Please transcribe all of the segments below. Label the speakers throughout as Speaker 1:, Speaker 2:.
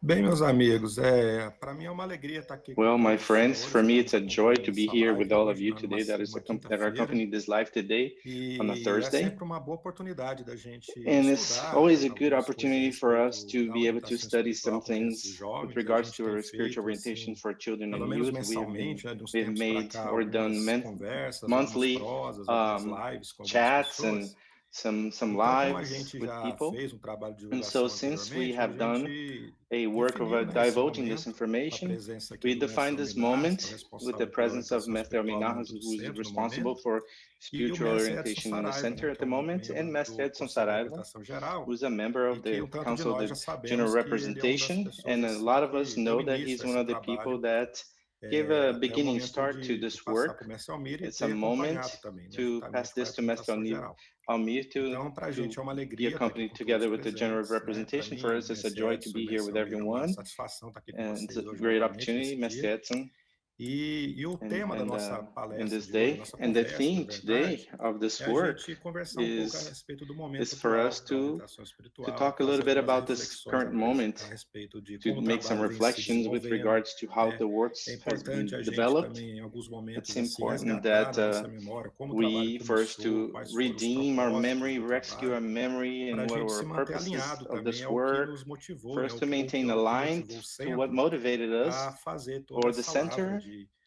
Speaker 1: Bem, meus amigos, para mim é uma alegria estar aqui com
Speaker 2: Well, my
Speaker 1: todos os
Speaker 2: friends, for
Speaker 1: senhores,
Speaker 2: me,
Speaker 1: né,
Speaker 2: it's a joy to
Speaker 1: acompanhando
Speaker 2: be
Speaker 1: essa
Speaker 2: here with
Speaker 1: live
Speaker 2: all of
Speaker 1: hoje,
Speaker 2: you
Speaker 1: né,
Speaker 2: today that
Speaker 1: numa
Speaker 2: that are
Speaker 1: quinta-feira,
Speaker 2: accompanying this live today on a
Speaker 1: e é
Speaker 2: Thursday.
Speaker 1: sempre uma boa oportunidade da gente
Speaker 2: And it's
Speaker 1: estudar
Speaker 2: always a good
Speaker 1: algumas coisas a
Speaker 2: opportunity for us
Speaker 1: respeito
Speaker 2: to
Speaker 1: da
Speaker 2: be able to
Speaker 1: orientação
Speaker 2: study some
Speaker 1: espiritual para crianças e
Speaker 2: things with
Speaker 1: jovens. A
Speaker 2: regards
Speaker 1: gente
Speaker 2: to
Speaker 1: tem
Speaker 2: our spiritual
Speaker 1: feito,
Speaker 2: orientation
Speaker 1: assim,
Speaker 2: for children
Speaker 1: pelo
Speaker 2: and
Speaker 1: menos
Speaker 2: youth.
Speaker 1: mensalmente, né, de uns
Speaker 2: We've
Speaker 1: tempos para
Speaker 2: made
Speaker 1: cá,
Speaker 2: or done
Speaker 1: algumas conversas, algumas
Speaker 2: monthly
Speaker 1: prosas, algumas lives com algumas
Speaker 2: chats and
Speaker 1: pessoas.
Speaker 2: some
Speaker 1: Então, como a
Speaker 2: lives
Speaker 1: gente
Speaker 2: with
Speaker 1: já
Speaker 2: people.
Speaker 1: fez um trabalho de
Speaker 2: And so
Speaker 1: divulgação
Speaker 2: since we
Speaker 1: anteriormente, a
Speaker 2: have done
Speaker 1: gente
Speaker 2: a work of
Speaker 1: definiu, né, esse
Speaker 2: divulging this
Speaker 1: momento com a
Speaker 2: information,
Speaker 1: presença aqui
Speaker 2: we
Speaker 1: do mestre
Speaker 2: define this
Speaker 1: Alminar, que é o
Speaker 2: moment with the
Speaker 1: responsável pela
Speaker 2: presence of
Speaker 1: orientação
Speaker 2: Master
Speaker 1: espiritual no
Speaker 2: Alminajas,
Speaker 1: âmbito do
Speaker 2: who is
Speaker 1: centro no
Speaker 2: responsible
Speaker 1: momento,
Speaker 2: for
Speaker 1: e o
Speaker 2: spiritual
Speaker 1: mestre Edson
Speaker 2: orientation in the
Speaker 1: Saraiva, né,
Speaker 2: center at
Speaker 1: que é
Speaker 2: the
Speaker 1: um
Speaker 2: moment, and
Speaker 1: membro
Speaker 2: Master
Speaker 1: do
Speaker 2: Edson
Speaker 1: Conselho de
Speaker 2: Saraiva,
Speaker 1: Orientação Geral,
Speaker 2: who's a member
Speaker 1: e
Speaker 2: of
Speaker 1: que
Speaker 2: the
Speaker 1: um tanto de
Speaker 2: Council of
Speaker 1: nós
Speaker 2: the
Speaker 1: já
Speaker 2: General
Speaker 1: sabemos que ele é uma das
Speaker 2: Representation,
Speaker 1: pessoas
Speaker 2: and a
Speaker 1: assim
Speaker 2: lot of us
Speaker 1: que deu
Speaker 2: know that
Speaker 1: início
Speaker 2: he's
Speaker 1: a
Speaker 2: one
Speaker 1: esse
Speaker 2: of the people
Speaker 1: trabalho
Speaker 2: that gave a
Speaker 1: até o
Speaker 2: beginning
Speaker 1: momento
Speaker 2: start to
Speaker 1: de
Speaker 2: this
Speaker 1: passar para
Speaker 2: work.
Speaker 1: o mestre Almir e
Speaker 2: It's a
Speaker 1: ter acompanhado
Speaker 2: moment
Speaker 1: também, né,
Speaker 2: to pass
Speaker 1: juntamente com a
Speaker 2: this to Master
Speaker 1: representação geral.
Speaker 2: Almir
Speaker 1: Então, para a gente
Speaker 2: to
Speaker 1: é uma
Speaker 2: be
Speaker 1: alegria estar aqui
Speaker 2: accompanied
Speaker 1: com todos
Speaker 2: together with the General
Speaker 1: presentes, né? Para
Speaker 2: Representation. For
Speaker 1: mim,
Speaker 2: us, it's a
Speaker 1: Mestre
Speaker 2: joy to
Speaker 1: Edson e
Speaker 2: be here
Speaker 1: Mestre
Speaker 2: with
Speaker 1: Almir, é uma
Speaker 2: everyone.
Speaker 1: satisfação estar aqui com
Speaker 2: And it's a
Speaker 1: vocês hoje
Speaker 2: great
Speaker 1: novamente
Speaker 2: opportunity,
Speaker 1: nesse
Speaker 2: Master
Speaker 1: dia.
Speaker 2: Edson,
Speaker 1: E o tema da nossa
Speaker 2: in
Speaker 1: palestra
Speaker 2: this
Speaker 1: de hoje,
Speaker 2: day.
Speaker 1: nossa
Speaker 2: And the
Speaker 1: conversa, na
Speaker 2: theme
Speaker 1: verdade,
Speaker 2: today of this
Speaker 1: é a
Speaker 2: work
Speaker 1: gente conversar um pouco a
Speaker 2: is
Speaker 1: respeito do momento
Speaker 2: is for us
Speaker 1: atual da orientação
Speaker 2: to
Speaker 1: espiritual,
Speaker 2: talk a little
Speaker 1: fazer
Speaker 2: bit
Speaker 1: algumas
Speaker 2: about this
Speaker 1: reflexões
Speaker 2: current
Speaker 1: a
Speaker 2: moment,
Speaker 1: respeito de
Speaker 2: to
Speaker 1: como o
Speaker 2: make some
Speaker 1: trabalho vem se
Speaker 2: reflections with
Speaker 1: desenvolvendo,
Speaker 2: regards to how
Speaker 1: né?
Speaker 2: the
Speaker 1: É
Speaker 2: works has
Speaker 1: importante
Speaker 2: been
Speaker 1: a gente
Speaker 2: developed.
Speaker 1: também, em alguns momentos,
Speaker 2: It's
Speaker 1: assim,
Speaker 2: important
Speaker 1: resgatar
Speaker 2: that
Speaker 1: da nossa memória como o trabalho
Speaker 2: we first
Speaker 1: começou,
Speaker 2: to
Speaker 1: quais foram os
Speaker 2: redeem our
Speaker 1: propósitos
Speaker 2: memory,
Speaker 1: do
Speaker 2: rescue
Speaker 1: trabalho,
Speaker 2: our memory,
Speaker 1: para a
Speaker 2: and what
Speaker 1: gente se
Speaker 2: were
Speaker 1: manter
Speaker 2: purposes
Speaker 1: alinhado
Speaker 2: of
Speaker 1: também
Speaker 2: this
Speaker 1: ao que
Speaker 2: work.
Speaker 1: nos motivou, né?
Speaker 2: First, to maintain
Speaker 1: Ao que
Speaker 2: aligned
Speaker 1: motivou o
Speaker 2: to what
Speaker 1: centro
Speaker 2: motivated
Speaker 1: a
Speaker 2: us,
Speaker 1: fazer toda
Speaker 2: or the
Speaker 1: essa lavra
Speaker 2: center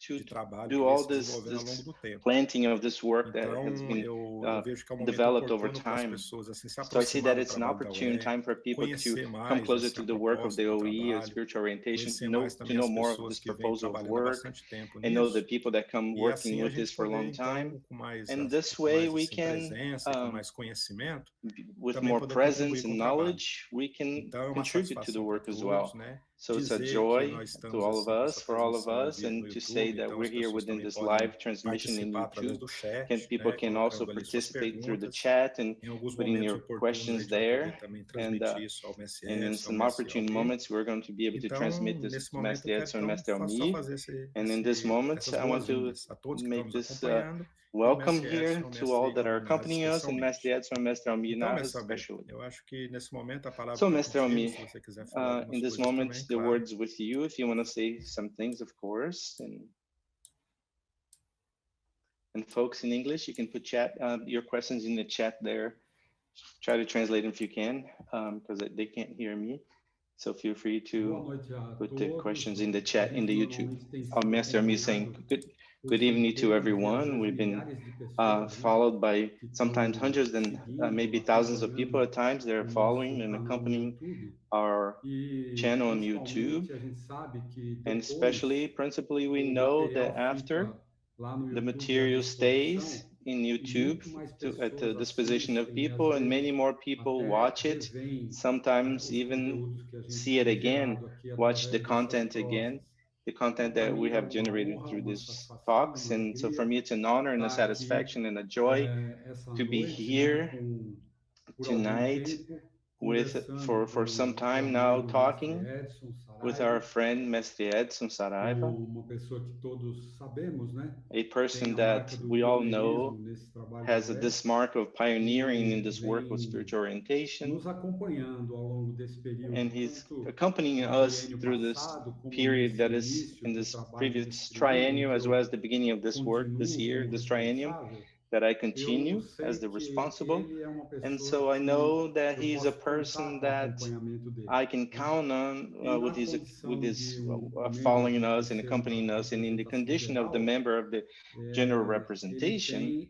Speaker 2: to
Speaker 1: de trabalho que
Speaker 2: do
Speaker 1: vem
Speaker 2: all
Speaker 1: se desenvolvendo ao longo
Speaker 2: this
Speaker 1: do tempo.
Speaker 2: planting of this work that has
Speaker 1: Então,
Speaker 2: been
Speaker 1: eu vejo que é um momento
Speaker 2: developed over
Speaker 1: oportuno para as
Speaker 2: time.
Speaker 1: pessoas assim se
Speaker 2: So I see
Speaker 1: aproximar
Speaker 2: that
Speaker 1: do
Speaker 2: it's an
Speaker 1: trabalho da
Speaker 2: opportune
Speaker 1: OE,
Speaker 2: time for people to
Speaker 1: conhecer
Speaker 2: come
Speaker 1: mais
Speaker 2: closer
Speaker 1: assim
Speaker 2: to
Speaker 1: a
Speaker 2: the work of
Speaker 1: proposta
Speaker 2: the
Speaker 1: do
Speaker 2: OE and
Speaker 1: trabalho,
Speaker 2: spiritual orientation,
Speaker 1: conhecer mais
Speaker 2: to
Speaker 1: também
Speaker 2: know
Speaker 1: as
Speaker 2: more of
Speaker 1: pessoas
Speaker 2: this
Speaker 1: que vêm
Speaker 2: proposal of
Speaker 1: trabalhando há
Speaker 2: work
Speaker 1: bastante tempo
Speaker 2: and know the
Speaker 1: nisso,
Speaker 2: people that come
Speaker 1: e
Speaker 2: working
Speaker 1: assim a
Speaker 2: with this
Speaker 1: gente
Speaker 2: for a long
Speaker 1: poder
Speaker 2: time.
Speaker 1: então
Speaker 2: And this way we
Speaker 1: assim
Speaker 2: can,
Speaker 1: presença e com mais conhecimento
Speaker 2: with
Speaker 1: também
Speaker 2: more
Speaker 1: poder contribuir
Speaker 2: presence
Speaker 1: com
Speaker 2: and
Speaker 1: o trabalho.
Speaker 2: knowledge, we can
Speaker 1: Então é uma
Speaker 2: contribute to the
Speaker 1: satisfação para
Speaker 2: work as
Speaker 1: todos,
Speaker 2: well.
Speaker 1: né?
Speaker 2: So it's a
Speaker 1: Dizer que
Speaker 2: joy
Speaker 1: nós
Speaker 2: to
Speaker 1: estamos
Speaker 2: all of
Speaker 1: assim com
Speaker 2: us,
Speaker 1: essa
Speaker 2: for all of
Speaker 1: transmissão ao
Speaker 2: us,
Speaker 1: vivo no
Speaker 2: and to say
Speaker 1: YouTube,
Speaker 2: that
Speaker 1: então
Speaker 2: we're
Speaker 1: as
Speaker 2: here
Speaker 1: pessoas
Speaker 2: within
Speaker 1: também
Speaker 2: this
Speaker 1: podem
Speaker 2: live transmission in
Speaker 1: participar através
Speaker 2: YouTube.
Speaker 1: do chat,
Speaker 2: People
Speaker 1: né?
Speaker 2: can also
Speaker 1: Colocando ali suas
Speaker 2: participate through the
Speaker 1: perguntas.
Speaker 2: chat and
Speaker 1: Em alguns
Speaker 2: putting
Speaker 1: momentos
Speaker 2: your
Speaker 1: oportunos a
Speaker 2: questions
Speaker 1: gente vai poder
Speaker 2: there.
Speaker 1: também
Speaker 2: And
Speaker 1: transmitir isso ao Mestre
Speaker 2: and in
Speaker 1: Edson, ao
Speaker 2: some
Speaker 1: Mestre
Speaker 2: opportune
Speaker 1: Almir.
Speaker 2: moments, we're going to be able to
Speaker 1: Então,
Speaker 2: transmit this
Speaker 1: nesse
Speaker 2: to
Speaker 1: momento, eu
Speaker 2: Master
Speaker 1: quero
Speaker 2: Edson and
Speaker 1: então
Speaker 2: Master
Speaker 1: só
Speaker 2: Almi.
Speaker 1: fazer
Speaker 2: And in this moment,
Speaker 1: essas
Speaker 2: I want to
Speaker 1: boas-vindas a todos que estão
Speaker 2: make
Speaker 1: nos
Speaker 2: this
Speaker 1: acompanhando e o
Speaker 2: welcome
Speaker 1: Mestre Edson
Speaker 2: here
Speaker 1: e o
Speaker 2: to all
Speaker 1: Mestre
Speaker 2: that are
Speaker 1: Alminar
Speaker 2: accompanying us, and Master
Speaker 1: especialmente.
Speaker 2: Edson and Master
Speaker 1: Então,
Speaker 2: Almi
Speaker 1: Mestre Almir,
Speaker 2: especially.
Speaker 1: eu acho que nesse momento a palavra
Speaker 2: So,
Speaker 1: está
Speaker 2: Mr.
Speaker 1: contigo,
Speaker 2: Omi,
Speaker 1: se você quiser falar
Speaker 2: in
Speaker 1: algumas
Speaker 2: this
Speaker 1: coisas
Speaker 2: moment,
Speaker 1: também,
Speaker 2: the
Speaker 1: claro.
Speaker 2: word's with you if you want to say some things, of course. And folks in English, you can put your questions in the chat there. Try to translate them if you can, because they can't hear me. So feel free to put the questions in the chat in the YouTube. Master Omi is saying, good evening to everyone. We've been followed by sometimes hundreds and maybe thousands of people at times. They're following and accompanying our channel on YouTube. And especially, principally, we know that after the material stays in YouTube at the disposition of people, and many more people watch it, sometimes even see it again, watch the content again, the content that we have generated through these talks. And so for me, it's an honor and a satisfaction and a joy to be here tonight for some time now talking with our friend Mestre Edson Saraiva, a person that we all know has this mark of pioneering in this work with spiritual orientation. And he's accompanying us through this period that is in this previous triennium, as well as the beginning of this work this year, this triennium, that I continue as the responsible. And so I know that he's a person that I can count on with his following us and accompanying us, and in the condition of the member of the general representation,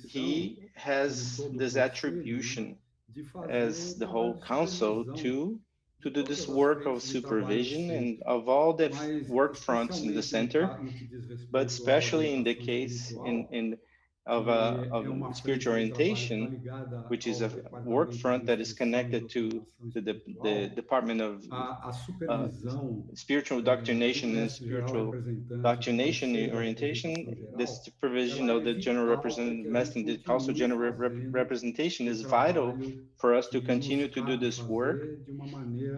Speaker 2: he has this attribution as the whole council to do this work of supervision and of all the work fronts in the center, but especially in the case of spiritual orientation, which is a work front that is connected to the Department of uh, Spiritual Doctrination and Spiritual Doctrination Orientation. This supervision of the General Representative and the Council General Representation is vital for us to continue to do this work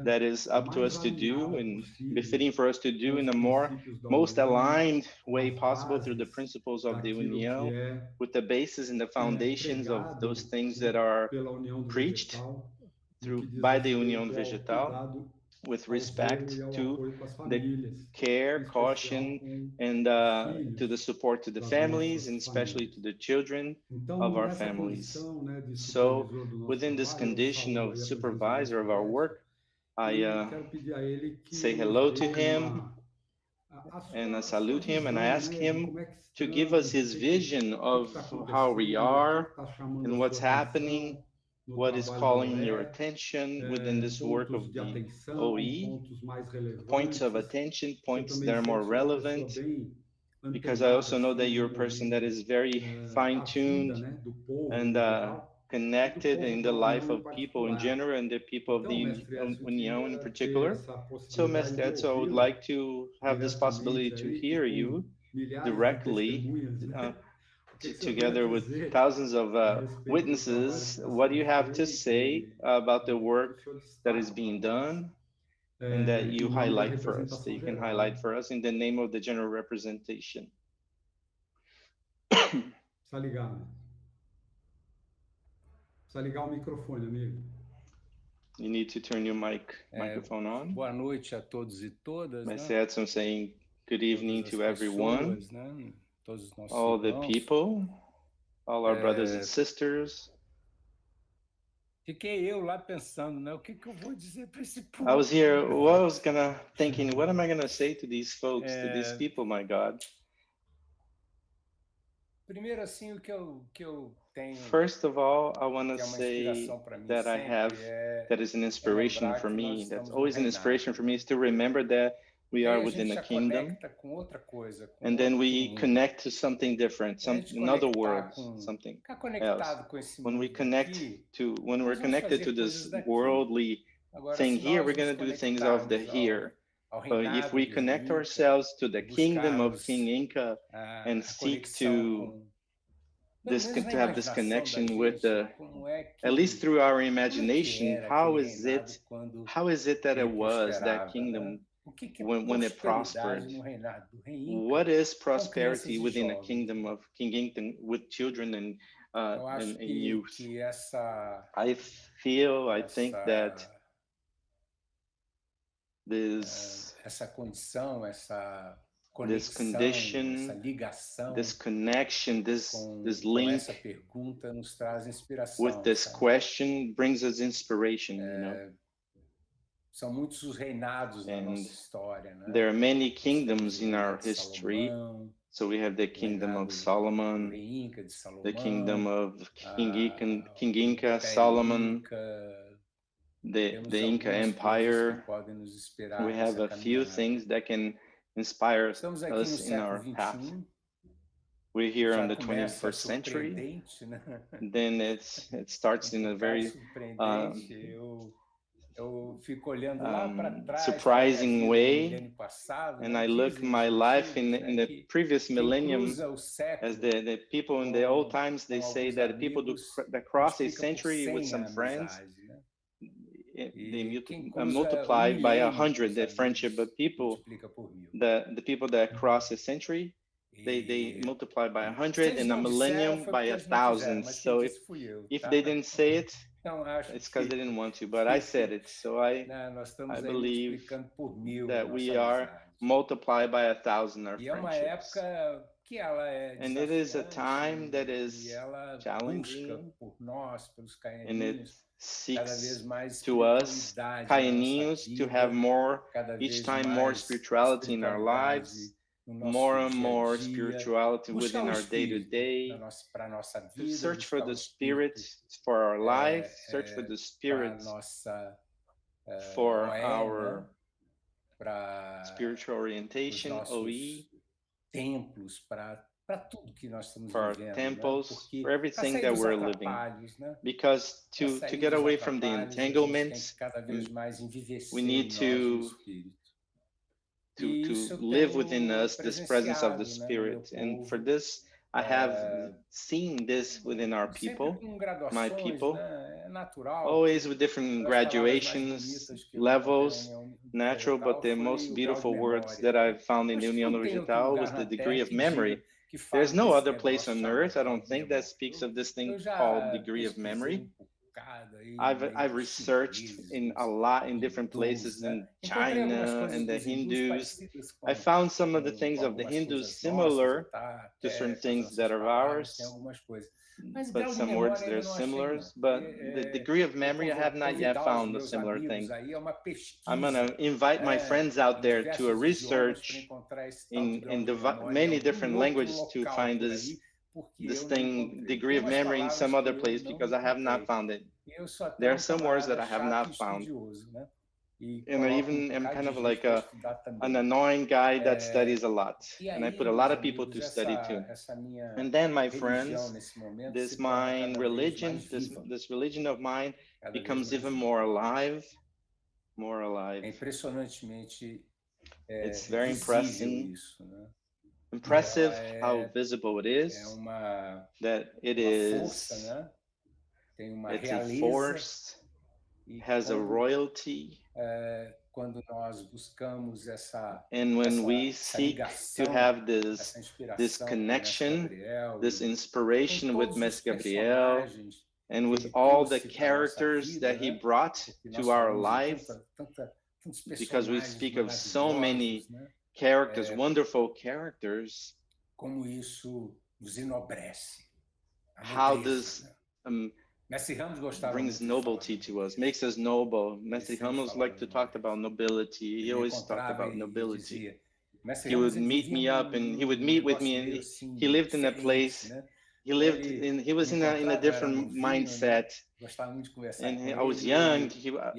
Speaker 2: that is up to us to do and befitting for us to do in a most aligned way possible through the principles of the União, with the basis and the foundations of those things that are preached by the União Vegetal, with respect to the care, caution, and to the support to the families, and especially to the children of our families. So within this condition of supervisor of our work, I say hello to him, and I salute him, and I ask him to give us his vision of how we are and what's happening, what is calling your attention within this work of the OE, points of attention, points that are more relevant, because I also know that you're a person that is very fine-tuned and connected in the life of people in general and the people of the Union in particular. So, Mestre Edson, I would like to have this possibility to hear you directly, together with thousands of witnesses. What do you have to say about the work that is being done and that you highlight for us, that you can highlight for us in the name of the general representation?
Speaker 3: Precisa ligar, né? Precisa ligar o microfone, amigo.
Speaker 2: You need to turn your microphone on.
Speaker 4: Boa noite a todos e todas.
Speaker 2: Mestre Edson saying good evening to everyone,
Speaker 4: né? Todos os nossos
Speaker 2: all the people, all our brothers and sisters.
Speaker 4: Fiquei eu lá pensando, né? O que eu vou dizer para esse povo?
Speaker 2: I was here, well, I was thinking, what am I gonna say to these folks, to these people, my God?
Speaker 4: Primeiro, assim, o que eu tenho.
Speaker 2: First of all, I want to say that I have, that is an inspiration for me, that's always an inspiration for me, is to remember that we are within a kingdom, and then we connect to something different, another world, something else. When we're connected to this worldly thing here, we're going to do things of the here. But if we connect ourselves to the kingdom of King Inca and seek to have this connection with at least through our imagination, how is it that it was that kingdom when it prospered? What is prosperity within a kingdom of King Inca with children and youth? I think that this condition, this connection, this link with this question brings us inspiration, you know.
Speaker 4: São muitos os reinados na nossa história, né?
Speaker 2: There are many kingdoms in our history. So we have the kingdom of Solomon, the kingdom of King Inca, Solomon, the Inca Empire. We have a few things that can inspire us in our path. We're here on the 21st century. Then it starts in a very surprising way, and I look my life in the previous millennium, as the people in the old times, they say that people that cross a century with some friends, they multiply by 100 the friendship, but the people that cross a century, they multiply by 100, and a millennium by 1,000. So if they didn't say it, it's because they didn't want to, but I said it. So I believe that we are multiplied by 1,000 our friendships. And it is a time that is challenging, and it seeks to us, Caeninhos, to have more, each time more spirituality in our lives, more and more spirituality within our day-to-day, to search for the Spirit for our life, search for the Spirit for our spiritual orientation, OE, for our temples, for everything that we're living. Because to get away from the entanglements, we need to live within us this presence of the Spirit. And for this, I have seen this within our people, my people, always with different graduations, levels, natural, but the most beautiful words that I've found in the União Vegetal was the degree of memory. There's no other place on earth, I don't think, that speaks of this thing called degree of memory. I've researched in a lot in different places in China and the Hindus. I found some of the things of the Hindus similar to certain things that are ours, but some words they're similar. But the degree of memory, I have not yet found a similar thing. I'm going to invite my friends out there to a research in many different languages to find this thing, degree of memory, in some other place, because I have not found it. There are some words that I have not found. And I even am kind of like an annoying guy that studies a lot. And I put a lot of people to study too. And then, my friends, this religion of mine becomes even more alive, more alive. It's very impressive how visible it is, that it is, it's a force, has a royalty. And when we seek to have this connection, this inspiration with Mestre Gabriel, and with all the characters that he brought to our life, because we speak of so many characters, wonderful characters, how this brings nobility to us, makes us noble. Mestre Ramos liked to talk about nobility. He always talked about nobility. He would meet me up, and he would meet with me, and he lived in a place. He was in a different mindset. And I was young.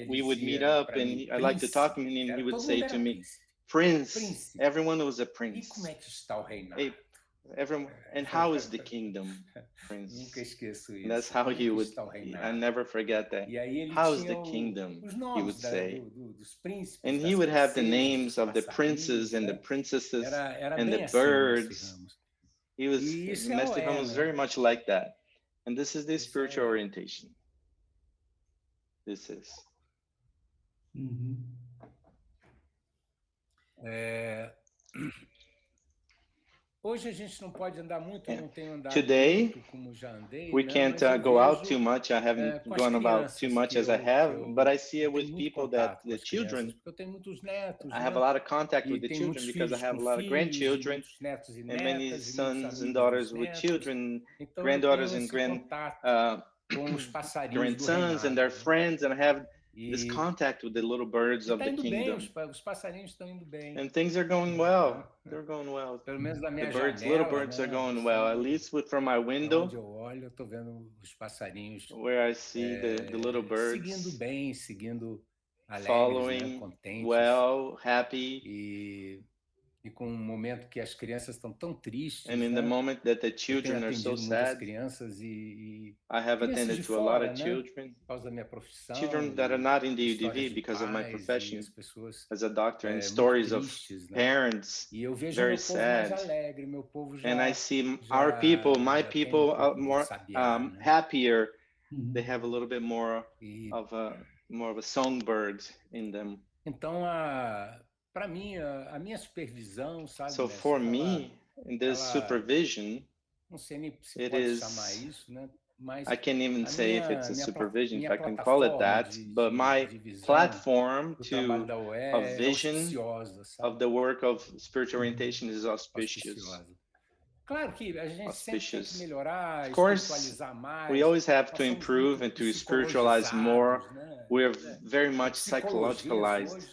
Speaker 2: We would meet up, and I liked to talk to him, and he would say to me, "Prince, everyone was a prince. Everyone, and how is the kingdom, Prince?" And that's how he would. I never forget that. How's the kingdom? He would say, and he would have the names of the princes and the princesses and the birds. He was, Mestre Ramos was very much like that. And this is the spiritual orientation. This is. Today, we can't go out too much. I haven't gone about too much as I have, but I see it with people that the children, I have a lot of contact with the children because I have a lot of grandchildren and many sons and daughters with children, granddaughters and grandsons and their friends, and I have this contact with the little birds of the kingdom. And things are going well. They're going well. The little birds are going well. At least from my window, where I see the little birds following well, happy. And in the moment that the children are so sad, I have attended to a lot of children that are not in the UDV because of my profession as a doctor, and stories of parents very sad. And I see our people, my people, more happier. They have a little bit more of a songbird in them. So for me, in this supervision, it is, I can't even say if it's a supervision, if I can call it that, but my platform to a vision of the work of spiritual orientation is auspicious. Auspicious. Of course, we always have to improve and to spiritualize more. We're very much psychologicalized.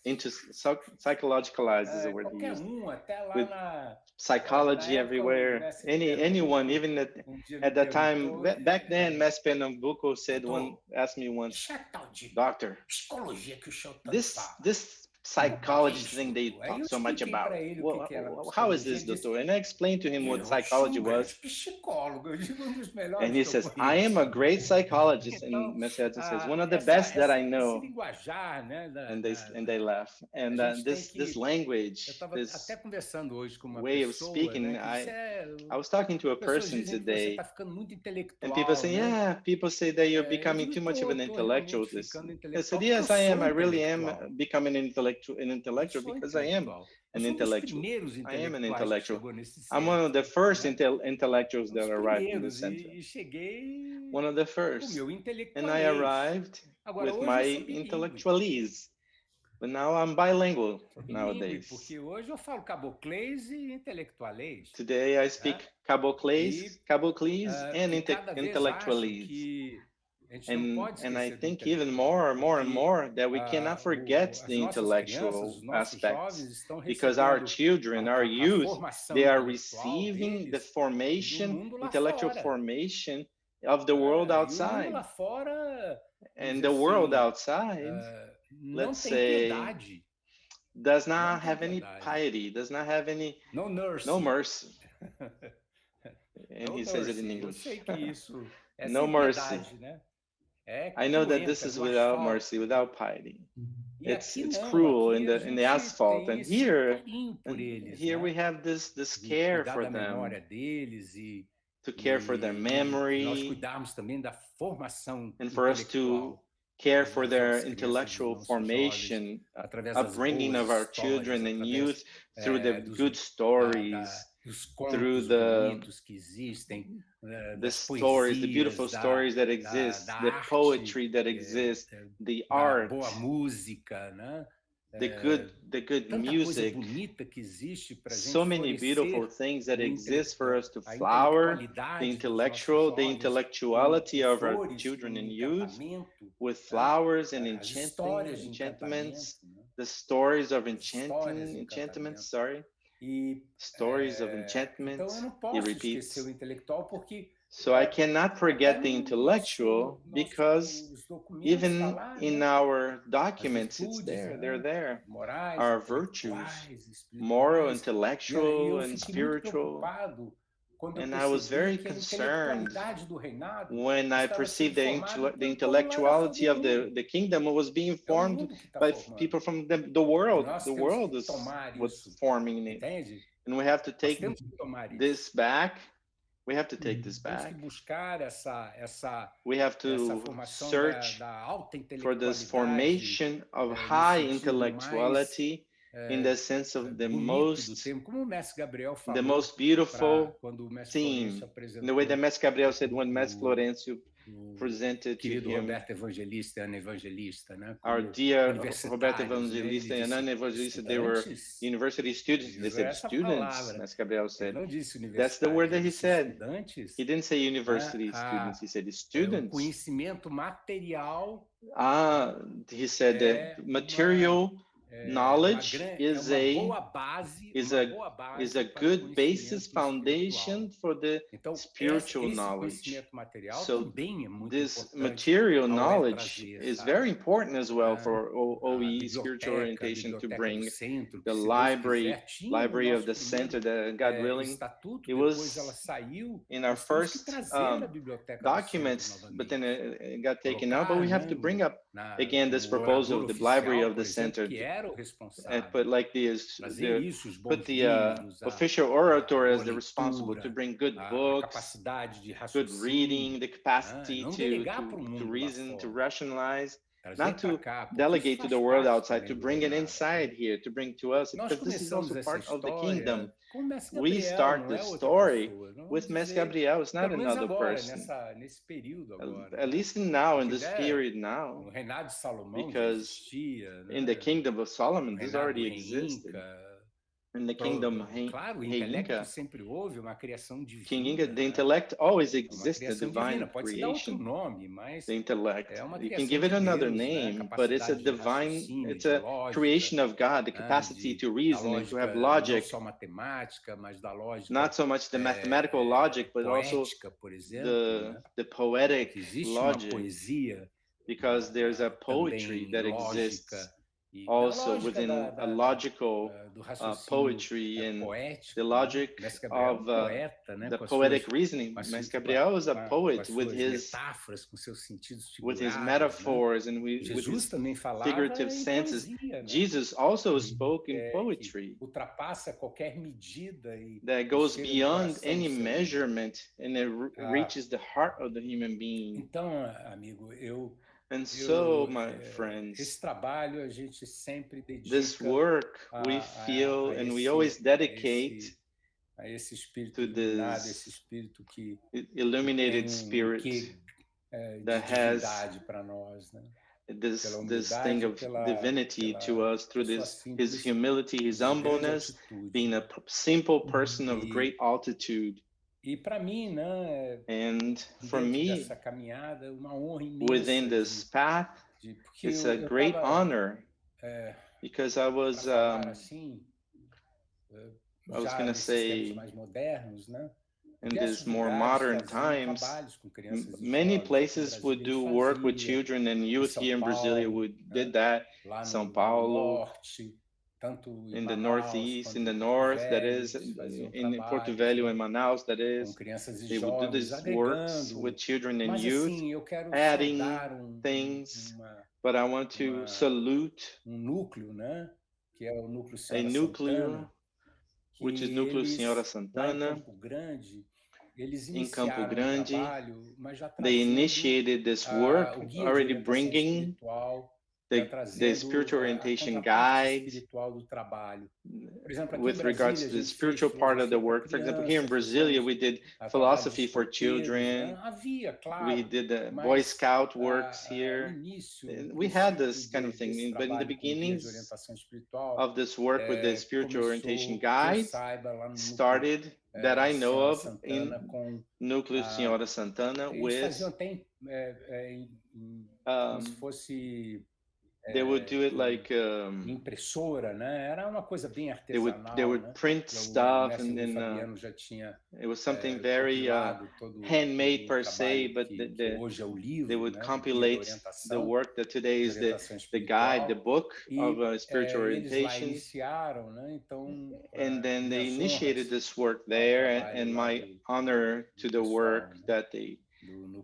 Speaker 2: Psychologicalized is the word he used. With psychology everywhere. Anyone, even at that time, back then, Mestre Pernambuco asked me once, "Doctor, this psychology thing they talk so much about, how is this, doctor?" And I explained to him what psychology was. And he says, "I am a great psychologist." And Mestre Edison says, "One of the best that I know." And they laugh. And this language, this way of speaking, I was talking to a person today, and people say, "Yeah, people say that you're becoming too much of an intellectual." I said, "Yes, I am. I really am becoming an intellectual because I am." an
Speaker 5: Nós somos os
Speaker 2: intellectual.
Speaker 5: primeiros
Speaker 2: I am an
Speaker 5: intelectuais que
Speaker 2: intellectual.
Speaker 5: chegou nesse
Speaker 2: I'm one
Speaker 5: centro,
Speaker 2: of the first
Speaker 5: né?
Speaker 2: intellectuals
Speaker 5: Os
Speaker 2: that arrived in the
Speaker 5: primeiros,
Speaker 2: center.
Speaker 5: e cheguei
Speaker 2: One of the
Speaker 5: com o
Speaker 2: first.
Speaker 5: meu
Speaker 2: And I
Speaker 5: intelectualês.
Speaker 2: arrived
Speaker 5: Agora,
Speaker 2: with
Speaker 5: hoje eu
Speaker 2: my
Speaker 5: sou bilíngue.
Speaker 2: intellectualese. But now I'm bilingual
Speaker 5: Sou bilíngue,
Speaker 2: nowadays.
Speaker 5: porque hoje eu falo caboclês e intelectualês.
Speaker 2: Today I speak caboclese and
Speaker 5: E cada vez acho
Speaker 2: intellectualese.
Speaker 5: que a gente não pode
Speaker 2: And I
Speaker 5: esquecer do
Speaker 2: think even
Speaker 5: intelectual,
Speaker 2: more and
Speaker 5: porque,
Speaker 2: more that we cannot forget
Speaker 5: as
Speaker 2: the
Speaker 5: nossas
Speaker 2: intellectual
Speaker 5: crianças, os nossos
Speaker 2: aspects,
Speaker 5: jovens estão
Speaker 2: because our
Speaker 5: recebendo
Speaker 2: children, our
Speaker 5: a
Speaker 2: youth,
Speaker 5: formação
Speaker 2: they are
Speaker 5: intelectual
Speaker 2: receiving the
Speaker 5: deles do
Speaker 2: formation,
Speaker 5: mundo lá
Speaker 2: intellectual
Speaker 5: fora.
Speaker 2: formation of the world
Speaker 5: E o mundo
Speaker 2: outside.
Speaker 5: lá fora, vamos
Speaker 2: And
Speaker 5: dizer
Speaker 2: the world
Speaker 5: assim,
Speaker 2: outside,
Speaker 5: não
Speaker 2: let's
Speaker 5: tem
Speaker 2: say,
Speaker 5: piedade.
Speaker 2: does
Speaker 5: Não
Speaker 2: not
Speaker 5: tem
Speaker 2: have any
Speaker 5: piedade.
Speaker 2: piety, does not have any
Speaker 5: No mercy.
Speaker 2: no mercy. And
Speaker 5: No
Speaker 2: he says it in
Speaker 5: mercy. Eu
Speaker 2: English.
Speaker 5: sei que isso é
Speaker 2: No
Speaker 5: sem
Speaker 2: mercy.
Speaker 5: piedade, né? É
Speaker 2: I know that
Speaker 5: cruento,
Speaker 2: this
Speaker 5: é
Speaker 2: is
Speaker 5: no
Speaker 2: without
Speaker 5: asfalto.
Speaker 2: mercy, without piety.
Speaker 5: E aqui
Speaker 2: It's
Speaker 5: não,
Speaker 2: cruel
Speaker 5: aqui
Speaker 2: in
Speaker 5: a
Speaker 2: the
Speaker 5: gente
Speaker 2: asphalt,
Speaker 5: tem
Speaker 2: and
Speaker 5: esse
Speaker 2: here
Speaker 5: carinho por eles,
Speaker 2: here
Speaker 5: né?
Speaker 2: we have this
Speaker 5: De
Speaker 2: care
Speaker 5: cuidar
Speaker 2: for
Speaker 5: da
Speaker 2: them,
Speaker 5: memória deles e
Speaker 2: to care for their
Speaker 5: nós
Speaker 2: memory,
Speaker 5: cuidarmos também da formação
Speaker 2: and for us to
Speaker 5: intelectual
Speaker 2: care
Speaker 5: das
Speaker 2: for their
Speaker 5: nossas crianças, dos
Speaker 2: intellectual
Speaker 5: nossos
Speaker 2: formation,
Speaker 5: jovens, através das
Speaker 2: upbringing
Speaker 5: boas
Speaker 2: of our
Speaker 5: histórias,
Speaker 2: children and
Speaker 5: através
Speaker 2: youth through the
Speaker 5: dos,
Speaker 2: good stories,
Speaker 5: dos
Speaker 2: through
Speaker 5: contos
Speaker 2: the
Speaker 5: bonitos que existem,
Speaker 2: the
Speaker 5: das
Speaker 2: stories, the beautiful
Speaker 5: poesias,
Speaker 2: stories that exist,
Speaker 5: da
Speaker 2: the
Speaker 5: arte,
Speaker 2: poetry that exists, the
Speaker 5: da
Speaker 2: art,
Speaker 5: boa música, né?
Speaker 2: the good
Speaker 5: Tanta coisa
Speaker 2: music,
Speaker 5: bonita que existe para a gente
Speaker 2: so many beautiful
Speaker 5: florescer
Speaker 2: things that
Speaker 5: o
Speaker 2: exist for us to
Speaker 5: a
Speaker 2: flower the
Speaker 5: intelectualidade dos nossos
Speaker 2: the
Speaker 5: jovens,
Speaker 2: intellectuality
Speaker 5: com
Speaker 2: of our
Speaker 5: flores,
Speaker 2: children
Speaker 5: com
Speaker 2: and youth,
Speaker 5: encantamento,
Speaker 2: with flowers and
Speaker 5: as histórias de
Speaker 2: enchantments,
Speaker 5: encantamento, né?
Speaker 2: the stories of
Speaker 5: Histórias de
Speaker 2: enchantments,
Speaker 5: encantamento.
Speaker 2: sorry,
Speaker 5: E,
Speaker 2: stories of
Speaker 5: então
Speaker 2: enchantments,
Speaker 5: eu não
Speaker 2: he
Speaker 5: posso
Speaker 2: repeats.
Speaker 5: esquecer o intelectual porque
Speaker 2: So I cannot forget the intellectual because
Speaker 5: os documentos
Speaker 2: even
Speaker 5: tá lá,
Speaker 2: in
Speaker 5: né?
Speaker 2: our
Speaker 5: As
Speaker 2: documents, it's
Speaker 5: virtudes,
Speaker 2: there,
Speaker 5: né?
Speaker 2: they're there.
Speaker 5: Morais,
Speaker 2: Our virtues,
Speaker 5: intelectuais,
Speaker 2: moral,
Speaker 5: espirituais.
Speaker 2: intellectual,
Speaker 5: eu
Speaker 2: and
Speaker 5: fiquei muito
Speaker 2: spiritual.
Speaker 5: preocupado quando eu
Speaker 2: And I was very
Speaker 5: percebi que a
Speaker 2: concerned
Speaker 5: intelectualidade do reinado
Speaker 2: when I
Speaker 5: estava
Speaker 2: perceived
Speaker 5: sendo formada
Speaker 2: the
Speaker 5: pelo povo lá da
Speaker 2: intellectuality
Speaker 5: fora
Speaker 2: of
Speaker 5: do mundo.
Speaker 2: the kingdom was being
Speaker 5: É o
Speaker 2: formed
Speaker 5: mundo que está
Speaker 2: by
Speaker 5: formando.
Speaker 2: people from the world.
Speaker 5: Nós
Speaker 2: The
Speaker 5: temos
Speaker 2: world
Speaker 5: que tomar
Speaker 2: was
Speaker 5: isso,
Speaker 2: forming it.
Speaker 5: entende?
Speaker 2: And we have to
Speaker 5: Nós
Speaker 2: take
Speaker 5: temos que tomar
Speaker 2: this
Speaker 5: isso.
Speaker 2: back. We have to take this
Speaker 5: Temos
Speaker 2: back.
Speaker 5: que buscar essa
Speaker 2: We have
Speaker 5: essa
Speaker 2: to
Speaker 5: formação
Speaker 2: search
Speaker 5: da alta
Speaker 2: for this
Speaker 5: intelectualidade,
Speaker 2: formation of
Speaker 5: no
Speaker 2: high
Speaker 5: sentido
Speaker 2: intellectuality in the sense of the
Speaker 5: bonito do
Speaker 2: most
Speaker 5: termo, como o mestre Gabriel
Speaker 2: the
Speaker 5: falou,
Speaker 2: most beautiful
Speaker 5: quando o mestre
Speaker 2: theme.
Speaker 5: Florencio
Speaker 2: In
Speaker 5: apresentou
Speaker 2: the way that Mestre Gabriel said when Mestre Florencio
Speaker 5: o
Speaker 2: presented to
Speaker 5: querido
Speaker 2: him
Speaker 5: Roberto Evangelista e Ana Evangelista, né?
Speaker 2: our
Speaker 5: Como
Speaker 2: dear
Speaker 5: universitários,
Speaker 2: Roberto
Speaker 5: né? Ele
Speaker 2: Evangelista
Speaker 5: disse,
Speaker 2: and Ana Evangelista, they were
Speaker 5: estudantes,
Speaker 2: university students. They
Speaker 5: usou
Speaker 2: said
Speaker 5: essa
Speaker 2: students,
Speaker 5: palavra.
Speaker 2: Mestre Gabriel
Speaker 5: Ele
Speaker 2: said.
Speaker 5: não disse
Speaker 2: That's the word
Speaker 5: universitários,
Speaker 2: that
Speaker 5: ele
Speaker 2: he
Speaker 5: disse
Speaker 2: said.
Speaker 5: estudantes.
Speaker 2: He didn't say university
Speaker 5: Ah,
Speaker 2: students, he said
Speaker 5: O
Speaker 2: students.
Speaker 5: conhecimento material
Speaker 2: He said that material knowledge is a good basis foundation for the
Speaker 5: então,
Speaker 2: spiritual
Speaker 5: esse
Speaker 2: knowledge.
Speaker 5: conhecimento material
Speaker 2: So
Speaker 5: também é muito
Speaker 2: this
Speaker 5: importante
Speaker 2: material
Speaker 5: ao
Speaker 2: knowledge
Speaker 5: trazer,
Speaker 2: is
Speaker 5: sabe?
Speaker 2: very important as well
Speaker 5: Ah,
Speaker 2: for OE
Speaker 5: a
Speaker 2: spiritual orientation to
Speaker 5: biblioteca
Speaker 2: bring
Speaker 5: do centro,
Speaker 2: the
Speaker 5: que, se Deus
Speaker 2: library
Speaker 5: quiser, tinha no
Speaker 2: of
Speaker 5: nosso
Speaker 2: the
Speaker 5: primeiro,
Speaker 2: center that God willing
Speaker 5: estatuto,
Speaker 2: it
Speaker 5: depois ela
Speaker 2: was
Speaker 5: saiu,
Speaker 2: in our
Speaker 5: nós temos que
Speaker 2: first
Speaker 5: trazer a biblioteca
Speaker 2: documents,
Speaker 5: do centro
Speaker 2: but then
Speaker 5: novamente.
Speaker 2: it got taken out. But
Speaker 5: Colocar,
Speaker 2: we have
Speaker 5: né,
Speaker 2: to bring up
Speaker 5: na,
Speaker 2: again this
Speaker 5: o
Speaker 2: proposal
Speaker 5: orador
Speaker 2: of the library
Speaker 5: oficial,
Speaker 2: of the
Speaker 5: por exemplo,
Speaker 2: center,
Speaker 5: que era o responsável,
Speaker 2: put like
Speaker 5: trazer isso, os bons
Speaker 2: put the
Speaker 5: livros,
Speaker 2: official orator
Speaker 5: a
Speaker 2: as the
Speaker 5: boa
Speaker 2: responsible to
Speaker 5: leitura,
Speaker 2: bring good
Speaker 5: a
Speaker 2: books,
Speaker 5: capacidade de
Speaker 2: good
Speaker 5: raciocínio,
Speaker 2: reading, the capacity
Speaker 5: não delegar para o
Speaker 2: to
Speaker 5: mundo lá
Speaker 2: reason, to
Speaker 5: fora,
Speaker 2: rationalize,
Speaker 5: trazer
Speaker 2: not
Speaker 5: para
Speaker 2: to
Speaker 5: cá, porque isso
Speaker 2: delegate to
Speaker 5: faz
Speaker 2: the world
Speaker 5: parte
Speaker 2: outside,
Speaker 5: também
Speaker 2: to
Speaker 5: do
Speaker 2: bring it
Speaker 5: reinado,
Speaker 2: inside
Speaker 5: né?
Speaker 2: here, to bring to us,
Speaker 5: Nós
Speaker 2: because this is also
Speaker 5: começamos essa
Speaker 2: part of the kingdom.
Speaker 5: história com o mestre
Speaker 2: We
Speaker 5: Gabriel,
Speaker 2: start
Speaker 5: não
Speaker 2: the
Speaker 5: é outra
Speaker 2: story
Speaker 5: pessoa. Vamos
Speaker 2: with Mestre
Speaker 5: dizer,
Speaker 2: Gabriel. It's not
Speaker 5: pelo menos
Speaker 2: another
Speaker 5: agora,
Speaker 2: person.
Speaker 5: nesse período agora,
Speaker 2: At
Speaker 5: né?
Speaker 2: least now, in
Speaker 5: Porque,
Speaker 2: this period now,
Speaker 5: no reinado de Salomão já
Speaker 2: because
Speaker 5: existia, né?
Speaker 2: in the kingdom of Solomon,
Speaker 5: No
Speaker 2: this
Speaker 5: reinado
Speaker 2: already
Speaker 5: rei
Speaker 2: existed.
Speaker 5: Inca.
Speaker 2: In the kingdom,
Speaker 5: Claro, o
Speaker 2: Rei
Speaker 5: intelecto
Speaker 2: Inca,
Speaker 5: sempre houve uma criação divina.
Speaker 2: King Inca, the
Speaker 5: né?
Speaker 2: intellect always
Speaker 5: É uma
Speaker 2: exists, the
Speaker 5: criação
Speaker 2: divine
Speaker 5: divina. Pode se dar outro
Speaker 2: creation.
Speaker 5: nome, mas
Speaker 2: The intellect.
Speaker 5: é uma
Speaker 2: You
Speaker 5: criação
Speaker 2: can give it
Speaker 5: de
Speaker 2: another
Speaker 5: Deus, né?
Speaker 2: name, but it's a
Speaker 5: Capacidade de
Speaker 2: divine,
Speaker 5: raciocínio,
Speaker 2: it's
Speaker 5: de
Speaker 2: a
Speaker 5: lógica,
Speaker 2: creation of God, the capacity to
Speaker 5: da
Speaker 2: reason and to have logic.
Speaker 5: não só matemática, mas da lógica
Speaker 2: Not so much the mathematical logic, but also
Speaker 5: poética, por exemplo, né?
Speaker 2: the poetic
Speaker 5: Que existe
Speaker 2: logic,
Speaker 5: uma poesia
Speaker 2: because there's a poetry
Speaker 5: também
Speaker 2: that
Speaker 5: lógica
Speaker 2: exists
Speaker 5: e
Speaker 2: also
Speaker 5: lógica
Speaker 2: within a logical
Speaker 5: do raciocínio
Speaker 2: poetry and
Speaker 5: poético,
Speaker 2: the logic
Speaker 5: Mestre Gabriel
Speaker 2: of
Speaker 5: poeta, né?
Speaker 2: the
Speaker 5: Com as
Speaker 2: poetic
Speaker 5: suas,
Speaker 2: reasoning.
Speaker 5: com as
Speaker 2: Mestre
Speaker 5: suas-
Speaker 2: Gabriel is a
Speaker 5: com
Speaker 2: poet
Speaker 5: as
Speaker 2: with
Speaker 5: suas
Speaker 2: his
Speaker 5: metáforas, com seus sentidos
Speaker 2: with his
Speaker 5: figurados, né?
Speaker 2: metaphors and with
Speaker 5: Jesus
Speaker 2: his
Speaker 5: também falava
Speaker 2: figurative
Speaker 5: em
Speaker 2: senses.
Speaker 5: poesia, né?
Speaker 2: Jesus also spoke in
Speaker 5: Que
Speaker 2: poetry
Speaker 5: ultrapassa qualquer medida e
Speaker 2: that goes
Speaker 5: chega no
Speaker 2: beyond
Speaker 5: coração
Speaker 2: any
Speaker 5: do ser humano.
Speaker 2: measurement and it reaches the heart of the human being.
Speaker 5: Então, amigo, eu
Speaker 2: And so, my friends,
Speaker 5: esse trabalho a gente sempre dedica
Speaker 2: this work we feel and we always dedicate
Speaker 5: a esse espírito
Speaker 2: to
Speaker 5: iluminado, esse
Speaker 2: this
Speaker 5: espírito que
Speaker 2: illuminated
Speaker 5: tem
Speaker 2: spirit
Speaker 5: de
Speaker 2: that has
Speaker 5: divindade para nós, né?
Speaker 2: this thing of divinity to us through his humility, his humbleness, being a simple person of great altitude.
Speaker 5: E para mim, né,
Speaker 2: and for me,
Speaker 5: dessa caminhada, uma honra imensa
Speaker 2: within this path, it's a great honor because I was going to say,
Speaker 5: mais modernos, né?
Speaker 2: in these more modern times, many places would do work with children and youth. Here in Brasilia, we did that. São Paulo, in the Northeast, in the North, that is, in Porto Velho and Manaus, that is, they would do these works with children and youth, adding things. But I want to salute
Speaker 5: núcleo, né? Que é o núcleo
Speaker 2: a núcleo, which is Núcleo Senhora Santana. In Campo Grande, they initiated this work, already bringing the spiritual orientation guide with regards to the spiritual part of the work. For example, here in Brasilia, we did philosophy for children. We did the Boy Scout works here. We had this kind of thing, but in the beginnings of this work with the spiritual orientation guide started that I know of in Núcleo Senhora Santana with they would do it like
Speaker 5: impressora, né? Era uma coisa bem artesanal.
Speaker 2: They would print stuff, and then it was something very handmade per se, but they would compilate the work that today is the guide, the book of spiritual orientation. And then they initiated this work there, and my honor to the work that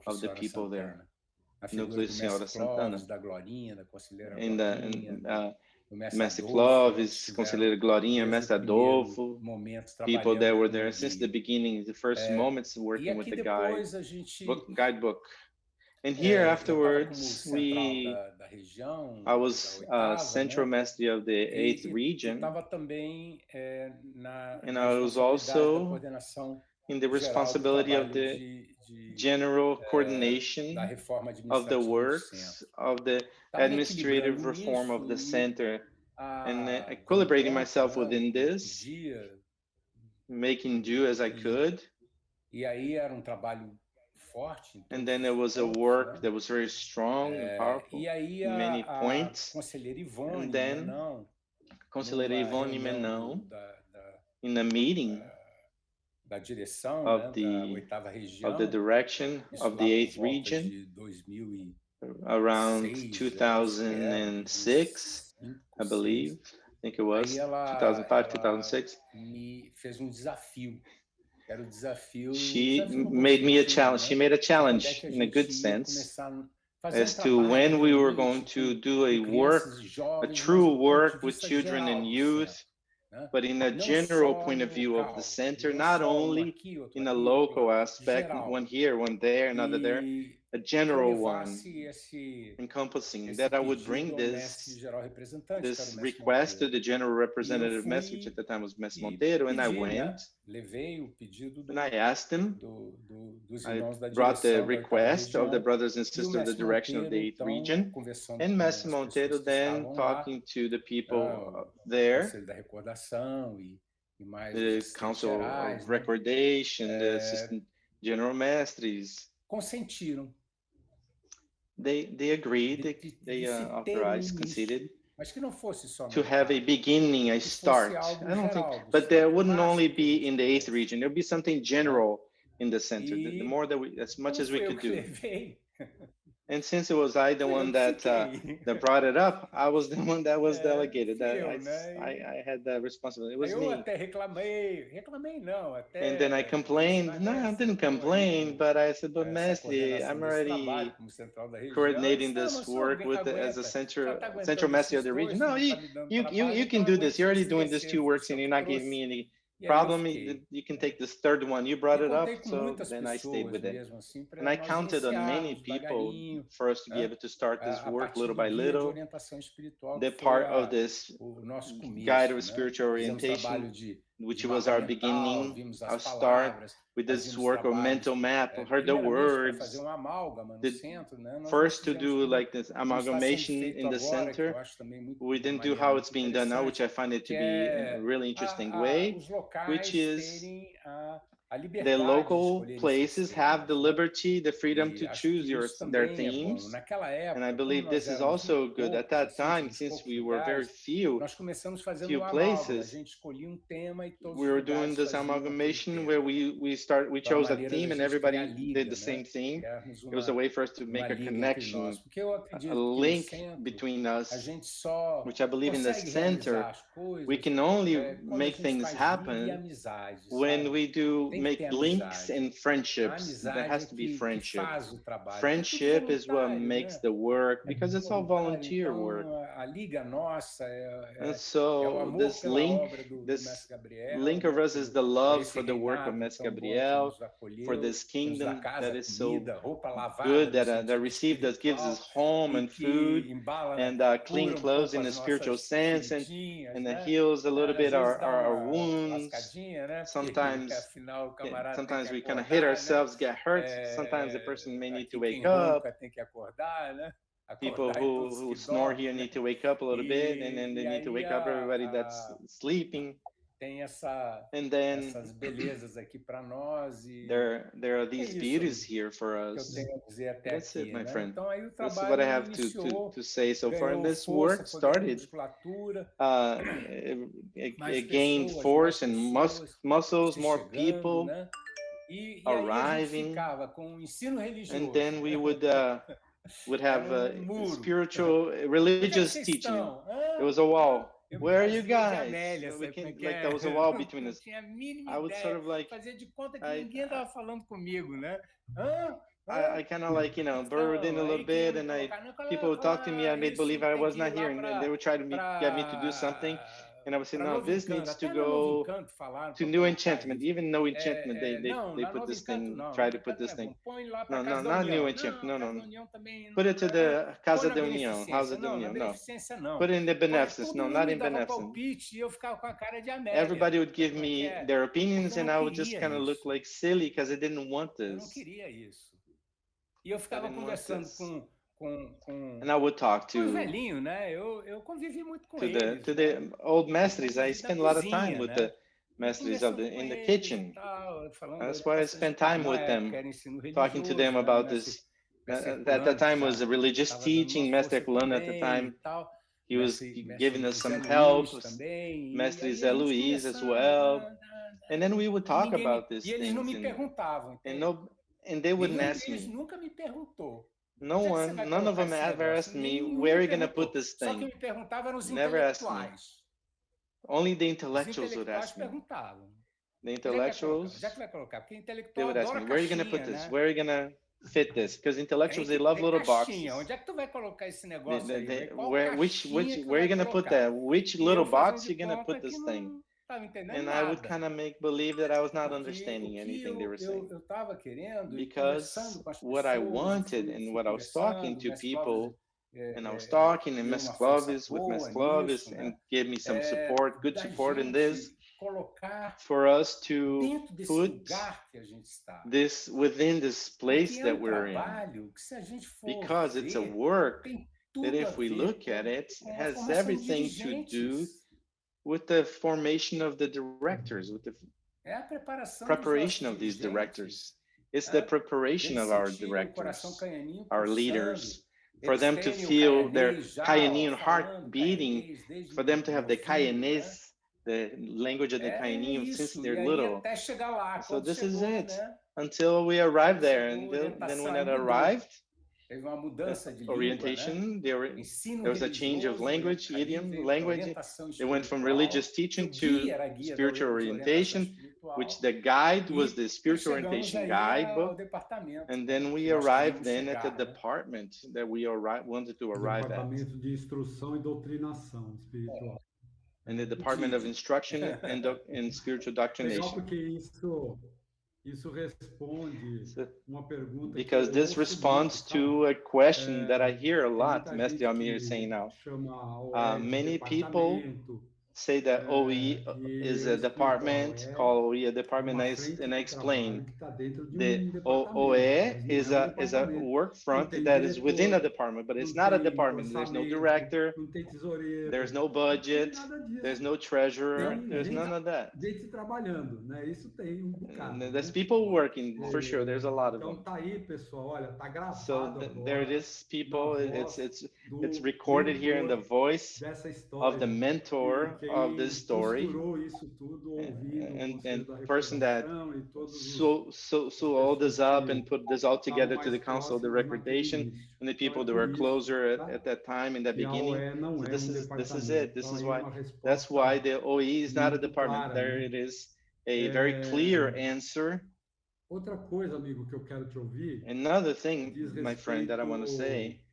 Speaker 2: of the people there. Núcleo Senhora Santana. And Mestre Clóvis, Conselheira Glorinha, Mestre Adolfo, people that were there since the beginning, the first moments working with the guidebook. And here afterwards, I was Central Mestre of the 8th region, and I was also in the responsibility of the general coordination of the works of the administrative reform of the center, and equilibrating myself within this, making do as I could. And then there was a work that was very strong and powerful, many points. And then Conselheira Ivone Menão, in a meeting of the direction of the 8th region around 2006, I believe. I think it was 2005, 2006. She made me a challenge. She made a challenge in a good sense as to when we were going to do a true work with children and youth, but in a general point of view of the center, not only in a local aspect, one here, one there, another there, a general one, encompassing that I would bring this request to the general representative Mestre, which at the time was Mestre Monteiro, and I went, and I asked him, I brought the request of the brothers and sisters of the direction of the 8th region, and Mestre Monteiro then talking to the people there, the Council of Recordation, the Assistant General Mestres. They agreed, they authorized, conceded to have a beginning, a start. I don't think, but there wouldn't only be in the 8th region. There would be something general in the center. The more that as much as we could do. And since it was I the one that brought it up, I was the one that was delegated. I had that responsibility. It was me. And then I complained. No, I didn't complain, but I said, but Mestre, I'm already coordinating this work with as a central Mestre of the region. No, you can do this. You're already doing these 2 works, and you're not giving me problem, you can take this third one. You brought it up, so then I stayed with it.
Speaker 5: Mesmo, assim,
Speaker 2: And I counted on many people for us to be able to start this work little by little. The part of this guide of spiritual orientation, which was our beginning, our start with this work of mental map, heard the words, first to do like this amalgamation in the center. We didn't do how it's being done now, which I find it to be a really interesting way, which is the local places have the liberty, the freedom to choose their themes. And I believe this is also good. At that time, since we were very few places, we were doing this amalgamation where we chose a theme and everybody did the same theme. It was a way for us to make a connection, a link between us, which I believe in the center, we can only make things happen when we do make links and friendships. There has to be friendship. Friendship is what makes the work, because it's all volunteer work. And so this link of us is the love for the work of Mestre Gabriel, for this kingdom that is so good, that received us, gives us home and food and clean clothes in a spiritual sense, and that heals a little bit our wounds. Sometimes we kind of hit ourselves, get hurt. Sometimes the person may need to wake up. People who snore here need to wake up a little bit, and then they need to wake up everybody that's sleeping. And then there are these beauties here for us. That's it, my friend. That's what I have to say so far. And this work started, it gained force and muscles, more people arriving, and then we would have spiritual, religious teaching. It was a wall. Where are you guys? Like there was a wall between us. I would sort of like, I kind of like, burrowed in a little bit, and people would talk to me. I made believe I was not here, and they would try to get me to do something. And I would say, no, this needs to go to New Enchantment. Even No Enchantment, they put this thing, try to put this thing. No, not New Enchantment. No. Put it to the Casa de União, House of the Union. No. Put it in the Beneficence. No, not in Beneficence. Everybody would give me their opinions, and I would just kind of look like silly because I didn't want this. And I would talk to the old mestres. I spent a lot of time with the mestres in the kitchen. That's why I spent time with them, talking to them about this. At that time was a religious teaching. Mestre Herculano at the time, he was giving us some help. Mestre Zé Luiz as well. And then we would talk about these things. And they wouldn't ask me. None of them ever asked me, where are you going to put this thing? Never asked me. Only the intellectuals would ask me. The intellectuals, they would ask me, where are you going to put this? Where are you going to fit this? Because intellectuals, they love little boxes. Where are you going to put that? Which little box are you going to put this thing? And I would kind of make believe that I was not understanding anything they were saying. Because what I wanted and what I was talking to people, and I was talking in Mestre Clovis with Mestre Clovis, and gave me some support, good support in this, for us to put this within this place that we're in. Because it's a work that, if we look at it, has everything to do with the formation of the directors, with the preparation of these directors. It's the preparation of our directors, our leaders, for them to feel their Caianean heart beating, for them to have the Caianese, the language of the Caianean since they're little. So this is it, until we arrive there. And then when it arrived, orientation, there was a change of language, idiom, language. It went from religious teaching to spiritual orientation, which the guide was the spiritual orientation guidebook. And then we arrived then at the department that we wanted to arrive at.
Speaker 3: Departamento de Instrução e Doutrinação Espiritual.
Speaker 2: in the Department of Instruction and Spiritual
Speaker 3: Legal,
Speaker 2: Doctrination.
Speaker 3: porque isso responde uma pergunta que
Speaker 2: Because
Speaker 3: eu
Speaker 2: this
Speaker 3: ouço
Speaker 2: responds
Speaker 3: muito,
Speaker 2: to a question that I hear a
Speaker 3: Tem
Speaker 2: lot,
Speaker 3: muita
Speaker 2: Mestre
Speaker 3: gente
Speaker 2: Almir is saying
Speaker 3: que
Speaker 2: now.
Speaker 3: chama a OE de
Speaker 2: Many people
Speaker 3: departamento,
Speaker 2: say that OE
Speaker 3: e
Speaker 2: is
Speaker 3: eu
Speaker 2: a
Speaker 3: explico,
Speaker 2: department,
Speaker 3: OE
Speaker 2: call OE a
Speaker 3: é
Speaker 2: department,
Speaker 3: uma frente
Speaker 2: and I
Speaker 3: de
Speaker 2: explain
Speaker 3: trabalho que está dentro de
Speaker 2: the
Speaker 3: departamento,
Speaker 2: OE
Speaker 3: mas não
Speaker 2: is
Speaker 3: é
Speaker 2: a
Speaker 3: departamento.
Speaker 2: work
Speaker 3: Não
Speaker 2: front
Speaker 3: tem
Speaker 2: that is within a
Speaker 3: diretor,
Speaker 2: department, but
Speaker 3: não
Speaker 2: it's not a
Speaker 3: tem
Speaker 2: department. There's no
Speaker 3: orçamento,
Speaker 2: director,
Speaker 3: não tem tesoureiro,
Speaker 2: there's no
Speaker 3: não tem
Speaker 2: budget,
Speaker 3: nada
Speaker 2: there's
Speaker 3: disso.
Speaker 2: no treasurer,
Speaker 3: Tem
Speaker 2: there's none of that.
Speaker 3: gente trabalhando, né? Isso tem bocado,
Speaker 2: There's
Speaker 3: né?
Speaker 2: people working, for sure, there's a lot of
Speaker 3: Então
Speaker 2: them.
Speaker 3: tá aí, pessoal, olha, tá
Speaker 2: So
Speaker 3: gravado
Speaker 2: there it
Speaker 3: agora
Speaker 2: is, people.
Speaker 3: na voz
Speaker 2: It's
Speaker 3: do
Speaker 2: recorded here in the
Speaker 3: mentor
Speaker 2: voice
Speaker 3: dessa
Speaker 2: of the
Speaker 3: história.
Speaker 2: mentor
Speaker 3: E
Speaker 2: of this
Speaker 3: quem
Speaker 2: story,
Speaker 3: costurou isso tudo ouvindo o
Speaker 2: and
Speaker 3: Conselho da
Speaker 2: person that
Speaker 3: Recordação e todos
Speaker 2: sew all this up and
Speaker 3: que
Speaker 2: put this all
Speaker 3: estavam
Speaker 2: together to the
Speaker 3: mais
Speaker 2: Council of the
Speaker 3: próximos naquele
Speaker 2: Recordation,
Speaker 3: início.
Speaker 2: and the
Speaker 3: Então
Speaker 2: people
Speaker 3: é
Speaker 2: that
Speaker 3: por
Speaker 2: were
Speaker 3: isso,
Speaker 2: closer
Speaker 3: tá?
Speaker 2: at that time, in the
Speaker 3: Que a
Speaker 2: beginning.
Speaker 3: OE não
Speaker 2: So
Speaker 3: é
Speaker 2: this
Speaker 3: departamento.
Speaker 2: is it. This
Speaker 3: Então
Speaker 2: is
Speaker 3: aí
Speaker 2: why.
Speaker 3: uma resposta
Speaker 2: That's why the OE is not a
Speaker 3: muito
Speaker 2: department.
Speaker 3: clara,
Speaker 2: There
Speaker 3: né?
Speaker 2: it is, a very clear answer.
Speaker 3: Outra coisa, amigo, que eu quero te ouvir,
Speaker 2: Another thing,
Speaker 3: diz
Speaker 2: my friend, that I want to say,
Speaker 3: respeito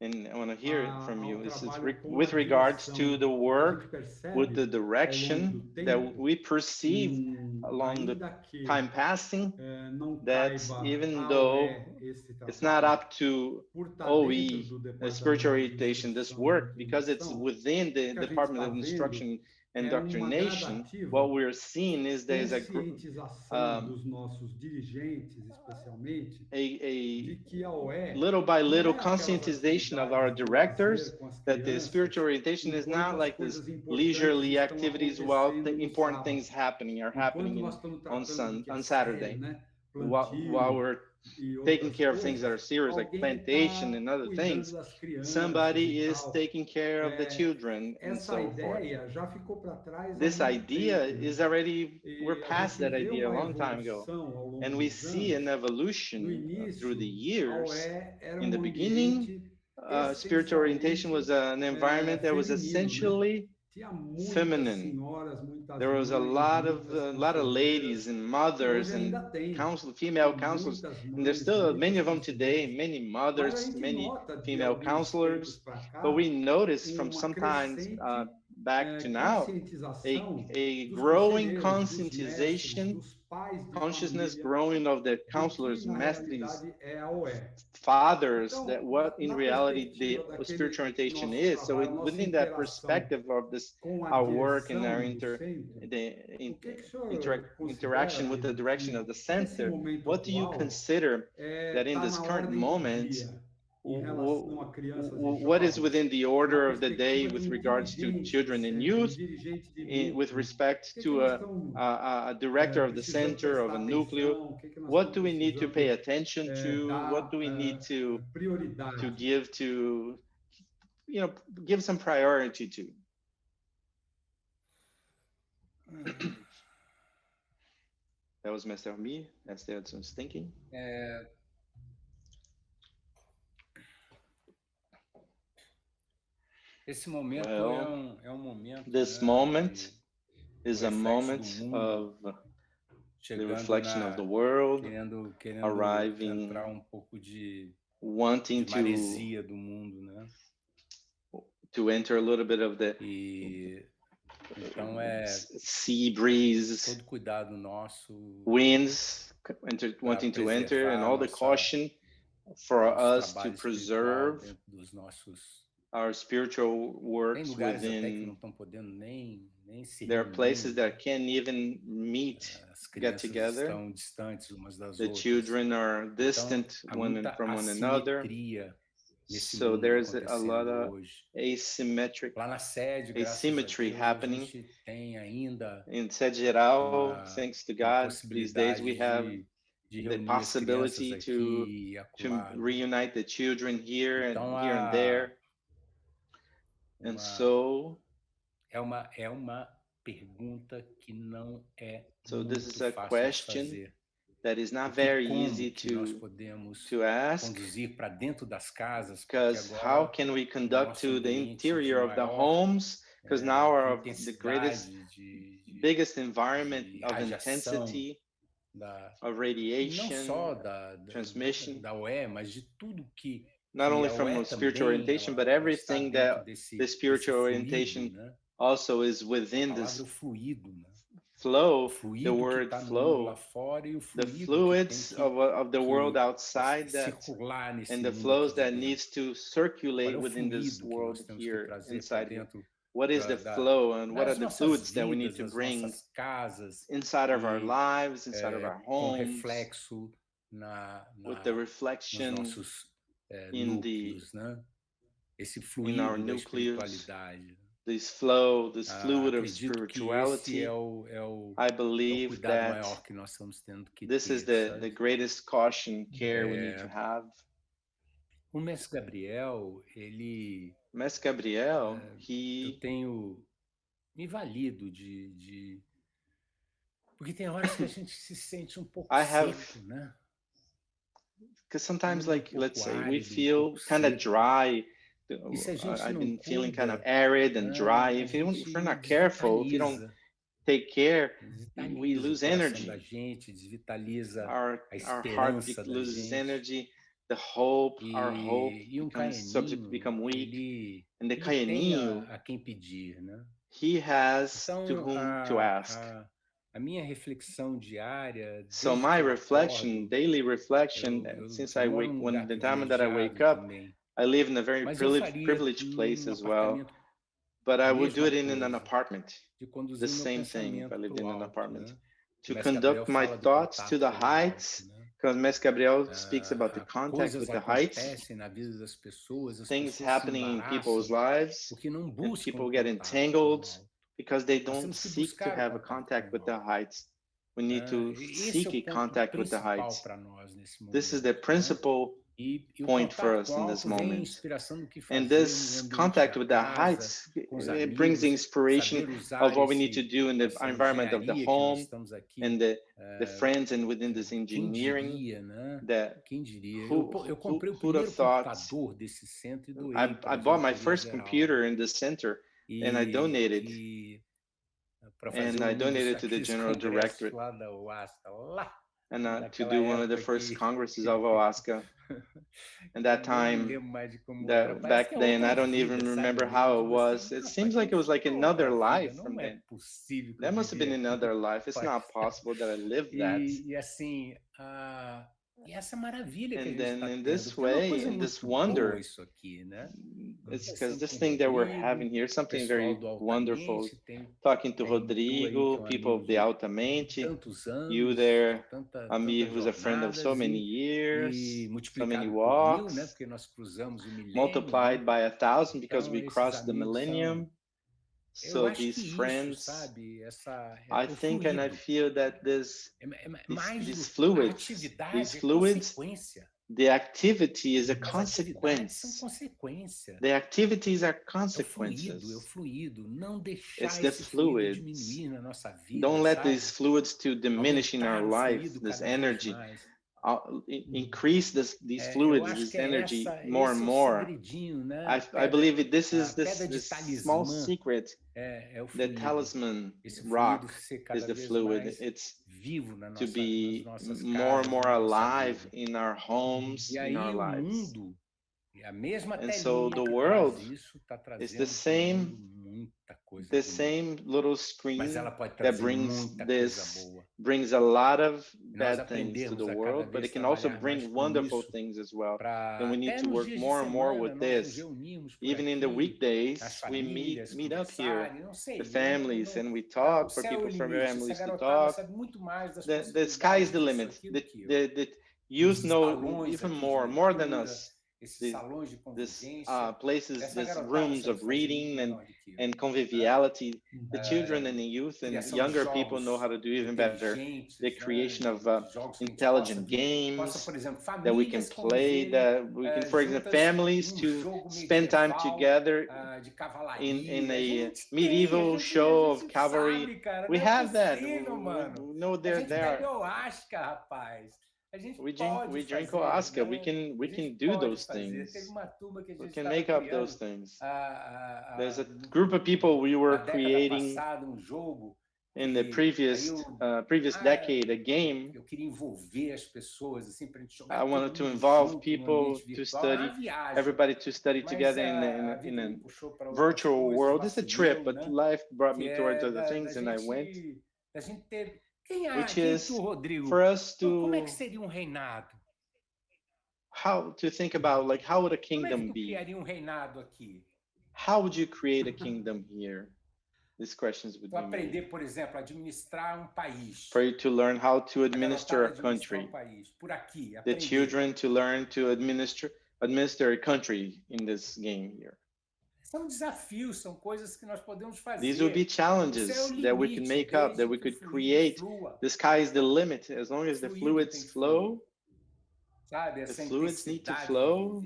Speaker 2: and I want to hear it from you,
Speaker 3: ao
Speaker 2: is
Speaker 3: trabalho com
Speaker 2: with
Speaker 3: a
Speaker 2: regards
Speaker 3: direção,
Speaker 2: to the
Speaker 3: porque a
Speaker 2: work,
Speaker 3: gente percebe
Speaker 2: with the
Speaker 3: ao longo
Speaker 2: direction
Speaker 3: do
Speaker 2: that
Speaker 3: tempo,
Speaker 2: we perceive along the
Speaker 3: ainda que
Speaker 2: time passing,
Speaker 3: não
Speaker 2: that
Speaker 3: caiba
Speaker 2: even
Speaker 3: ao
Speaker 2: though
Speaker 3: esse
Speaker 2: it's not
Speaker 3: trabalho,
Speaker 2: up to
Speaker 3: por estar
Speaker 2: OE,
Speaker 3: dentro do
Speaker 2: spiritual
Speaker 3: departamento de
Speaker 2: orientation, this
Speaker 3: instrução e
Speaker 2: work, because it's
Speaker 3: doutrinação,
Speaker 2: within the
Speaker 3: o que a gente
Speaker 2: Department
Speaker 3: está
Speaker 2: of
Speaker 3: vendo
Speaker 2: Instruction and
Speaker 3: é uma
Speaker 2: Doctrination,
Speaker 3: gradativa
Speaker 2: what we're seeing is there's
Speaker 3: conscientização dos nossos dirigentes, especialmente, de que a OE
Speaker 2: little by
Speaker 3: não
Speaker 2: little
Speaker 3: é aquelas
Speaker 2: conscientization of our
Speaker 3: atividades de
Speaker 2: directors
Speaker 3: lazer com as
Speaker 2: that the
Speaker 3: crianças,
Speaker 2: spiritual orientation is
Speaker 3: enquanto
Speaker 2: not
Speaker 3: as
Speaker 2: like this
Speaker 3: coisas importantes
Speaker 2: leisurely
Speaker 3: estão
Speaker 2: activities while the
Speaker 3: acontecendo no
Speaker 2: important
Speaker 3: sábado.
Speaker 2: things happening
Speaker 3: Enquanto nós estamos
Speaker 2: on
Speaker 3: tratando do que é
Speaker 2: on
Speaker 3: sério,
Speaker 2: Saturday,
Speaker 3: né?
Speaker 2: while we're
Speaker 3: E
Speaker 2: taking
Speaker 3: outras
Speaker 2: care of things that are
Speaker 3: coisas,
Speaker 2: serious, like
Speaker 3: alguém
Speaker 2: plantation
Speaker 3: está
Speaker 2: and other
Speaker 3: cuidando
Speaker 2: things.
Speaker 3: das crianças
Speaker 2: Somebody
Speaker 3: e
Speaker 2: is
Speaker 3: tal.
Speaker 2: taking care of the children and
Speaker 3: Essa
Speaker 2: so forth.
Speaker 3: ideia já ficou para trás há
Speaker 2: This
Speaker 3: muito
Speaker 2: idea
Speaker 3: tempo, né?
Speaker 2: is already, we're
Speaker 3: E a
Speaker 2: past
Speaker 3: gente
Speaker 2: that
Speaker 3: vê
Speaker 2: idea a
Speaker 3: uma
Speaker 2: long time ago.
Speaker 3: evolução ao longo
Speaker 2: And we
Speaker 3: dos
Speaker 2: see an
Speaker 3: anos. No
Speaker 2: evolution through the
Speaker 3: início, a
Speaker 2: years.
Speaker 3: OE era
Speaker 2: In the beginning, spiritual orientation was an environment that was
Speaker 3: feminino, né?
Speaker 2: essentially
Speaker 3: Tinha muitas
Speaker 2: feminine.
Speaker 3: senhoras, muitas
Speaker 2: There was a
Speaker 3: mães,
Speaker 2: lot of
Speaker 3: muitas
Speaker 2: ladies
Speaker 3: conselheiras,
Speaker 2: and
Speaker 3: e
Speaker 2: mothers
Speaker 3: hoje
Speaker 2: and
Speaker 3: ainda tem.
Speaker 2: female
Speaker 3: Tem
Speaker 2: counselors,
Speaker 3: muitas
Speaker 2: and there's
Speaker 3: mães,
Speaker 2: still many of them
Speaker 3: muitas
Speaker 2: today,
Speaker 3: conselheiras.
Speaker 2: many
Speaker 3: Mas a
Speaker 2: mothers,
Speaker 3: gente
Speaker 2: many
Speaker 3: nota de
Speaker 2: female
Speaker 3: alguns tempos
Speaker 2: counselors.
Speaker 3: para cá
Speaker 2: But we noticed from
Speaker 3: uma
Speaker 2: some times
Speaker 3: crescente
Speaker 2: back to now,
Speaker 3: conscientização
Speaker 2: a
Speaker 3: dos
Speaker 2: growing
Speaker 3: conselheiros, dos
Speaker 2: conscientization,
Speaker 3: mestres, dos pais de
Speaker 2: consciousness
Speaker 3: família,
Speaker 2: growing of the
Speaker 3: do que
Speaker 2: counselors,
Speaker 3: na
Speaker 2: mestres,
Speaker 3: realidade é a OE.
Speaker 2: fathers,
Speaker 3: Então,
Speaker 2: that what in
Speaker 3: na
Speaker 2: reality the
Speaker 3: perspectiva
Speaker 2: spiritual orientation
Speaker 3: nosso
Speaker 2: is. So
Speaker 3: trabalho, nossa
Speaker 2: within that
Speaker 3: interação
Speaker 2: perspective of this,
Speaker 3: com a
Speaker 2: our work and our
Speaker 3: direção do centro,
Speaker 2: the
Speaker 3: o que o senhor
Speaker 2: interaction with the
Speaker 3: considera,
Speaker 2: direction of the
Speaker 3: nesse
Speaker 2: center,
Speaker 3: momento
Speaker 2: what do you
Speaker 3: atual,
Speaker 2: consider that in
Speaker 3: tá
Speaker 2: this
Speaker 3: na
Speaker 2: current
Speaker 3: ordem do
Speaker 2: moment,
Speaker 3: dia em relação a crianças e
Speaker 2: what is
Speaker 3: jovens,
Speaker 2: within the
Speaker 3: na
Speaker 2: order of the day
Speaker 3: perspectiva de
Speaker 2: with regards to
Speaker 3: dirigente
Speaker 2: children
Speaker 3: do
Speaker 2: and
Speaker 3: centro,
Speaker 2: youth,
Speaker 3: dirigente de
Speaker 2: with
Speaker 3: núcleo?
Speaker 2: respect
Speaker 3: Que
Speaker 2: to
Speaker 3: nós estamos
Speaker 2: a director of the
Speaker 3: precisando
Speaker 2: center, of a
Speaker 3: prestar
Speaker 2: nucleo?
Speaker 3: atenção? Que nós
Speaker 2: What
Speaker 3: estamos
Speaker 2: do we need to
Speaker 3: precisando
Speaker 2: pay attention to? What
Speaker 3: dar
Speaker 2: do we need to
Speaker 3: prioridade?
Speaker 2: give to, give some priority to? That was Mr. Me, that's the Edson's thinking.
Speaker 5: Esse momento
Speaker 2: Well,
Speaker 5: é momento.
Speaker 2: this
Speaker 5: né,
Speaker 2: moment is a
Speaker 5: reflexo
Speaker 2: moment
Speaker 5: do mundo,
Speaker 2: of the
Speaker 5: chegando
Speaker 2: reflection of the
Speaker 5: na
Speaker 2: world,
Speaker 5: querendo
Speaker 2: arriving,
Speaker 5: entrar pouco de
Speaker 2: wanting
Speaker 5: maresia do mundo, né?
Speaker 2: to enter a little bit of the
Speaker 5: E então
Speaker 2: sea breeze,
Speaker 5: todo cuidado nosso,
Speaker 2: winds, wanting to enter, and all the caution for us to preserve
Speaker 5: dentro dos nossos.
Speaker 2: our spiritual
Speaker 5: Tem
Speaker 2: works
Speaker 5: lugares até que não
Speaker 2: within.
Speaker 5: estão podendo nem se
Speaker 2: There are
Speaker 5: reunir.
Speaker 2: places that can't even meet,
Speaker 5: As
Speaker 2: get
Speaker 5: crianças
Speaker 2: together.
Speaker 5: estão distantes umas das
Speaker 2: The
Speaker 5: outras.
Speaker 2: children are distant
Speaker 5: Há
Speaker 2: one
Speaker 5: muita
Speaker 2: from one another.
Speaker 5: assimetria nesse
Speaker 2: So
Speaker 5: mundo
Speaker 2: there's a
Speaker 5: acontecendo
Speaker 2: lot of
Speaker 5: hoje.
Speaker 2: asymmetric,
Speaker 5: Lá na sede, graças
Speaker 2: asymmetry
Speaker 5: a Deus,
Speaker 2: happening.
Speaker 5: a gente tem ainda
Speaker 2: In sede geral,
Speaker 5: uma
Speaker 2: thanks to
Speaker 5: uma
Speaker 2: God, these days
Speaker 5: possibilidade
Speaker 2: we have
Speaker 5: de
Speaker 2: the
Speaker 5: reunir as
Speaker 2: possibility
Speaker 5: crianças
Speaker 2: to
Speaker 5: aqui e
Speaker 2: to
Speaker 5: acolá.
Speaker 2: reunite the children here
Speaker 5: Então,
Speaker 2: and here and there. And so
Speaker 5: é uma pergunta que não é
Speaker 2: So this is
Speaker 5: muito
Speaker 2: a
Speaker 5: fácil de
Speaker 2: question
Speaker 5: fazer.
Speaker 2: that is not
Speaker 5: Porque
Speaker 2: very
Speaker 5: como
Speaker 2: easy
Speaker 5: que nós
Speaker 2: to
Speaker 5: podemos
Speaker 2: ask,
Speaker 5: conduzir para dentro das casas, porque
Speaker 2: because how
Speaker 5: agora
Speaker 2: can we conduct
Speaker 5: nosso
Speaker 2: to the
Speaker 5: ambiente
Speaker 2: interior
Speaker 5: de
Speaker 2: of the
Speaker 5: maior,
Speaker 2: homes? Because now our the
Speaker 5: intensidade
Speaker 2: greatest, biggest environment of intensity, of
Speaker 5: não
Speaker 2: radiation,
Speaker 5: só
Speaker 2: transmission,
Speaker 5: da OE, mas de tudo que
Speaker 2: not only
Speaker 5: a
Speaker 2: from
Speaker 5: OE
Speaker 2: a spiritual
Speaker 5: também,
Speaker 2: orientation,
Speaker 5: ela
Speaker 2: but
Speaker 5: está
Speaker 2: everything
Speaker 5: dentro
Speaker 2: that
Speaker 5: desse
Speaker 2: the spiritual
Speaker 5: fluido,
Speaker 2: orientation
Speaker 5: né?
Speaker 2: also is within this
Speaker 5: fluido, né?
Speaker 2: flow,
Speaker 5: Fluido
Speaker 2: the word
Speaker 5: que tá
Speaker 2: flow,
Speaker 5: lá fora, e o
Speaker 2: the
Speaker 5: fluido
Speaker 2: fluids
Speaker 5: que
Speaker 2: of the world outside that,
Speaker 5: circular nesse
Speaker 2: and the
Speaker 5: mundo
Speaker 2: flows
Speaker 5: aqui
Speaker 2: that
Speaker 5: de dentro.
Speaker 2: needs to circulate
Speaker 5: Qual é o
Speaker 2: within this
Speaker 5: fluido que
Speaker 2: world
Speaker 5: nós temos que
Speaker 2: here
Speaker 5: trazer
Speaker 2: inside
Speaker 5: para
Speaker 2: here.
Speaker 5: dentro
Speaker 2: What is the flow and what are
Speaker 5: das
Speaker 2: the
Speaker 5: nossas
Speaker 2: fluids that we need
Speaker 5: vidas,
Speaker 2: to
Speaker 5: das
Speaker 2: bring
Speaker 5: nossas casas,
Speaker 2: inside of our lives, inside of our
Speaker 5: com
Speaker 2: homes,
Speaker 5: reflexo
Speaker 2: with the
Speaker 5: nos
Speaker 2: reflection
Speaker 5: nossos
Speaker 2: in
Speaker 5: núcleos, né? Esse
Speaker 2: our
Speaker 5: fluido da
Speaker 2: nucleus,
Speaker 5: espiritualidade.
Speaker 2: this flow, this fluid of
Speaker 5: Acredito que
Speaker 2: spirituality.
Speaker 5: esse é o
Speaker 2: I believe
Speaker 5: cuidado
Speaker 2: that
Speaker 5: maior que nós estamos tendo que
Speaker 2: this
Speaker 5: ter,
Speaker 2: is the
Speaker 5: sabe?
Speaker 2: greatest caution, care we need to have.
Speaker 5: O mestre Gabriel, ele...
Speaker 2: Mestre Gabriel,
Speaker 5: eu tenho me valido de... Porque tem horas que a gente se sente um pouco seco, né?
Speaker 2: Because sometimes, like, let's say, we feel kind of dry. I've been feeling kind of arid and dry. If we're not careful, if you don't take care, we lose energy. Our heart loses energy. The hope, our hope becomes subject to become weak. And the Caianinho, he has to whom to ask.
Speaker 5: A minha reflexão diária,
Speaker 2: so my reflection, daily reflection, since I wake, when the time that I wake up, I live in a very privileged place as well, but I would do it in an apartment. The same thing if I lived in an apartment. To conduct my thoughts to the heights, because Mestre Gabriel speaks about the contact with the heights, things happening in people's lives, and people get entangled because they don't seek to have a contact with the heights. We need to seek a contact with the heights. This is the principal point for us in this moment. And this contact with the heights, it brings the inspiration of what we need to do in the environment of the home and the friends and within this engineering. That who'd have thought? I bought my first computer in this center and I donated. And I donated to the general directorate and to do one of the first congresses of OASCA. And that time, back then, I don't even remember how it was. It seems like it was like another life from then. That must have been another life. It's not possible that I lived that. And then in this way, in this wonder, it's because this thing that we're having here, something very wonderful. Talking to Rodrigo, people of the Altamente, you there, Amir, who's a friend of so many years, so many walks, multiplied by 1,000 because we crossed the millennium. So these friends, I think and I feel that these fluids, the activity is a consequence. The activities are consequences. It's the fluids. Don't let these fluids to diminish in our life, this energy. Increase these fluids, this energy more and more. I believe this is this small secret. The talisman rock is the fluid. It's to be more and more alive in our homes, in our lives. And so the world is the same little screen that brings a lot of bad things to the world, but it can also bring wonderful things as well. And we need to work more and more with this. Even in the weekdays, we meet up here, the families, and we talk for people from families to talk. The sky is the limit. The youth know even more than us. This places, these rooms of reading and conviviality. The children and the youth and younger people know how to do even better. The creation of intelligent games that we can play, that we can, for example, families to spend time together in a medieval show of cavalry. We have that. We know they're there. We drink Oscar. We can do those things. We can make up those things. There's a group of people we were creating in the previous decade, a game.
Speaker 5: Eu queria envolver as pessoas assim para a gente jogar.
Speaker 2: I wanted to involve people to study, everybody to study together in a virtual world. It's a trip, but life brought me towards other things, and I went. Which is for us to.
Speaker 5: Como é que seria reinado?
Speaker 2: How to think about, like, how would a kingdom be?
Speaker 5: Reinado aqui?
Speaker 2: How would you create a kingdom here? These questions would be
Speaker 5: aprender, por exemplo, administrar país.
Speaker 2: For you to learn how to administer a country.
Speaker 5: Por aqui,
Speaker 2: the children to learn to administer a country in this game here.
Speaker 5: São desafios, são coisas que nós podemos fazer.
Speaker 2: These would be challenges that we can make up, that we could create. The sky is the limit. As long as the fluids flow,
Speaker 5: sabe,
Speaker 2: the fluids need to flow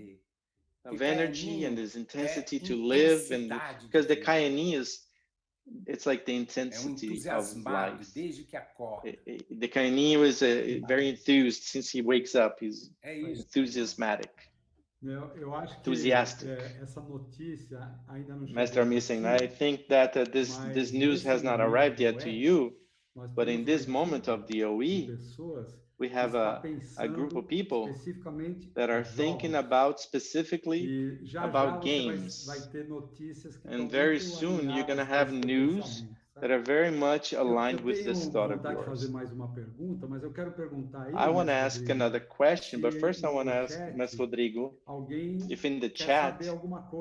Speaker 2: of energy and this intensity to live, and because the kaiani is, it's like the intensity of life. The kaiani is very enthused since he wakes up. He's enthusiasmatic.
Speaker 3: Eu acho que essa notícia ainda não chegou.
Speaker 2: Master Armin saying, I think that this news has not arrived yet to you, but in this moment of the OE, we have a group of people that are thinking about specifically about games. And very soon you're going to have news that are very much aligned with this thought of yours. I want to ask another question, but first I want to ask Ms. Rodrigo, if in the chat,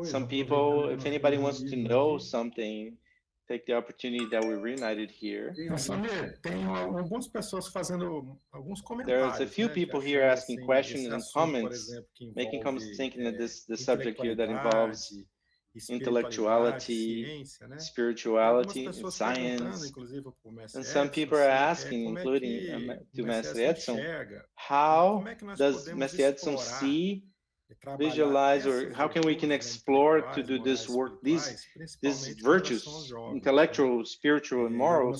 Speaker 2: some people, if anybody wants to know something, take the opportunity that we're reunited here. There's a few people here asking questions and comments, making comments thinking that this subject here that involves intellectuality, spirituality, and science. And some people are asking, including to Master Edison, how does Master Edison see, visualize, or how can we explore to do this work, these virtues, intellectual, spiritual, and moral,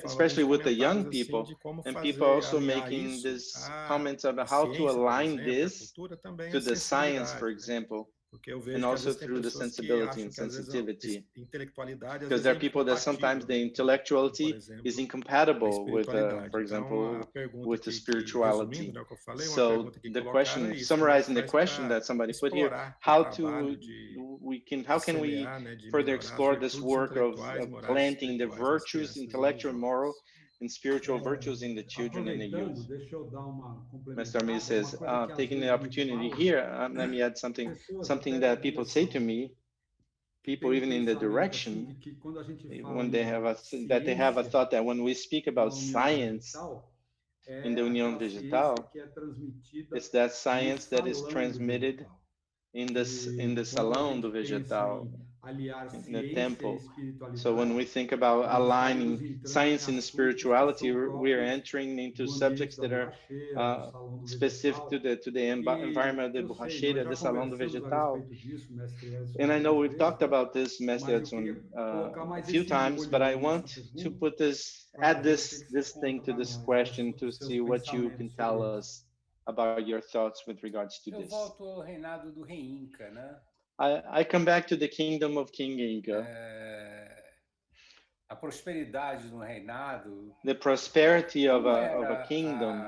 Speaker 2: especially with the young people, and people also making this comments about how to align this to the science, for example, and also through the sensibility and sensitivity, because there are people that sometimes the intellectuality is incompatible with, for example, with the spirituality. So the question, summarizing the question that somebody put here, how can we further explore this work of planting the virtues, intellectual, moral, and spiritual virtues in the children and the youth? Mr. Armin says, taking the opportunity here, let me add something that people say to me, people even in the direction, when they have a thought that when we speak about science in the União Vegetal, it's that science that is transmitted in the Salão do Vegetal, in the temple. So when we think about aligning science and spirituality, we are entering into subjects that are specific to the environment of the borracheira, the Salão do Vegetal. And I know we've talked about this, Master Edson, a few times, but I want to put add this thing to this question to see what you can tell us about your thoughts with regards to this. I come back to the kingdom of King Inca.
Speaker 5: A prosperidade no reinado.
Speaker 2: The prosperity of a kingdom.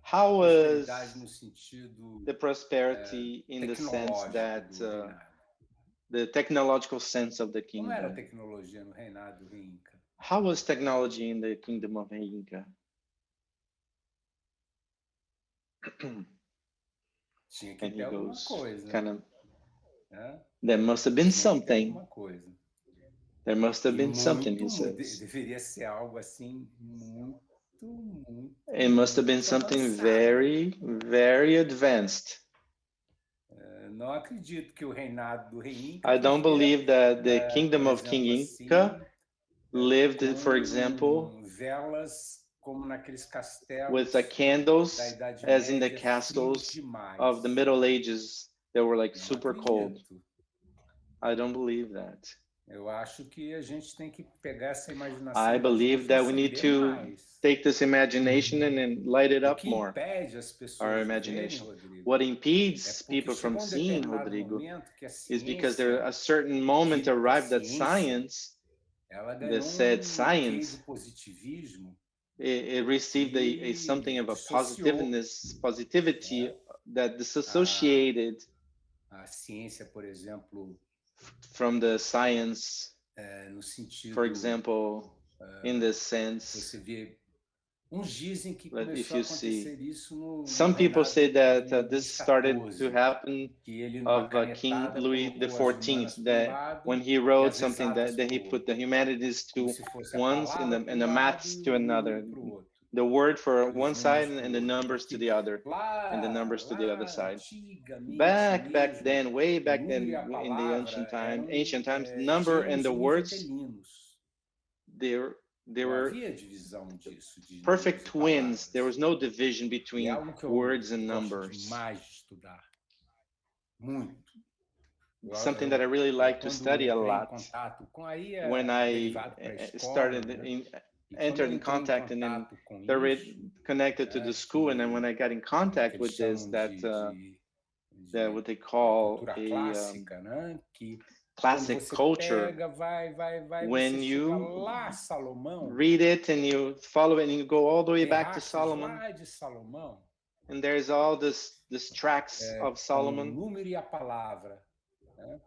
Speaker 2: How was the prosperity in the sense that the technological sense of the kingdom?
Speaker 5: Como era a tecnologia no reinado do rei Inca?
Speaker 2: How was technology in the kingdom of Inca?
Speaker 5: Tinha que ter alguma coisa.
Speaker 2: There must have been something. There must have been something, he says.
Speaker 5: Deveria ser algo assim muito.
Speaker 2: It must have been something very, very advanced.
Speaker 5: Não acredito que o reinado do rei Inca.
Speaker 2: I don't believe that the kingdom of King Inca lived, for example,
Speaker 5: velas como naqueles castelos
Speaker 2: with the candles as in the castles of the Middle Ages that were like super cold. I don't believe that.
Speaker 5: Eu acho que a gente tem que pegar essa imaginação.
Speaker 2: I believe that we need to take this imagination and light it up more. Our imagination. What impedes people from seeing, Rodrigo, is because there a certain moment arrived that science the said science, it received a something of a positivity that disassociated
Speaker 5: a ciência, por exemplo,
Speaker 2: from the science,
Speaker 5: no sentido,
Speaker 2: for example, in this sense.
Speaker 5: Você vê, uns dizem que
Speaker 2: If
Speaker 5: começou a
Speaker 2: you see,
Speaker 5: acontecer isso no
Speaker 2: some people say that this started to
Speaker 5: XIV,
Speaker 2: happen
Speaker 5: que ele, numa
Speaker 2: of King
Speaker 5: canetada,
Speaker 2: Louis
Speaker 5: colocou as
Speaker 2: XIV,
Speaker 5: humanas para um
Speaker 2: that
Speaker 5: lado
Speaker 2: when he
Speaker 5: e
Speaker 2: wrote
Speaker 5: as
Speaker 2: something
Speaker 5: exatas
Speaker 2: that he
Speaker 5: pro
Speaker 2: put the
Speaker 5: outro,
Speaker 2: humanities to
Speaker 5: como se fosse a
Speaker 2: ones
Speaker 5: palavra
Speaker 2: and
Speaker 5: para
Speaker 2: the
Speaker 5: um
Speaker 2: maths
Speaker 5: lado
Speaker 2: to
Speaker 5: e o
Speaker 2: another,
Speaker 5: número para o outro.
Speaker 2: the word for
Speaker 5: E os
Speaker 2: one side
Speaker 5: números
Speaker 2: and the
Speaker 5: pro outro.
Speaker 2: numbers to the other, and the numbers to the other
Speaker 5: Lá
Speaker 2: side.
Speaker 5: antigamente
Speaker 2: Back
Speaker 5: mesmo,
Speaker 2: then, way
Speaker 5: o
Speaker 2: back
Speaker 5: número
Speaker 2: then,
Speaker 5: e a
Speaker 2: in the
Speaker 5: palavra
Speaker 2: ancient times,
Speaker 5: eram
Speaker 2: number and the
Speaker 5: gêmeos
Speaker 2: words,
Speaker 5: univitelinos.
Speaker 2: they
Speaker 5: Não
Speaker 2: were
Speaker 5: havia divisão disso, de números
Speaker 2: perfect
Speaker 5: e
Speaker 2: twins. There
Speaker 5: palavras.
Speaker 2: was no division
Speaker 5: É
Speaker 2: between
Speaker 5: algo que eu
Speaker 2: words and
Speaker 5: gosto
Speaker 2: numbers.
Speaker 5: demais de estudar. Muito.
Speaker 2: Something that I really like to study a lot.
Speaker 5: Contato com, aí
Speaker 2: when I
Speaker 5: derivado para a escola,
Speaker 2: started
Speaker 5: né?
Speaker 2: entered in contact and then connected to the school, and then when I got in contact with this, that what they call a
Speaker 5: clássica, né? Que
Speaker 2: classic culture, when you
Speaker 5: lá, Salomão,
Speaker 2: read it and you follow it and you go all the way back to Solomon,
Speaker 5: lá de Salomão,
Speaker 2: and there's all this tracks of Solomon
Speaker 5: número e a palavra,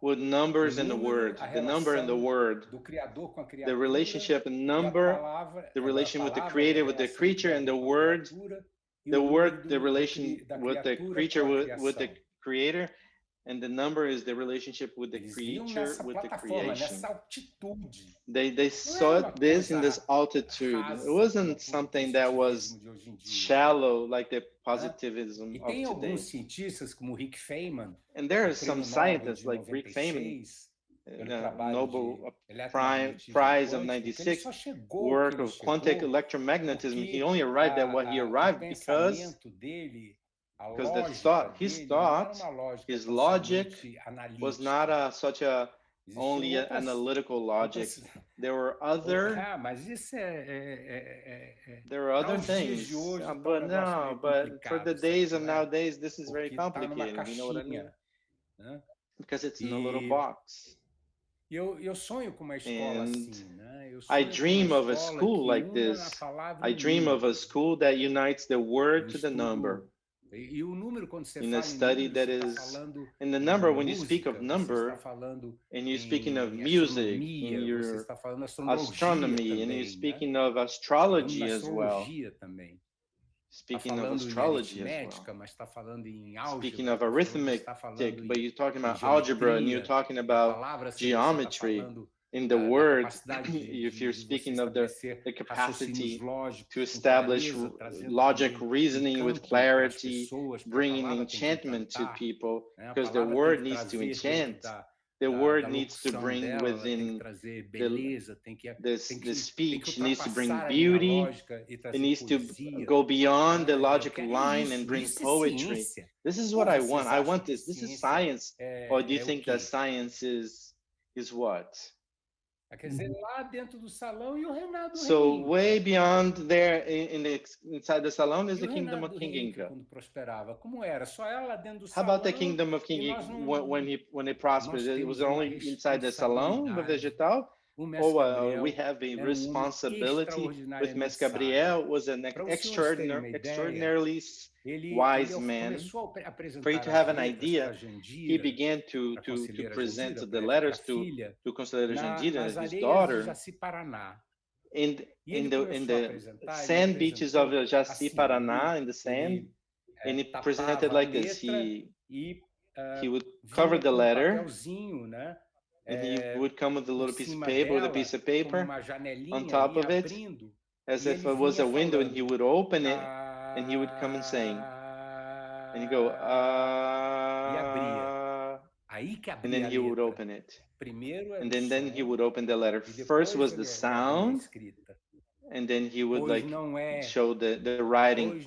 Speaker 2: with numbers and the word, the number and the word,
Speaker 5: do criador com a criatura,
Speaker 2: the relationship and number, the relation with the creator, with the creature, and the word, the relation with the creature, with the creator, and the number is the relationship with the creature, with the creation. They saw this in this altitude. It wasn't something that was shallow like the positivism of today. And there are some scientists like Rick Feynman, Nobel Prize of 96, work of quantum electromagnetism. He only arrived at what he arrived because his logic was not such a only analytical logic. There were other things, but for the days of nowadays, this is very complicated. You know what I mean? Because it's in a little box. I dream of a school like this. I dream of a school that unites the word to the number. In a study that is in the number, when you speak of number and you're speaking of music, in your astronomy, and you're speaking of astrology as well. Speaking of astrology as well. Speaking of arithmetic, but you're talking about algebra and you're talking about geometry. In the word, if you're speaking of the capacity to establish logic reasoning with clarity, bringing enchantment to people, because the word needs to enchant. The word needs to bring within the speech, needs to bring beauty, it needs to go beyond the logical line and bring poetry. This is what I want. I want this. This is science. Or do you think that science is what? So way beyond there, inside the salon, is the kingdom of King Inca. How about the kingdom of King Inca when it prospered? It was only inside the salon, the vegetal? Or we have a responsibility with Mestre Gabriel, was an extraordinarily wise man. For you to have an idea, he began to present the letters to Conselheira Jandira, his daughter, in the sand beaches of Jaci, Paraná, in the sand, and he presented like this. He would cover the letter, and he would come with a little piece of paper, on top of it, as if it was a window, and he would open it, and he would come and sing. And he'd go, and then he would open it. And then he would open the letter. First was the sound, and then he would like show the writing.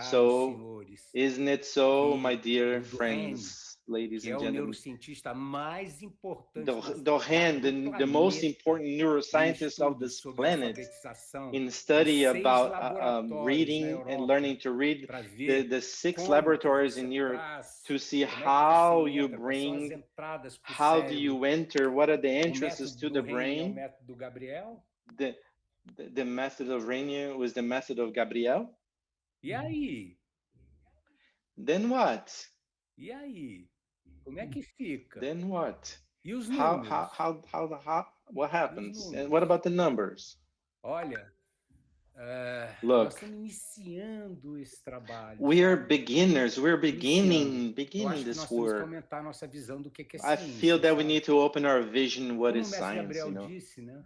Speaker 2: So, isn't it so, my dear friends, ladies
Speaker 5: que é
Speaker 2: and
Speaker 5: o
Speaker 2: gentlemen.
Speaker 5: neurocientista mais importante
Speaker 2: Dohan, the most important neuroscientist of this planet, in study about reading and learning to read, the 6 laboratories in Europe to see how you bring, how do you enter, what are the entrances to the brain. The method of Renier was the method of Gabriel.
Speaker 5: E aí?
Speaker 2: Then what?
Speaker 5: E aí? Como é que fica?
Speaker 2: Then what?
Speaker 5: E os números?
Speaker 2: What happens? And what about the numbers?
Speaker 5: Olha,
Speaker 2: look,
Speaker 5: nós estamos iniciando esse trabalho.
Speaker 2: We are beginners. We're beginning this work.
Speaker 5: Aumentar nossa visão do que é
Speaker 2: ciência, I feel that we need to open our vision what is science.
Speaker 5: Gabriel disse, né?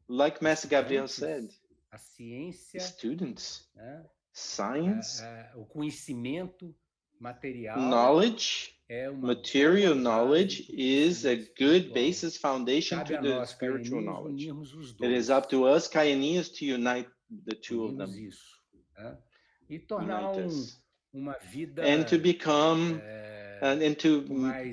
Speaker 2: Like Mestre Gabriel said,
Speaker 5: a ciência,
Speaker 2: students,
Speaker 5: né?
Speaker 2: Science,
Speaker 5: o conhecimento material,
Speaker 2: knowledge, material knowledge is a good basis foundation to the spiritual knowledge. It is up to us, Caianinhos, to unite the two of them.
Speaker 5: Isso, né? E tornar uma vida
Speaker 2: and to become and to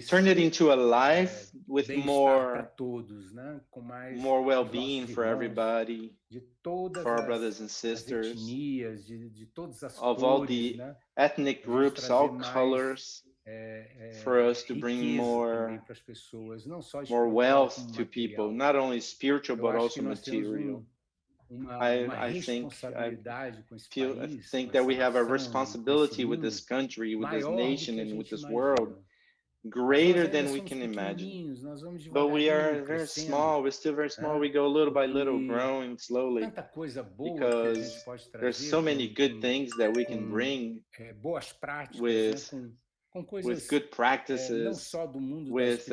Speaker 2: turn it into a life with more
Speaker 5: todos, né? Com mais
Speaker 2: more well-being for everybody, for our brothers and sisters,
Speaker 5: etnias, de todas as
Speaker 2: of
Speaker 5: cores,
Speaker 2: all the
Speaker 5: né?
Speaker 2: ethnic groups, all colors, for us to bring more wealth to people, not only spiritual but also material. I think that we have a responsibility with this country, with this nation, and with this world greater than we can imagine. But we are very small. We're still very small. We go little by little, growing slowly, because there's so many good things that we can bring with good practices, with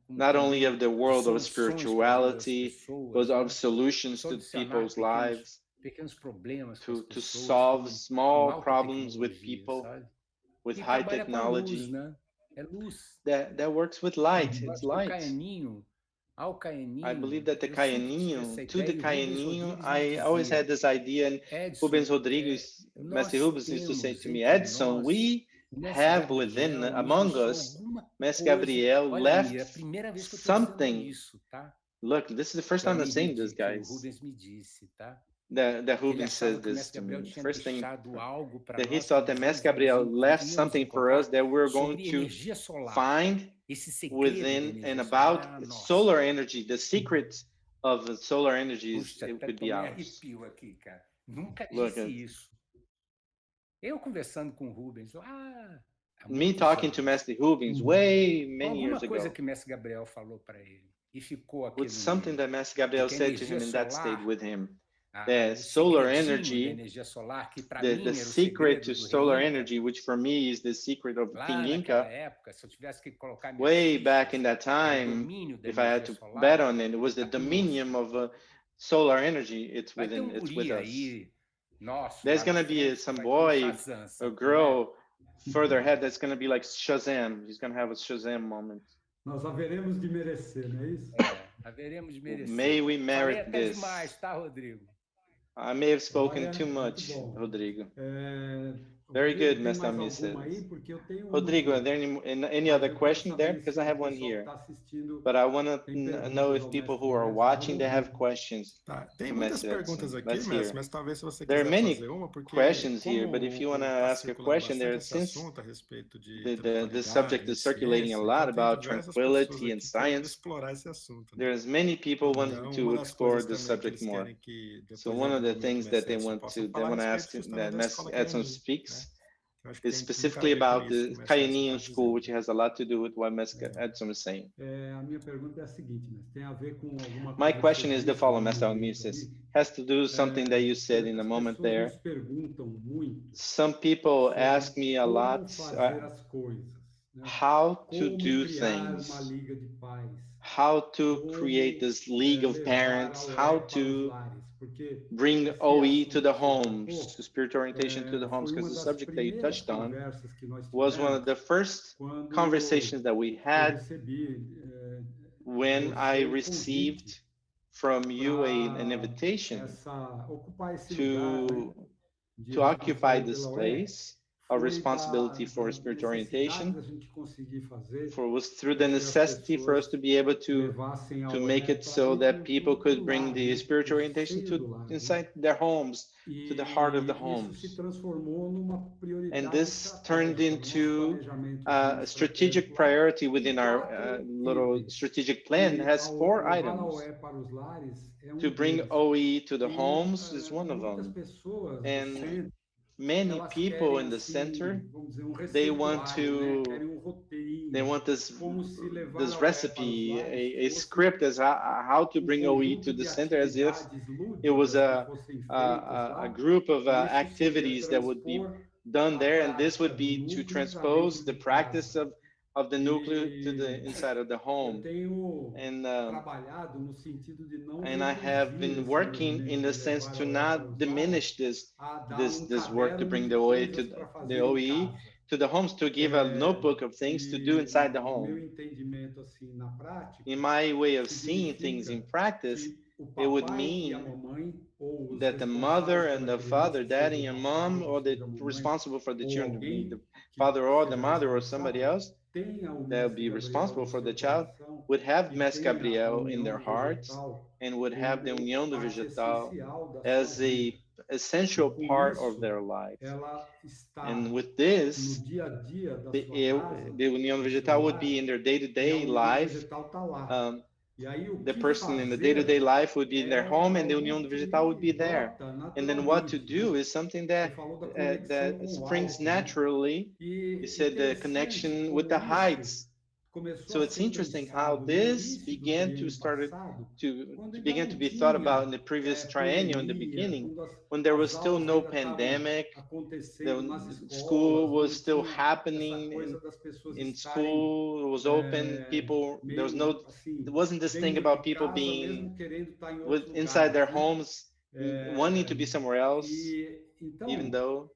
Speaker 2: not only of the world of spirituality, but of solutions to people's lives, to solve small problems with people, with high technology. That works with light. It's light. I believe that the Caianinho, I always had this idea, and Rubens Rodrigues, Mestre Rubens used to say to me, Edson, we have within, among us, Mestre Gabriel left something. Look, this is the first time I'm saying this, guys. That Rubens says this to me. First thing that he thought that Mestre Gabriel left something for us that we're going to find within and about solar energy. The secret of solar energy it could be ours. Look,
Speaker 5: eu conversando com o Rubens lá.
Speaker 2: Me talking to Mestre Rubens way many years ago.
Speaker 5: Coisa que Mestre Gabriel falou para ele e ficou aqui.
Speaker 2: With something that Mestre Gabriel said to him, and that stayed with him. The solar energy, the secret to solar energy, which for me is the secret of King Inca, way back in that time, if I had to bet on it, it was the dominion of solar energy. It's within, it's with us. There's going to be some boy or girl further ahead that's going to be like Shazam. He's going to have a Shazam moment.
Speaker 3: Nós haveremos de merecer, não é isso?
Speaker 5: Haveremos de merecer.
Speaker 2: May we merit this.
Speaker 5: Demais, tá, Rodrigo?
Speaker 2: I may have spoken too much, Rodrigo. Very good, Mestre Amices. Rodrigo, are there any other question there? Because I have one here. But I want to know if people who are watching, they have questions.
Speaker 1: Tá, tem muitas perguntas aqui, mas talvez se você
Speaker 2: quiser
Speaker 1: fazer uma, porque
Speaker 2: questions here, but if you want to ask a question there, since the subject is circulating a lot about tranquility and science, there's many people wanting to explore the subject more. So one of the things that they want to ask that Mestre Edson speaks is specifically about the Caianinho school, which has a lot to do with what Mestre Edson is saying. My question is the following, Mestre Amices. Has to do something that you said in a moment there. Some people ask me a lot how to do things, how to create this league of parents, how to bring OE to the homes, to spiritual orientation to the homes, because the subject that you touched on was one of the first conversations that we had when I received from you an invitation to occupy this place of responsibility for spiritual orientation, was through the necessity for us to be able to make it so that people could bring the spiritual orientation to inside their homes, to the heart of the homes. And this turned into a strategic priority within our little strategic plan. It has 4 items. To bring OE to the homes is one of them. And many people in the center, they want this recipe, a script as how to bring OE to the center, as if it was a group of activities that would be done there, and this would be to transpose the practice of the nuclear to the inside of the home. And I have been working in the sense to not diminish this work to bring the OE to the homes, to give a notebook of things to do inside the home. In my way of seeing things in practice, it would mean that the mother and the father, daddy and mom, or the responsible for the children, the father or the mother or somebody else that would be responsible for the child, would have Mass Gabriel in their hearts and would have the União do Vegetal as a essential part of their life. And with this, the União do Vegetal would be in their day-to-day life. The person in the day-to-day life would be in their home, and the União do Vegetal would be there. And then what to do is something that springs naturally. You said the connection with the heights. So it's interesting how this began to be thought about in the previous triennial in the beginning, when there was still no pandemic, the school was still happening, in school, it was open, people, there wasn't this thing about people being inside their homes, wanting to be somewhere else, even though.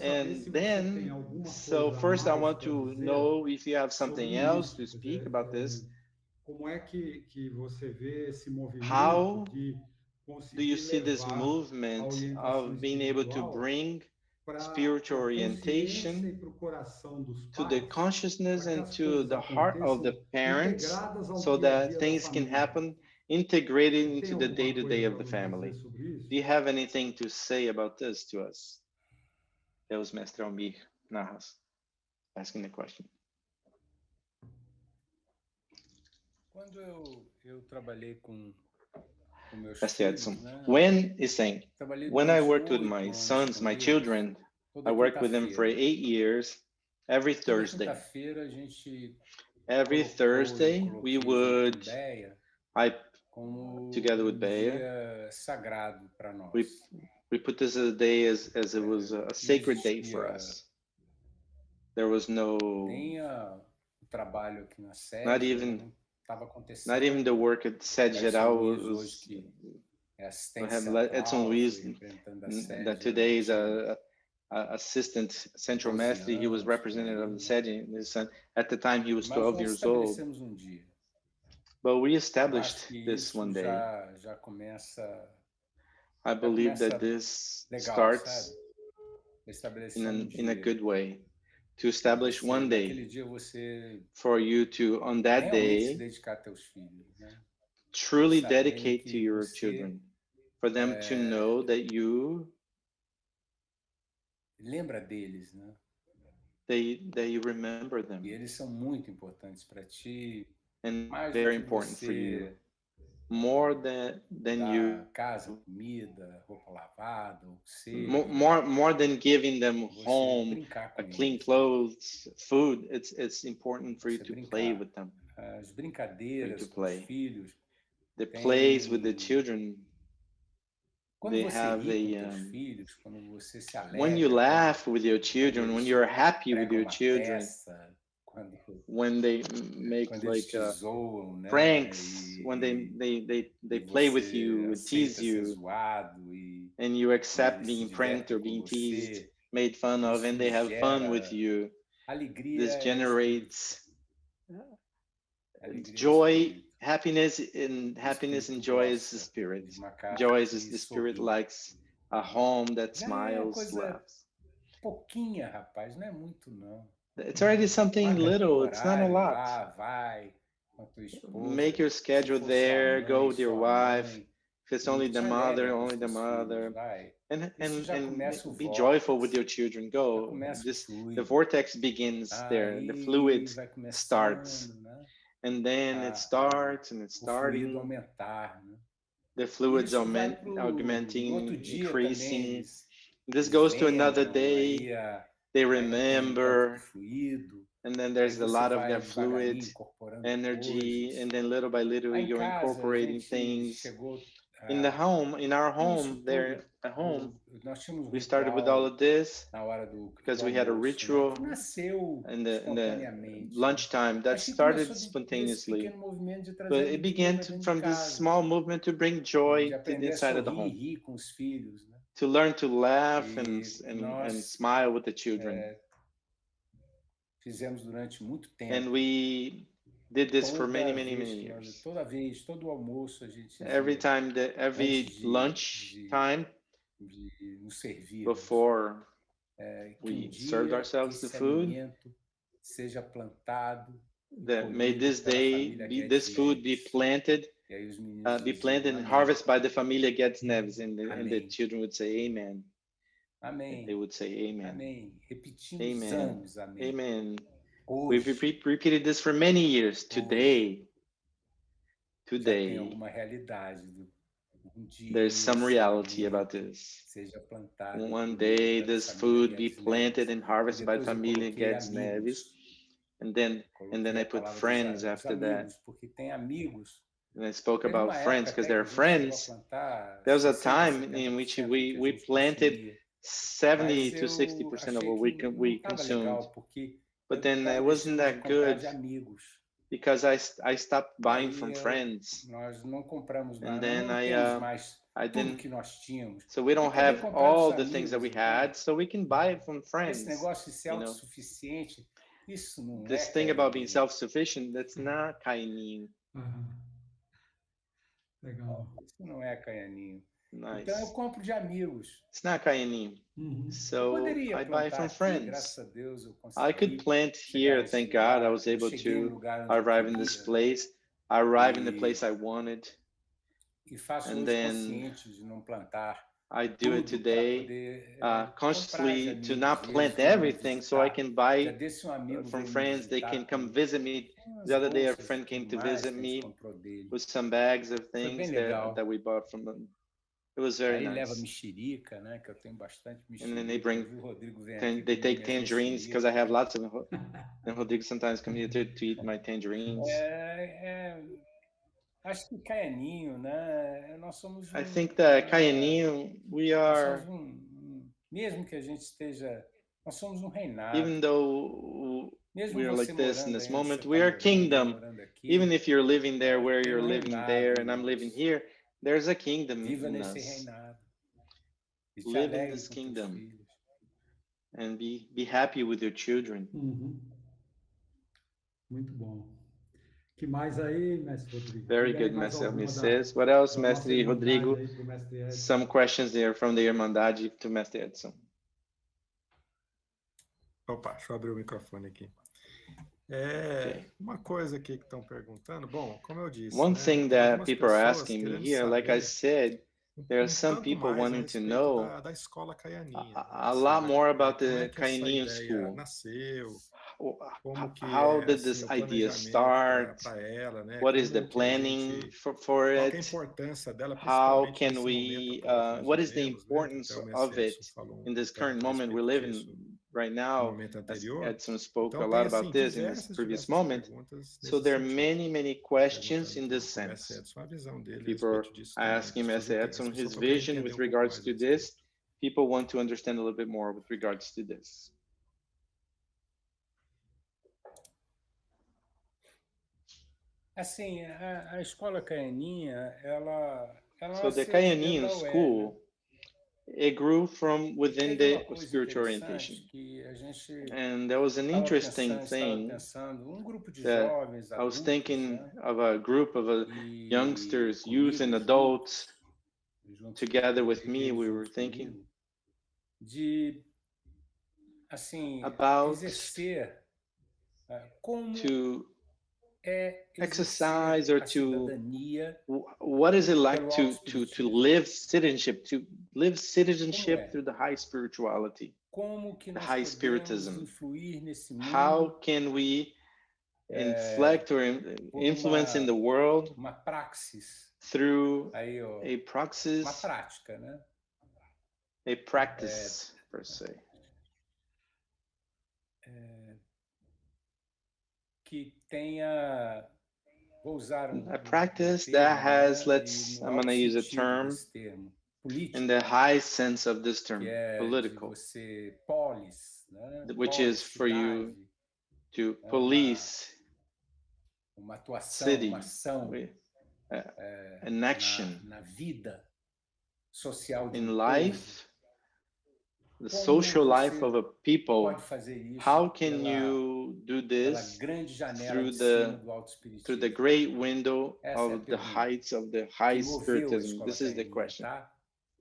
Speaker 2: And then, so first I want to know if you have something else to speak about this. How do you see this movement of being able to bring spiritual orientation to the consciousness and to the heart of the parents, so that things can happen integrated into the day-to-day of the family? Do you have anything to say about this to us? That was Mestre Almir Narras asking the question.
Speaker 5: Quando eu trabalhei com meus
Speaker 2: Mestre
Speaker 5: filhos,
Speaker 2: Edson,
Speaker 5: né?
Speaker 2: when I worked with my sons, my children, I worked with them for 8 years, every Thursday. Every Thursday, we would, together with Beia, we put this as a day as it was a sacred day for us. There was no, not even the work at Sede Geral was, we have Edson Luiz, that today is a assistant central mestre. He was representative of the Sede. At the time, he was 12 years old. But we established this one day. I believe that this starts in a good way, to establish one day for you to, on that day, truly dedicate to your children, for them to know that you that you remember them. And very important for you. More than you, more than giving them home, clean clothes, food. It's important for you to play with them. To play. The plays with the children. They have when you laugh with your children, when you're happy with your children, when they make like pranks, when they play with you, tease you, and you accept being pranked or being teased, made fun of, and they have fun with you, this generates joy, happiness, and joy is the spirit. Joy is the spirit, likes a home that smiles, laughs.
Speaker 5: pouquinha, rapaz, não é muito, não.
Speaker 2: It's already something little. It's not a lot.
Speaker 5: Vá, vai, com a tua esposa.
Speaker 2: Make your schedule there. Go with your wife. If it's only the mother, only the mother. And be joyful with your children. Go. The vortex begins there. The fluid starts. And then it starts and it's starting. The fluids augmenting, increasing. This goes to another day. They remember. And then there's a lot of that fluid energy. And then little by little, you're incorporating things. In the home, in our home, there at home, we started with all of this because we had a ritual in the lunchtime that started spontaneously. But it began from this small movement to bring joy to the inside of the home, to learn to laugh and smile with the children. And we did this for many years. Every time, every lunch time, before we served ourselves the food, that may this day, this food be planted and harvested by the Familia Guedes Neves, and the children would say, Amen.
Speaker 5: Amém.
Speaker 2: They would say, Amen.
Speaker 5: Amém. Repetindo
Speaker 2: Amen.
Speaker 5: anos, amém.
Speaker 2: Amen.
Speaker 5: Hoje,
Speaker 2: We've repeated this for many years. Today,
Speaker 5: já tem alguma realidade dia,
Speaker 2: there's some reality about this.
Speaker 5: Seja plantado,
Speaker 2: One day, this food be planted and harvested by Familia Guedes Neves, and then I put friends after that.
Speaker 5: Porque tem amigos.
Speaker 2: And I spoke about friends because they're friends. There was a time in which we planted 70 to 60% of what we consumed. But then it wasn't that good because I stopped buying from friends. And then I didn't. So we don't have all the things that we had, so we can buy it from friends. You know? This thing about being self-sufficient, that's not Caianinho.
Speaker 3: Legal.
Speaker 5: Isso não é Caianinho.
Speaker 2: Nice.
Speaker 5: Então eu compro de amigos.
Speaker 2: It's not Caianinho. So I buy from friends. I could plant here, thank God. I was able to arrive in this place. I arrived in the place I wanted.
Speaker 5: And then
Speaker 2: I do it today consciously to not plant everything so I can buy from friends. They can come visit me. The other day a friend came to visit me with some bags of things that we bought from them. It was very nice. And then they they take tangerines because I have lots of them. And Rodrigo sometimes comes here to eat my tangerines.
Speaker 5: Acho que Caianinho, né? Nós somos
Speaker 2: I think that Caianinho, we are.
Speaker 5: Mesmo que a gente esteja, nós somos reinado.
Speaker 2: Even though we are like this in this moment, we are kingdom. Even if you're living there where you're living there and I'm living here, there's a kingdom in us. Live in this kingdom and be happy with your children.
Speaker 3: Muito bom. Que mais aí, Mestre Rodrigo?
Speaker 2: Very good, Mestre Mrs. What else, Mestre Rodrigo? Some questions there from the Irmandade to Mestre Edson.
Speaker 1: Opa, deixa eu abrir o microfone aqui. Uma coisa aqui que estão perguntando, bom, como eu disse.
Speaker 2: One thing that people are asking me here, like I said, there are some people wanting to know a lot more about the Caianinho school. How did this idea start? What is the planning for it? How can we, what is the importance of it in this current moment we live in right now? As Edson spoke a lot about this in this previous moment. So there are many questions in this sense. People are asking Mestre Edson his vision with regards to this. People want to understand a little bit more with regards to this.
Speaker 5: Assim, a escola Caianinha, ela
Speaker 2: so the Caianinho school, it grew from within the spiritual orientation. And there was an interesting thing that I was thinking of a group of youngsters, youth and adults, together with me, we were thinking
Speaker 5: assim,
Speaker 2: about
Speaker 5: exercer como
Speaker 2: to
Speaker 5: exercer
Speaker 2: exercise or
Speaker 5: a
Speaker 2: to
Speaker 5: cidadania
Speaker 2: what is it like
Speaker 5: pelo
Speaker 2: to
Speaker 5: autoespiritismo.
Speaker 2: live
Speaker 5: Como
Speaker 2: citizenship
Speaker 5: é?
Speaker 2: through the high spirituality,
Speaker 5: Como que
Speaker 2: the
Speaker 5: nós
Speaker 2: high
Speaker 5: podemos
Speaker 2: spiritism?
Speaker 5: influir nesse
Speaker 2: How
Speaker 5: mundo
Speaker 2: can we inflect or
Speaker 5: por
Speaker 2: influence in the world
Speaker 5: uma praxis,
Speaker 2: through
Speaker 5: aí, ó,
Speaker 2: a
Speaker 5: uma
Speaker 2: praxis,
Speaker 5: prática, né?
Speaker 2: a practice per se?
Speaker 5: Que tenha, vou usar
Speaker 2: A practice
Speaker 5: termo,
Speaker 2: that has,
Speaker 5: né?
Speaker 2: I'm going to use a term
Speaker 5: desse termo, político,
Speaker 2: in the high sense of this term,
Speaker 5: que é
Speaker 2: political,
Speaker 5: de você polis, né?
Speaker 2: which
Speaker 5: Polis,
Speaker 2: is for you
Speaker 5: cidade,
Speaker 2: to police
Speaker 5: uma atuação,
Speaker 2: city,
Speaker 5: uma ação
Speaker 2: an action
Speaker 5: na vida social de
Speaker 2: in
Speaker 5: povo.
Speaker 2: life, the
Speaker 5: Como
Speaker 2: social life
Speaker 5: você
Speaker 2: of a people.
Speaker 5: pode fazer isso
Speaker 2: How can you do
Speaker 5: pela
Speaker 2: this
Speaker 5: grande janela
Speaker 2: through
Speaker 5: de cima
Speaker 2: the
Speaker 5: do autoespiritismo?
Speaker 2: through the great window
Speaker 5: Essa é a
Speaker 2: of the
Speaker 5: pergunta
Speaker 2: heights of the high
Speaker 5: que moveu a
Speaker 2: spiritism?
Speaker 5: escola
Speaker 2: This is the
Speaker 5: acadêmica,
Speaker 2: question,
Speaker 5: tá?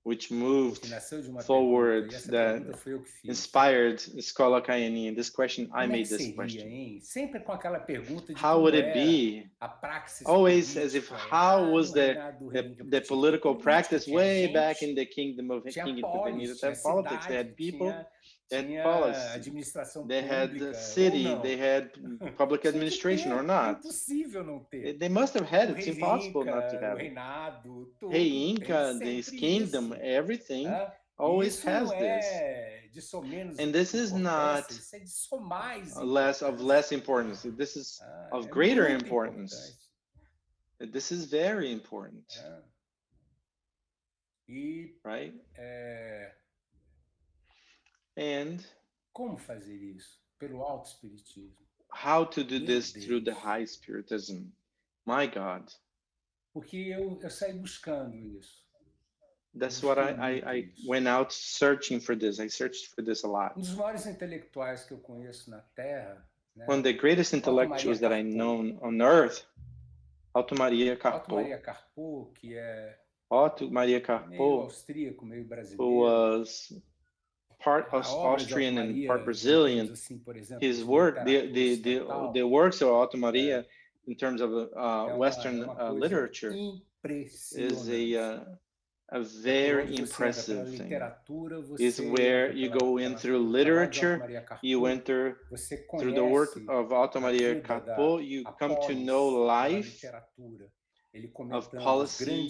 Speaker 2: which
Speaker 5: Que
Speaker 2: moved
Speaker 5: nasceu de uma
Speaker 2: forward,
Speaker 5: pergunta, e essa
Speaker 2: that
Speaker 5: pergunta foi eu que fiz.
Speaker 2: inspired Escola Kayani. And this question, I
Speaker 5: Como é
Speaker 2: made
Speaker 5: que
Speaker 2: this
Speaker 5: seria,
Speaker 2: question.
Speaker 5: hein? Sempre com aquela pergunta de
Speaker 2: How
Speaker 5: como
Speaker 2: would it
Speaker 5: era
Speaker 2: be?
Speaker 5: a praxis
Speaker 2: Always as if
Speaker 5: política
Speaker 2: how
Speaker 5: lá
Speaker 2: was
Speaker 5: no
Speaker 2: the
Speaker 5: reinado do rei Inca,
Speaker 2: the
Speaker 5: porque tinha
Speaker 2: political
Speaker 5: política,
Speaker 2: practice
Speaker 5: tinha
Speaker 2: way
Speaker 5: gente,
Speaker 2: back in the kingdom of
Speaker 5: tinha
Speaker 2: King
Speaker 5: polis,
Speaker 2: They
Speaker 5: tinha
Speaker 2: had politics. They
Speaker 5: cidade,
Speaker 2: had people. They had
Speaker 5: tinha
Speaker 2: policy.
Speaker 5: administração
Speaker 2: They had the
Speaker 5: pública, ou
Speaker 2: city.
Speaker 5: não?
Speaker 2: They had public
Speaker 5: Tinha que
Speaker 2: administration or
Speaker 5: ter, é
Speaker 2: not.
Speaker 5: impossível não ter.
Speaker 2: They must have had
Speaker 5: O
Speaker 2: it. It's
Speaker 5: rei
Speaker 2: impossible not to
Speaker 5: Inca, o
Speaker 2: have it.
Speaker 5: reinado, tudo
Speaker 2: Hey,
Speaker 5: tem
Speaker 2: Inca, this
Speaker 5: sempre
Speaker 2: kingdom,
Speaker 5: isso.
Speaker 2: everything
Speaker 5: Né? E
Speaker 2: always
Speaker 5: isso
Speaker 2: has
Speaker 5: não
Speaker 2: this.
Speaker 5: é de somenos
Speaker 2: And this is not
Speaker 5: importância, isso é de somais
Speaker 2: less importance. This is of
Speaker 5: é
Speaker 2: greater
Speaker 5: muito
Speaker 2: importance.
Speaker 5: importante.
Speaker 2: This is very important.
Speaker 5: E
Speaker 2: right? And
Speaker 5: como fazer isso? Pelo autoespiritismo.
Speaker 2: How to do
Speaker 5: Meu
Speaker 2: this
Speaker 5: Deus.
Speaker 2: through the high spiritism? My God.
Speaker 5: Porque eu saí buscando isso.
Speaker 2: That's what I went out searching for this. I searched for this a lot.
Speaker 5: Dos maiores intelectuais que eu conheço na Terra, né?
Speaker 2: One of the greatest intellectuals that I know on earth, Otto Maria Carpo.
Speaker 5: Que é
Speaker 2: Otto Maria
Speaker 5: meio
Speaker 2: Carpo,
Speaker 5: austríaco, meio brasileiro.
Speaker 2: who was part Austrian and part Brazilian.
Speaker 5: Assim, por exemplo,
Speaker 2: His work, the works of Otto Maria, in terms of Western literature, is a very impressive thing. Is where you go in through literature, you enter through the work of Otto Maria Carpo, you come to know life of policy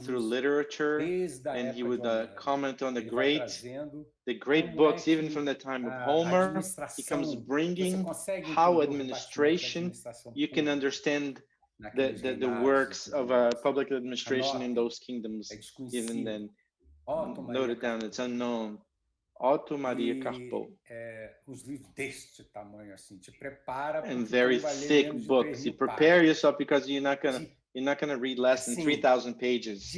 Speaker 2: through literature, and he would comment on the great books, even from the time of Homer. He comes bringing how administration, you can understand the works of public administration in those kingdoms. Even then, note it down, it's unknown. Otto Maria Carpo. And very thick books. You prepare yourself because you're not gonna read less than 3,000 pages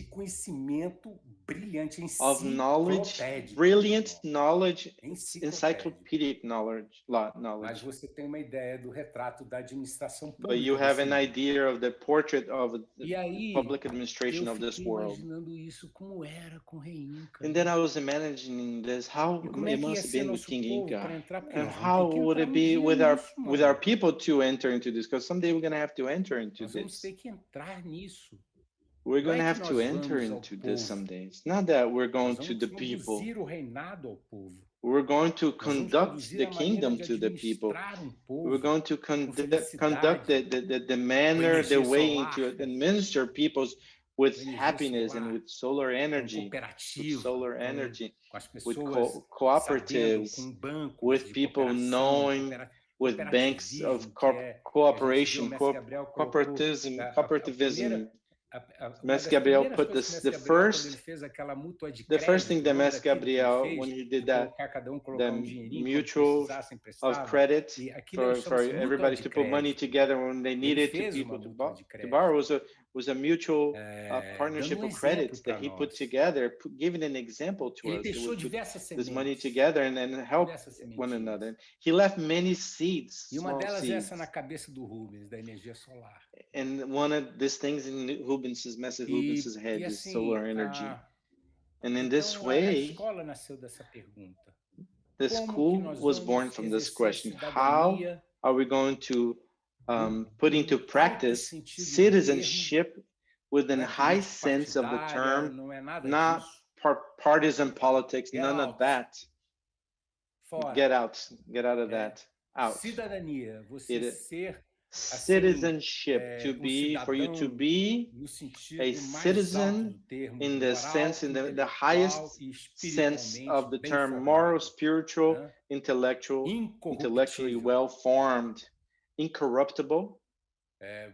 Speaker 2: of knowledge, brilliant knowledge, encyclopedic knowledge.
Speaker 5: Mas você tem uma ideia do retrato da administração pública.
Speaker 2: But you have an idea of the portrait of the public administration of this world.
Speaker 5: Isso como era com o rei Inca.
Speaker 2: And then I was imagining this, how it must have been with King Inca, and how would it be with our people to enter into this? Because someday we're going to have to enter into this. We're going to have to enter into this someday. It's not that we're going to the people. We're going to conduct the kingdom to the people. We're going to conduct the manner, the way to administer people's with happiness and with solar energy, with cooperatives, with people knowing, with banks of cooperation, cooperativism. Mestre Gabriel put this, the first thing that Mestre Gabriel, when he did that, the mutual of credit for everybody to put money together when they needed to people to borrow was a mutual partnership of credits that he put together, giving an example to us. He would put this money together and then help one another. He left many seeds, small seeds. And one of these things in Master Rubens's head is solar energy. And in this way, The school was born from this question: how are we going to put into practice citizenship within high sense of the term, not partisan politics, none of that. Get out of that. Out.
Speaker 5: Cidadania,
Speaker 2: It
Speaker 5: você
Speaker 2: is
Speaker 5: ser
Speaker 2: citizenship, to be, for you to be
Speaker 5: no sentido
Speaker 2: a
Speaker 5: mais
Speaker 2: citizen
Speaker 5: alto do termo,
Speaker 2: in the
Speaker 5: moral,
Speaker 2: sense, in the
Speaker 5: intelectual
Speaker 2: highest
Speaker 5: e
Speaker 2: sense
Speaker 5: espiritualmente
Speaker 2: of the
Speaker 5: bem
Speaker 2: term,
Speaker 5: formado,
Speaker 2: moral, spiritual,
Speaker 5: né?
Speaker 2: intellectually
Speaker 5: Incorruptível.
Speaker 2: well-formed, incorruptible.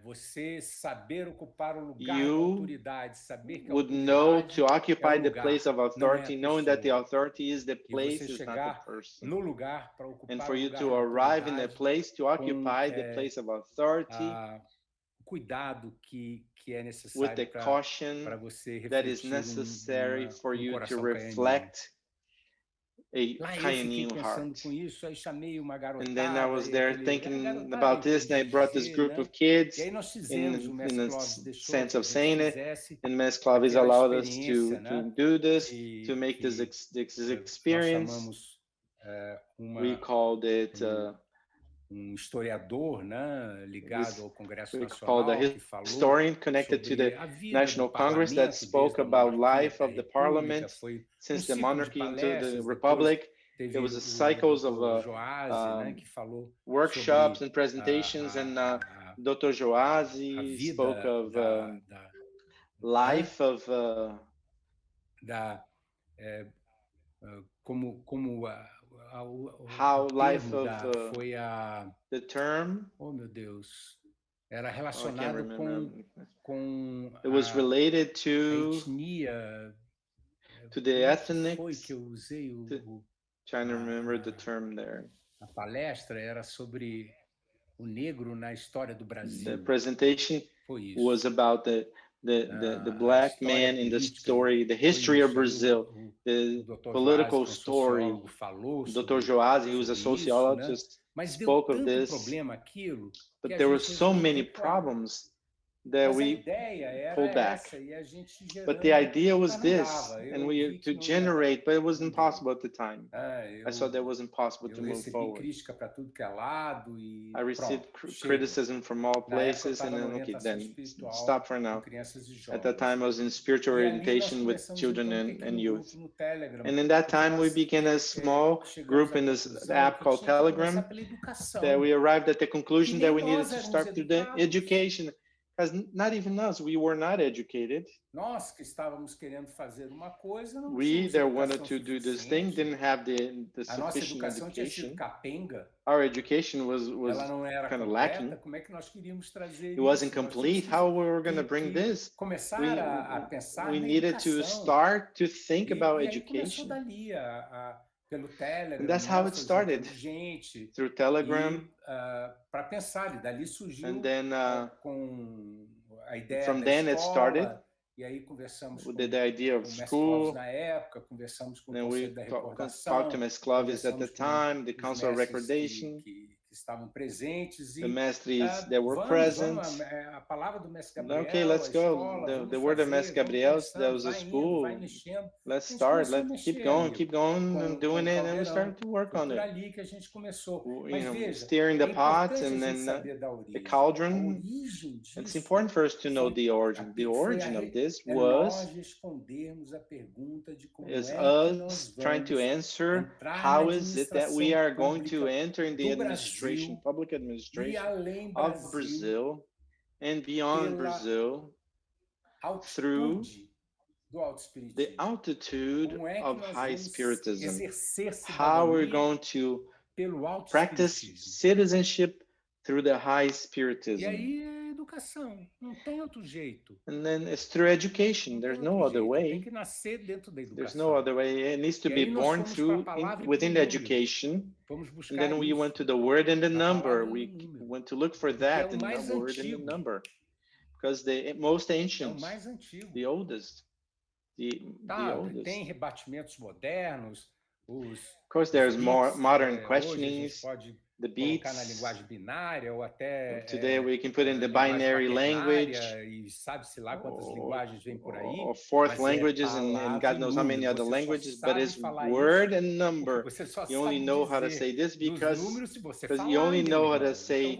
Speaker 5: Você saber ocupar o lugar da
Speaker 2: You
Speaker 5: autoridade, saber que a
Speaker 2: would know
Speaker 5: autoridade
Speaker 2: to occupy
Speaker 5: é o
Speaker 2: the
Speaker 5: lugar,
Speaker 2: place of
Speaker 5: não é a
Speaker 2: authority, knowing that the
Speaker 5: pessoa.
Speaker 2: authority is the
Speaker 5: E
Speaker 2: place,
Speaker 5: você
Speaker 2: is not the
Speaker 5: chegar
Speaker 2: person.
Speaker 5: no lugar para ocupar
Speaker 2: And
Speaker 5: o
Speaker 2: for you
Speaker 5: lugar
Speaker 2: to
Speaker 5: da
Speaker 2: arrive in a
Speaker 5: autoridade
Speaker 2: place, to occupy the place of authority,
Speaker 5: cuidado que é
Speaker 2: with
Speaker 5: necessário
Speaker 2: the caution
Speaker 5: para você
Speaker 2: that is
Speaker 5: refletir
Speaker 2: necessary for you to
Speaker 5: coração canhâneo.
Speaker 2: reflect a
Speaker 5: Lá eu
Speaker 2: kind
Speaker 5: fiquei
Speaker 2: new
Speaker 5: pensando
Speaker 2: heart.
Speaker 5: com isso, aí chamei uma garotada.
Speaker 2: And then I was there thinking
Speaker 5: garotada
Speaker 2: about this, and I brought this group of kids
Speaker 5: E aí nós fizemos, o
Speaker 2: in
Speaker 5: Mestre
Speaker 2: a
Speaker 5: Clóvis deixou
Speaker 2: sense
Speaker 5: que a
Speaker 2: of
Speaker 5: gente
Speaker 2: saying it,
Speaker 5: fizesse
Speaker 2: and Ms. Clovis
Speaker 5: aquela
Speaker 2: allowed us
Speaker 5: experiência,
Speaker 2: to do this, to make
Speaker 5: que
Speaker 2: this
Speaker 5: nós
Speaker 2: experience.
Speaker 5: chamamos
Speaker 2: We called it
Speaker 5: historiador, né, ligado ao Congresso
Speaker 2: we called
Speaker 5: Nacional,
Speaker 2: a
Speaker 5: que falou
Speaker 2: historian connected to the National Congress that spoke about life of the parliament since the monarchy into the republic. There was cycles of
Speaker 5: Joasi, que falou
Speaker 2: workshops and presentations, and Dr. Joasi spoke of life of how life of the term.
Speaker 5: Oh meu Deus, era relacionado com
Speaker 2: it was related to
Speaker 5: etnia,
Speaker 2: the ethnic.
Speaker 5: Foi que eu usei
Speaker 2: Trying to remember the term there.
Speaker 5: A palestra era sobre o negro na história do Brasil.
Speaker 2: The presentation was about the black man in the story, the history of Brazil, the political story. Dr. Joasi, who was a sociologist, spoke of this, but there were so many problems that we pulled back. But the idea was this, and we to generate, but it was impossible at the time. I saw that it was impossible to move forward. I received criticism from all places, and then stop for now. At that time, I was in spiritual orientation with children and youth. And in that time, we began a small group in this app called Telegram, that we arrived at the conclusion that we needed to start through the education. Because not even us, we were not educated. We that wanted to do this thing didn't have the sufficient education. Our education was kind of lacking. It wasn't complete. How we were going to bring this? We needed to start to think about education. And that's how it started, through Telegram. And then from then it started with the idea of school. Then we talked to Ms. Clovis at the time, the Council of Recordation, the mestres that were present. Okay, let's go. The word of Mestre Gabriel, that was a school. Let's start. Let's keep going and doing it, and we started to work on it. Stirring the pot and then the cauldron. It's important for us to know the origin. The origin of this is us trying to answer how is it that we are going to enter in the administration, public administration of Brazil and beyond Brazil through the altitude of high spiritism. How we're going to practice citizenship through the high spiritism. And then it's through education. There's no other way. There's no other way. It needs to be born within the education. And then we went to the word and the number. We went to look for that in the word and the number. Because the most ancient, the oldest. The oldest. course, there's more modern questionings. The beats.
Speaker 5: Na linguagem binária, ou até,
Speaker 2: today we can put in the binary language.
Speaker 5: E sabe-se lá quantas linguagens vem por aí.
Speaker 2: Or fourth languages and God knows how many other languages, but it's word and number. You only know how to say this because you only know how to say,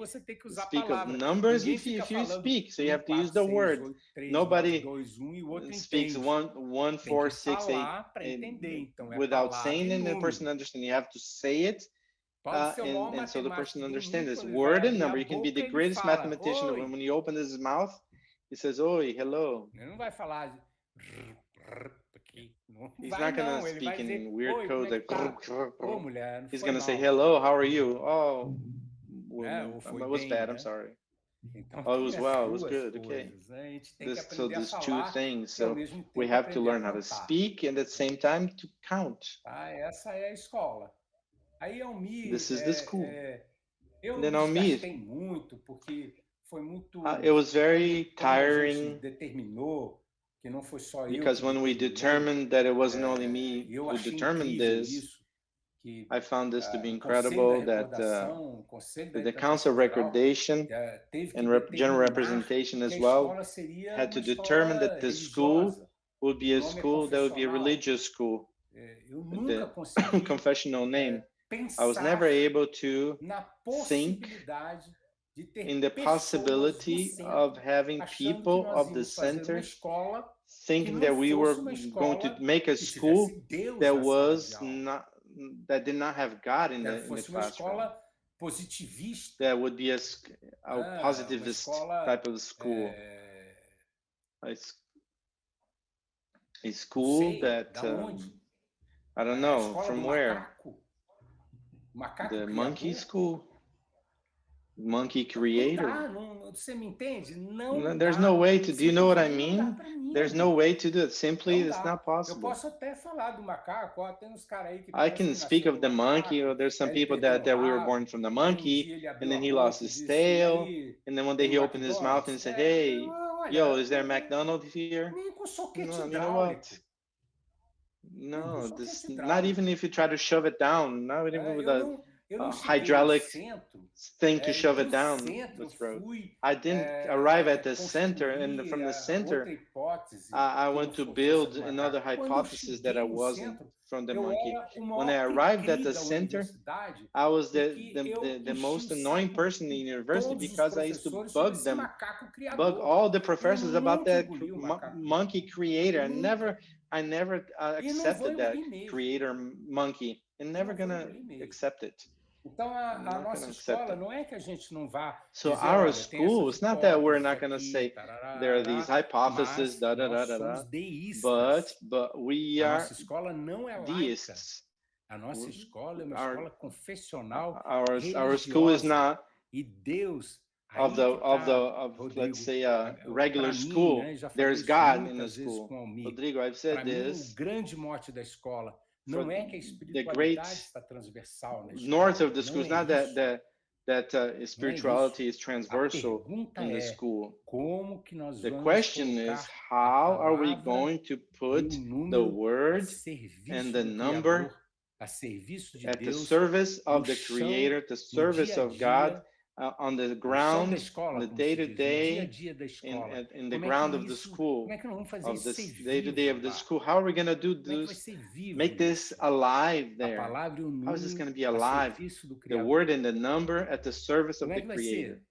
Speaker 2: speak of numbers if you speak. So you have to use the word. Nobody speaks 1, 4, 6, 8 without saying, and the person understands. You have to say it. And so the person understands this word and number. You can be the greatest mathematician. When you open his mouth, he says, "Oi, hello." He's not going to speak in weird code like. He's going to say, "Hello, how are you?" Oh, it was bad. I'm sorry. Oh, it was well. It was good. Okay. So these two things. So we have to learn how to speak and at the same time to count.
Speaker 5: Essa é a escola.
Speaker 2: This is the school. Then on me, it was very tiring because when we determined that it wasn't only me who determined this, I found this to be incredible, that the Council of Recordation and General Representation as well had to determine that the school would be a school that would be a religious school. The confessional name. I was never able to think in the possibility of having people of the center thinking that we were going to make a school that was not, that did not have God in the classroom. That would be a positivist type of school. A school that, I don't know, from where? The monkey school, monkey creator. There's no way to, do you know what I mean? There's no way to do it. Simply, it's not possible. I can speak of the monkey, or there's some people that we were born from the monkey, and then he lost his tail, and then one day he opened his mouth and said, "Hey, yo, is there a McDonald's here?" No, you know what? No, this, not even if you try to shove it down, not even with a hydraulic thing to shove it down the throat. I didn't arrive at the center, and from the center, I went to build another hypothesis that I wasn't from the monkey. When I arrived at the center, I was the most annoying person in the university because I used to bug all the professors about that monkey creator. I never accepted that creator monkey, and never gonna accept it.
Speaker 5: Então, a nossa escola não é que a gente não vá.
Speaker 2: So our school, it's not that we're not going to say there are these hypotheses, but we are deists.
Speaker 5: A nossa escola é uma escola confessional.
Speaker 2: Our school is not of let's say a regular school. There's God in the school. Rodrigo, I've said this.
Speaker 5: O grande mote da escola não é que a espiritualidade está transversal na escola.
Speaker 2: North of the school is not that spirituality is transversal in the school. The question is, how are we going to put the word and the number at the service of the Creator, the service of God, on the ground, the day-to-day, in the ground of the school, of the day-to-day of the school? How are we going to do this, make this alive there? How is this going to be alive? The word and the number at the service of the Creator.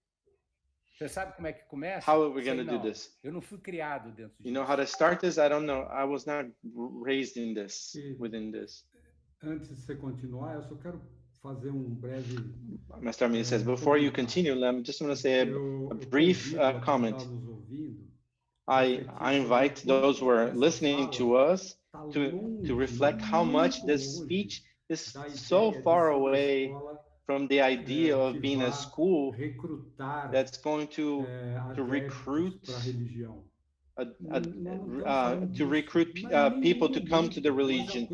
Speaker 2: How are we going to do this? You know how to start this? I don't know. I was not raised in this, within this.
Speaker 3: Antes de você continuar, eu só quero fazer breve.
Speaker 2: Master Armin says, before you continue, I'm just going to say a brief comment. I invite those who are listening to us to reflect how much this speech is so far away from the idea of being a school that's going to recruit people to come to the religion.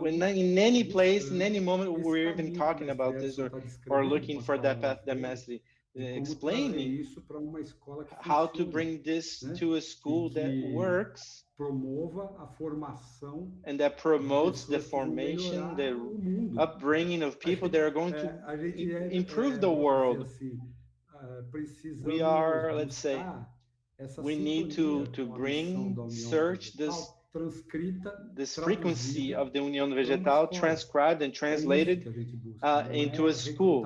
Speaker 2: In any place, in any moment, we're even talking about this or looking for that path, that message. explain me
Speaker 3: isso para uma escola que
Speaker 2: how to
Speaker 3: funcione,
Speaker 2: bring this
Speaker 3: né?
Speaker 2: to a school that works
Speaker 3: promova a formação
Speaker 2: and that promotes the
Speaker 3: pessoas que vão
Speaker 2: formation,
Speaker 3: melhorar
Speaker 2: the
Speaker 3: o mundo.
Speaker 2: upbringing of people that are going to improve the world. We are, let's say, we need to bring, search this frequency of the União Vegetal transcribed and translated into a school.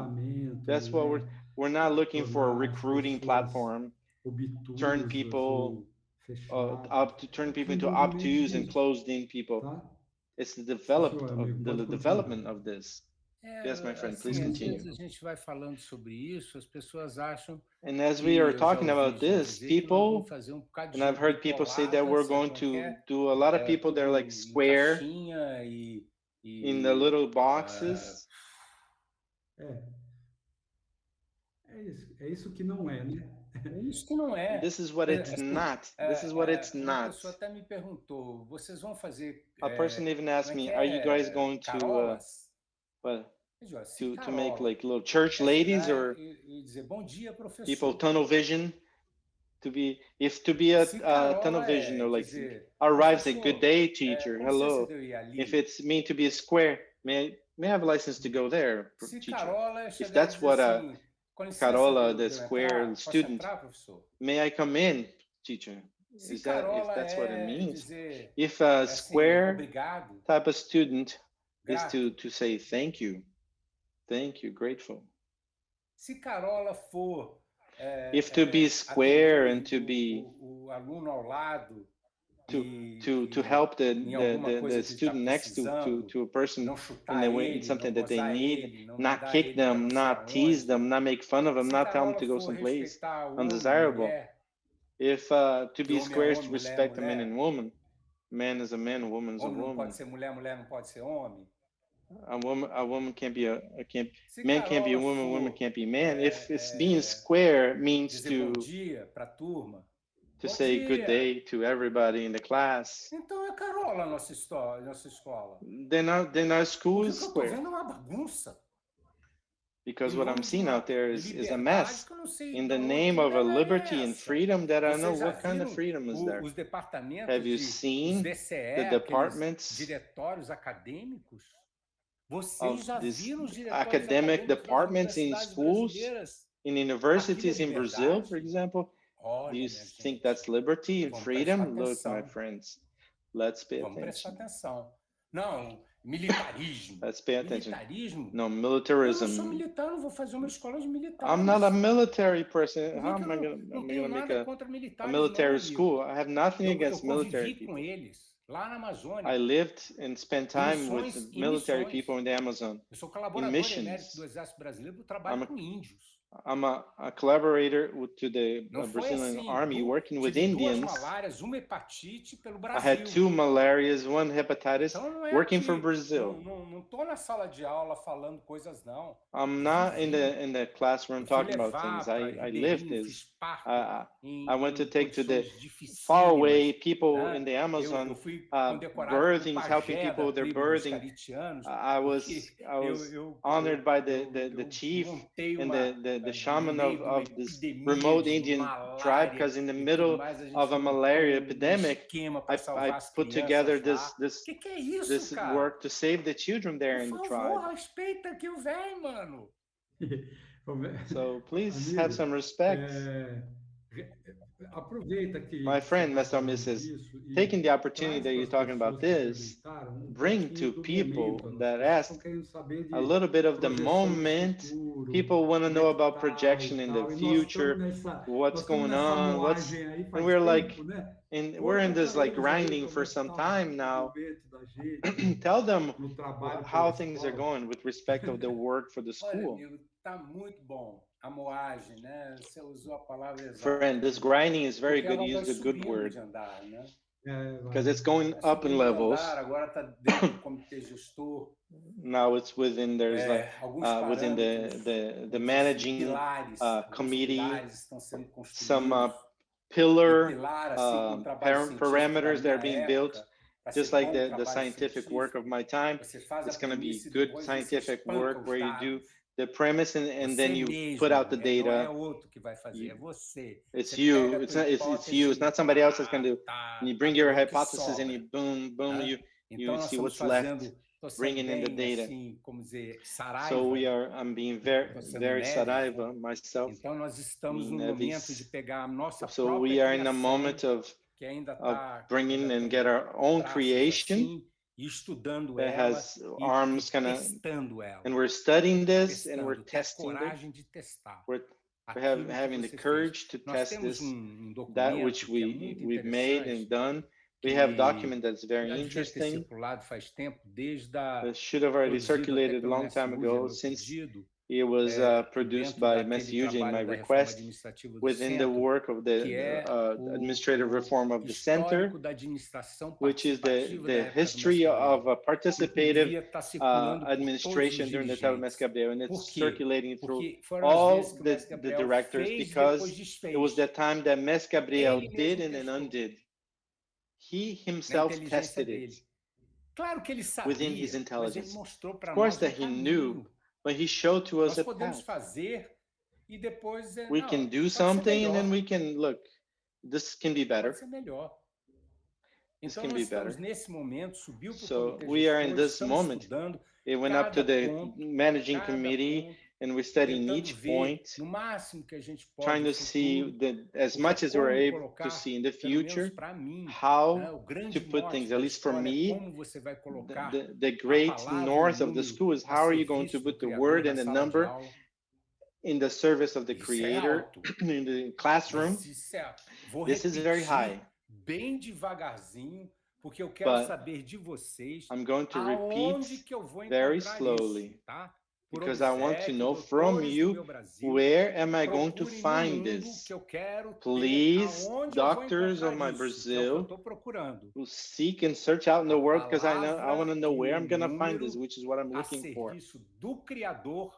Speaker 2: That's what we're not looking for a recruiting platform, turn people turn people into obtuse and closed-in people. It's the development of this. Yes, my friend, please continue.
Speaker 5: A gente vai falando sobre isso, as pessoas acham.
Speaker 2: And as we are talking about this, people, and I've heard people say that we're going to do a lot of people, they're like square in the little boxes.
Speaker 3: É isso que não é, né?
Speaker 5: Isso que não é.
Speaker 2: This is what it's not. This is what it's not.
Speaker 5: A pessoa até me perguntou, vocês vão fazer...
Speaker 2: A person even asked me, are you guys going to to make like little church ladies or people tunnel vision? To be a tunnel vision, or like arrives at good day, teacher, hello. If it's meant to be a square, may I have a license to go there, teacher? If that's what Carola, the square student, may I come in, teacher? If that's what it means? If a square type of student is to say thank you, grateful.
Speaker 5: Se Carola for
Speaker 2: if to be square and to be
Speaker 5: o aluno ao lado
Speaker 2: to help the student next to a person in something that they need, not kick them, not tease them, not make fun of them, not tell them to go someplace undesirable. If to be square is to respect a man and woman, man is a man, woman is a woman.
Speaker 5: Pode ser mulher, mulher não pode ser homem.
Speaker 2: A woman can't be man can't be a woman, woman can't be man. If it's being square means to say good day to everybody in the class.
Speaker 5: Então é Carola a nossa escola.
Speaker 2: Then our school is square.
Speaker 5: Eu tô vendo uma bagunça.
Speaker 2: Because what I'm seeing out there is a mess. In the name of a liberty and freedom that I don't know what kind of freedom is there. Have you seen the departments?
Speaker 5: Diretórios acadêmicos? Vocês já viram os diretórios
Speaker 2: academic departments in schools, in universities in Brazil, for example? Do you think that's liberty and freedom? Look, my friends, let's pay attention.
Speaker 5: Vamos prestar atenção. Não, militarismo.
Speaker 2: Let's pay attention.
Speaker 5: Militarismo?
Speaker 2: No, militarism.
Speaker 5: Eu não sou militar, não vou fazer uma escola de militares.
Speaker 2: I'm not a military person. How am I going to make a military school? I have nothing against military people.
Speaker 5: Com eles. Lá na Amazônia.
Speaker 2: I lived and spent time with military people in the Amazon.
Speaker 5: Eu sou colaborador emérito do Exército Brasileiro, trabalho com índios.
Speaker 2: I'm a collaborator to the Brazilian army, working with Indians.
Speaker 5: Malarias, uma hepatite pelo Brasil.
Speaker 2: I had 2 malarias, 1 hepatitis, working for Brazil.
Speaker 5: Não tô na sala de aula falando coisas, não.
Speaker 2: I'm not in the classroom talking about things. I lived this. I went to take to the far away people in the Amazon, birthings, helping people with their birthing. I was honored by the chief and the shaman of this remote Indian tribe, because in the middle of a malaria epidemic, I put together this work to save the children there in the tribe. So please have some respect. My friend, Mr. and Mrs., taking the opportunity that you're talking about this, bring to people that ask a little bit of the moment. People want to know about projection in the future, what's going on, and we're like, we're in this like grinding for some time now. Tell them how things are going with respect of the work for the school.
Speaker 5: Tá muito bom. A moagem, né? Você usou a palavra exata.
Speaker 2: Friend, this grinding is very good. You used a good word. Because it's going up in levels.
Speaker 5: Agora tá dentro do comitê gestor.
Speaker 2: Now it's within within the managing committee. Some pillar parameters that are being built. Just like the scientific work of my time, it's going to be good scientific work where you do the premise, and then you put out the data.
Speaker 5: Não é outro que vai fazer, é você.
Speaker 2: It's you. It's you. It's not somebody else that's going to do. And you bring your hypothesis and you boom, you see what's left, bringing in the data.
Speaker 5: Assim, como dizer, Saraiva,
Speaker 2: so I'm being very Saraiva myself.
Speaker 5: Então nós estamos no momento de pegar a nossa
Speaker 2: so we are in a moment of bringing and get our own creation.
Speaker 5: Assim, estudando
Speaker 2: that
Speaker 5: ela,
Speaker 2: has arms kind of, and we're studying this and we're testing it. We're having the courage to test this, that which we've made and done. We have a document that's very interesting. That should have already circulated a long time ago, since it was produced by Messi in my request within the work of the administrative reform of the center, which is the history of a participative administration during the time of Messi Gabriel, and it's circulating through all the directors, because it was the time that Messi Gabriel did and then undid. He himself tested it within his intelligence. Of course that he knew, but he showed to us a path. We can do something and then we can look, this can be better. This can be better. So we are in this moment. It went up to the managing committee, and we're studying each point, trying to see as much as we're able to see in the future, how to put things, at least for me, the great north of the school is how are you going to put the word and the number in the service of the creator in the classroom. This is very high. But I'm going to repeat very slowly, because I want to know from you, where am I going to find this? Please, doctors of my Brazil, who seek and search out in the world, because I want to know where I'm going to find this, which is what I'm looking for.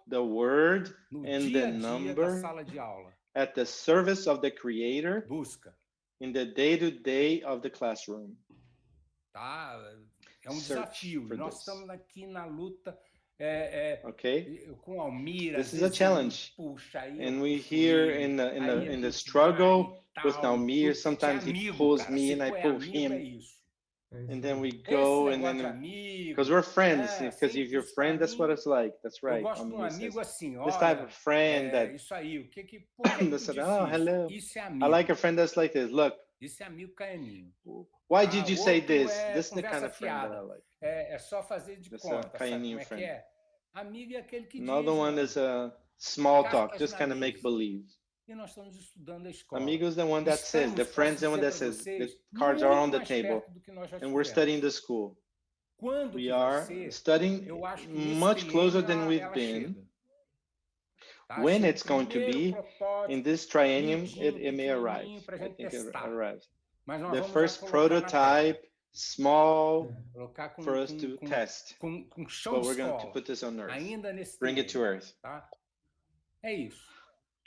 Speaker 2: The word and the number at the service of the creator in the day-to-day of the classroom.
Speaker 5: É desafio. Nós estamos aqui na luta.
Speaker 2: Okay, this is a challenge, and we here in the struggle with Almir. Sometimes he pulls me and I pull him, and then we go, and then because we're friends, because if you're friend, that's what it's like. That's right. This type of friend that said, oh, hello. I like a friend that's like this. Look, why did you say this? This is the kind of friend that I like.
Speaker 5: É só fazer de conta, sabe como é que é? Amigo é aquele que diz.
Speaker 2: Another one is a small talk, just kind of make believe.
Speaker 5: E nós estamos estudando a escola.
Speaker 2: Amigo is the one that says, the friend is the one that says, the cards are on the table, and we're studying the school. We are studying much closer than we've been. When it's going to be, in this triennium, it may arrive. I think it arrives. The first prototype, small, for us to test. But we're going to put this on Earth. Bring it to Earth.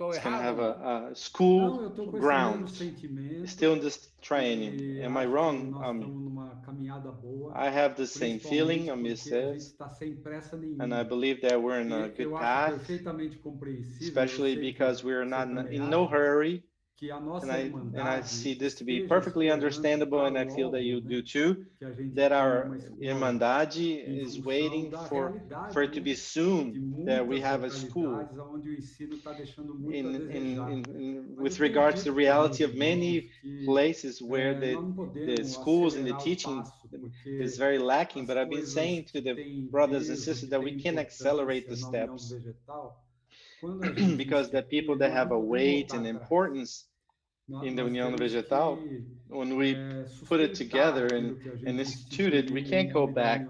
Speaker 2: It's going to have a school ground, still in this triennium. Am I wrong? I have the same feeling, Amir says, and I believe that we're in a good path, especially because we're not in no hurry. And I see this to be perfectly understandable, and I feel that you do too, that our Irmandade is waiting for it to be soon that we have a school. With regards to the reality of many places where the schools and the teaching is very lacking, but I've been saying to the brothers and sisters that we can accelerate the steps because the people that have a weight and importance in the União Vegetal, when we put it together and institute it, we can't go back.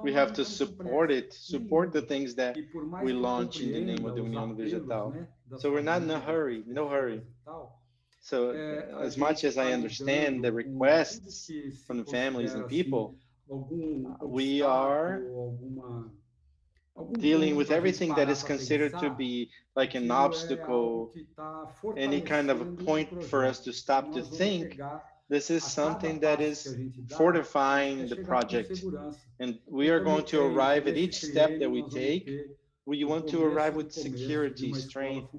Speaker 2: We have to support it, support the things that we launch in the name of the União Vegetal. So we're not in a hurry, no hurry. So as much as I understand the requests from the families and people, we are dealing with everything that is considered to be like an obstacle, any kind of a point for us to stop to think. This is something that is fortifying the project, and we are going to arrive at each step that we take we want to arrive with security, strength.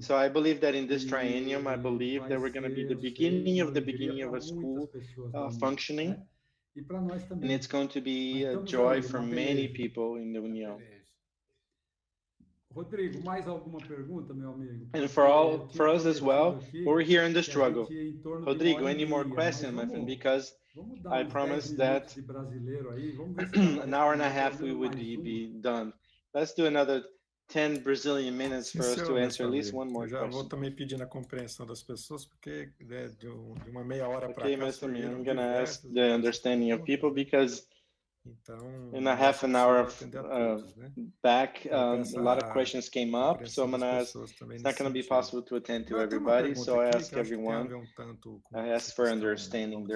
Speaker 2: So I believe that in this triennium, I believe that we're going to be the beginning of a school functioning. And it's going to be a joy for many people in the União.
Speaker 3: Rodrigo, mais alguma pergunta, meu amigo?
Speaker 2: And for us as well, we're here in the struggle. Rodrigo, any more questions, my friend? Because I promised that an hour and a half we would be done. Let's do another 10 Brazilian minutes for us to answer at least one more question.
Speaker 1: Já vou também pedindo a compreensão das pessoas, porque de uma meia hora para
Speaker 2: cá. Okay, I'm going to ask the understanding of people because in a half an hour back, a lot of questions came up, so I'm going to ask, it's not going to be possible to attend to everybody, so I ask everyone, I ask for their understanding.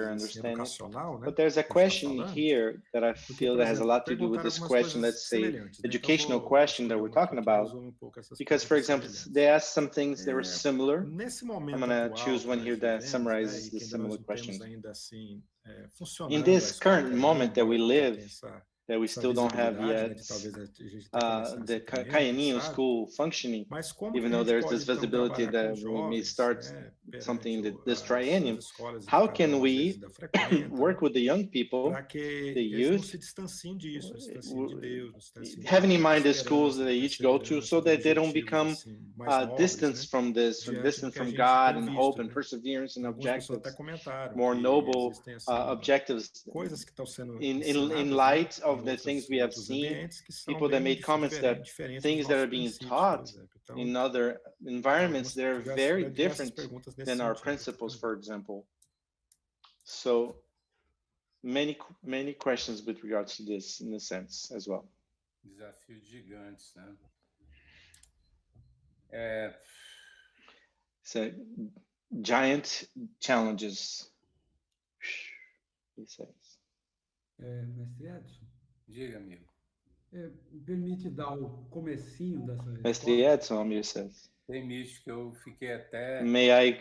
Speaker 2: But there's a question here that I feel that has a lot to do with this question, let's say, educational question that we're talking about, because, for example, they asked some things that were similar. I'm going to choose one here that summarizes the similar questions. In this current moment that we live, that we still don't have yet the Caianinho school functioning, even though there's this visibility that we may start something in this triennium. How can we work with the young people, the youth, having in mind the schools that they each go to, so that they don't become distance from this, distance from God and hope and perseverance and objectives, more noble objectives in light of the things we have seen, people that made comments that things that are being taught in other environments, they're very different than our principles, for example. So many questions with regards to this in a sense as well.
Speaker 5: Desafios gigantes, né?
Speaker 2: So giant challenges, he says.
Speaker 3: Mestre Edson.
Speaker 5: Diga, amigo.
Speaker 3: Permite dar o comecinho dessa resposta?
Speaker 2: Mestre Edson, Amir says.
Speaker 5: Permite que eu fiquei até...
Speaker 2: May I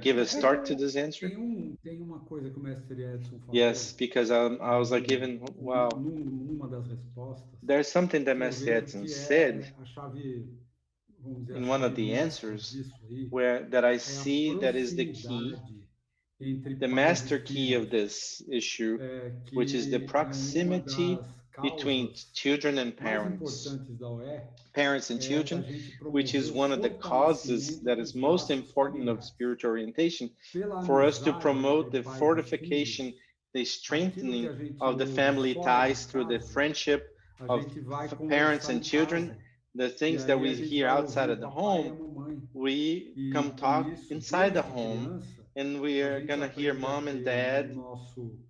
Speaker 2: give a start to this answer?
Speaker 3: Tem uma coisa que o Mestre Edson falou.
Speaker 2: Yes, because I was like given, wow.
Speaker 3: Numa das respostas.
Speaker 2: There's something that Mestre Edson said in one of the answers that I see that is the key. The master key of this issue, which is the proximity between children and parents and children, which is one of the causes that is most important of spiritual orientation, for us to promote the fortification, the strengthening of the family ties through the friendship of parents and children. The things that we hear outside of the home, we come talk inside the home, and we are going to hear mom and dad.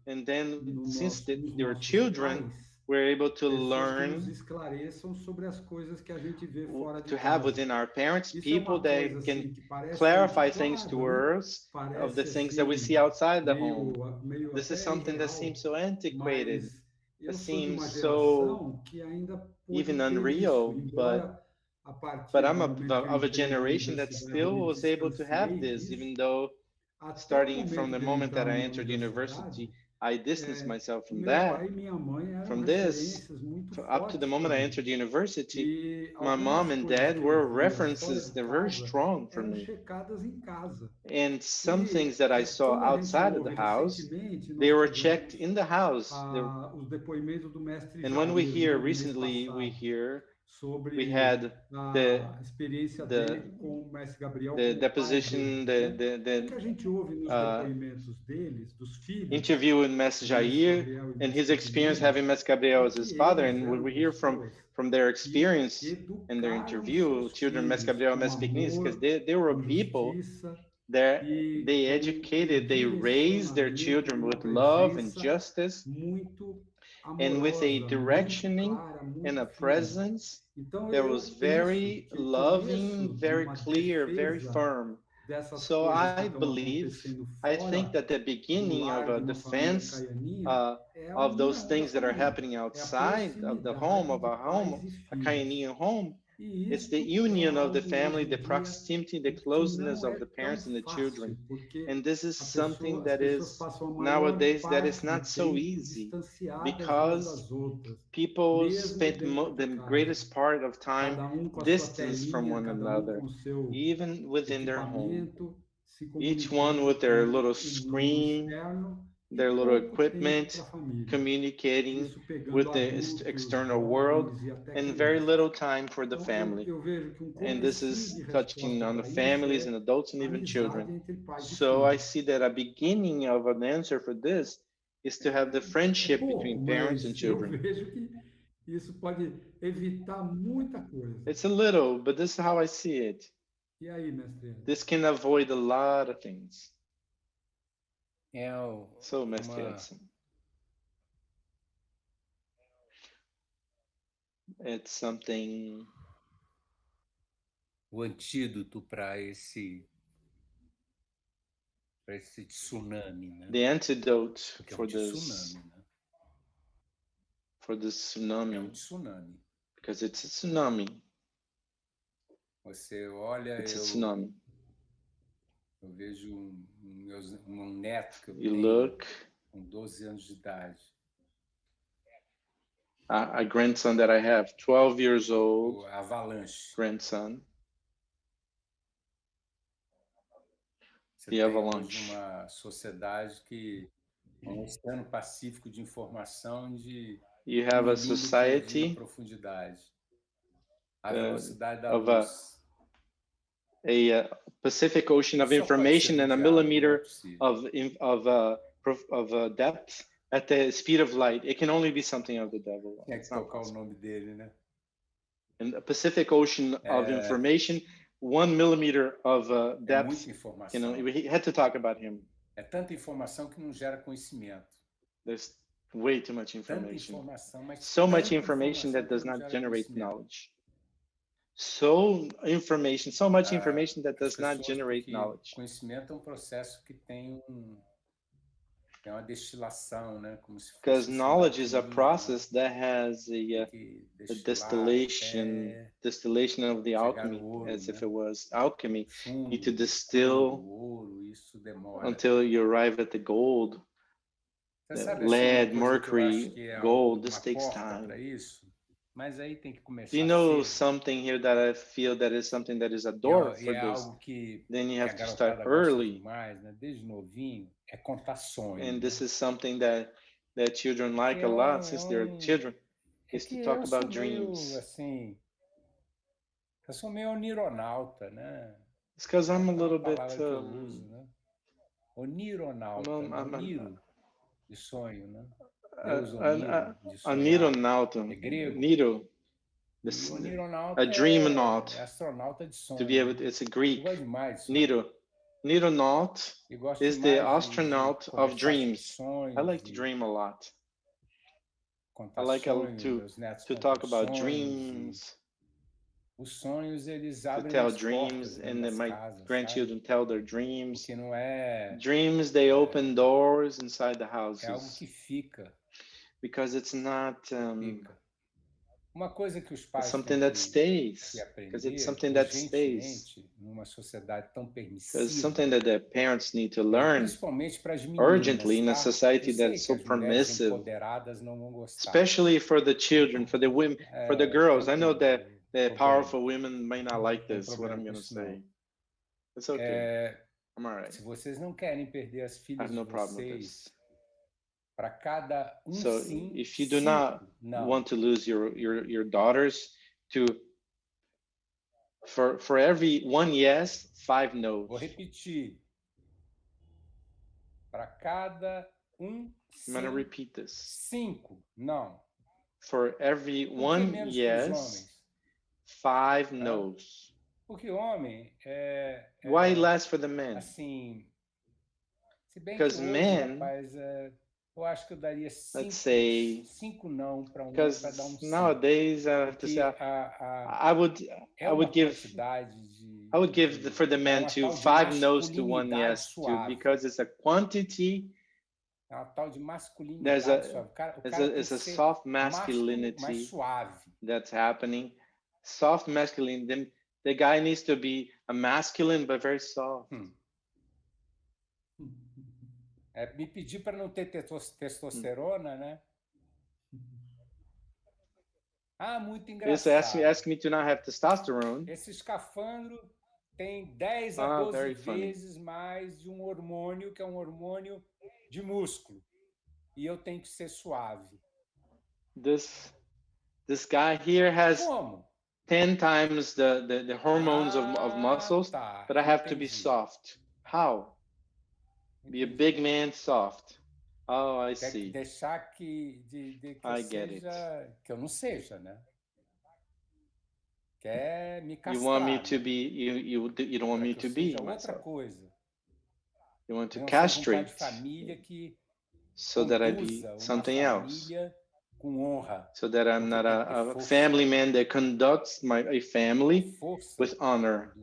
Speaker 2: And then since they're children, we're able to learn to have within our parents people that can clarify things to us of the things that we see outside the home. This is something that seems so antiquated, that seems so even unreal, but I'm of a generation that still was able to have this, even though starting from the moment that I entered university, I distanced myself from that, from this, up to the moment I entered university. My mom and dad were references that were very strong for me. And some things that I saw outside of the house, they were checked in the house. And when we hear, recently we had the deposition, interview with Mestre Jair and his experience having Mestre Gabriel as his father. And when we hear from their experience and their interview, children Mestre Gabriel and Mestre Pequenis, because they were people that they educated, they raised their children with love and justice, and with a directioning and a presence that was very loving, very clear, very firm. So I think that the beginning of a defense of those things that are happening outside of the home, of our home, a Caianinho home, It's the union of the family, the proximity, the closeness of the parents and the children. And this is something that is nowadays that is not so easy, because people spend the greatest part of time distance from one another, even within their home. Each one with their little screen, their little equipment, communicating with the external world, and very little time for the family. And this is touching on the families and adults and even children. So I see that a beginning of an answer for this is to have the friendship between parents and children.
Speaker 3: Isso pode evitar muita coisa.
Speaker 2: It's a little, but this is how I see it.
Speaker 3: E aí, mestre?
Speaker 2: This can avoid a lot of things.
Speaker 5: So,
Speaker 2: Mestre Edson, it's something.
Speaker 5: O antídoto para esse tsunami, né?
Speaker 2: The antidote for
Speaker 5: this
Speaker 2: tsunami,
Speaker 5: né?
Speaker 2: For this tsunami.
Speaker 5: Tsunami.
Speaker 2: Because it's a tsunami.
Speaker 5: Você olha,
Speaker 2: it's a tsunami.
Speaker 5: Eu vejo um neto que eu
Speaker 2: you
Speaker 5: tenho
Speaker 2: look,
Speaker 5: com 12 anos de idade.
Speaker 2: A grandson that I have, 12 years old.
Speaker 5: Avalanche.
Speaker 2: Grandson.
Speaker 5: Você tem hoje uma sociedade que é um oceano pacífico de informação de
Speaker 2: you have a society
Speaker 5: de profundidade. A velocidade da
Speaker 2: of
Speaker 5: luz.
Speaker 2: A Pacific Ocean of information and a millimeter of depth at the speed of light. It can only be something of the devil.
Speaker 5: Tem que tocar o nome dele, né?
Speaker 2: And a Pacific Ocean of information, 1 millimeter of depth. You know, we had to talk about him.
Speaker 5: É tanta informação que não gera conhecimento.
Speaker 2: There's way too much information.
Speaker 5: Tanta informação, mas
Speaker 2: so much information that does not generate knowledge. So much information that does not generate knowledge.
Speaker 5: Conhecimento é processo que tem uma destilação, né?
Speaker 2: Because knowledge is a process that has a distillation of the alchemy, as if it was alchemy. You need to distill until you arrive at the gold, lead, mercury, gold. This takes time.
Speaker 5: Mas aí tem que começar.
Speaker 2: Do you know something here that I feel that is something that is a door for this? Then you have to start early.
Speaker 5: Mais, né? Desde novinho, é contar sonhos.
Speaker 2: And this is something that children like a lot since they're children, is to talk about dreams.
Speaker 5: Assim, eu sou meio onironauta, né?
Speaker 2: It's because I'm a little bit.
Speaker 5: Uso, né? Onironauta, Niro de sonho, né?
Speaker 2: A nironauta, Niro, a dreamnaut,
Speaker 5: astronauta de sonho.
Speaker 2: to be able to, it's a Greek. Nironaut is the astronaut of dreams. I like to dream a lot. I like to talk about dreams.
Speaker 5: Os sonhos, eles
Speaker 2: to tell dreams, and then my grandchildren tell their dreams. Dreams, they open doors inside the houses.
Speaker 5: É algo que fica.
Speaker 2: Because it's not
Speaker 5: uma coisa que os pais
Speaker 2: something that stays. Because it's something that stays.
Speaker 5: Numa sociedade tão permissiva.
Speaker 2: Because it's something that the parents need to learn urgently in a society that's so permissive. Especially for the children, for the women, for the girls. I know that the powerful women may not like this, what I'm going to say. It's okay. I'm all right.
Speaker 5: Se vocês não querem perder as filhas
Speaker 2: de
Speaker 5: vocês, para cada
Speaker 2: so
Speaker 5: sim,
Speaker 2: if you do not want to lose your daughters, for every 1 yes, 5 no.
Speaker 5: Vou repetir. Para cada sim,
Speaker 2: I'm going to repeat this.
Speaker 5: 5 não.
Speaker 2: For every 1 yes, 5 no's.
Speaker 5: Porque homem
Speaker 2: why less for the men?
Speaker 5: Assim, se bem
Speaker 2: because
Speaker 5: que hoje,
Speaker 2: men,
Speaker 5: rapaz, eu acho que eu daria 5 não para dar um sim.
Speaker 2: Nowadays, I have to say, I would give for the men to 5 no's to 1 yes to, because it's a quantity.
Speaker 5: É uma tal de masculinidade suave.
Speaker 2: There's a soft masculinity that's happening. soft masculine. Then the guy needs to be a masculine but very soft.
Speaker 5: Me pedir para não ter testosterona, né? Muito engraçado.
Speaker 2: Ask me to not have testosterone.
Speaker 5: Esse escafandro tem 10 a 12 vezes mais de um hormônio, que é um hormônio de músculo. E eu tenho que ser suave.
Speaker 2: This guy here has 10 times the hormones of muscles, but I have to be soft. How? Be a big man soft. Oh, I see.
Speaker 5: Deixar que
Speaker 2: I get it.
Speaker 5: Que eu não seja, né? Quer me castrar.
Speaker 2: You want me to be? You don't want me to be
Speaker 5: outra coisa.
Speaker 2: You want to castrate
Speaker 5: família que
Speaker 2: so that I be something else.
Speaker 5: Com honra.
Speaker 2: So that I'm not a family man that conducts a family with honor.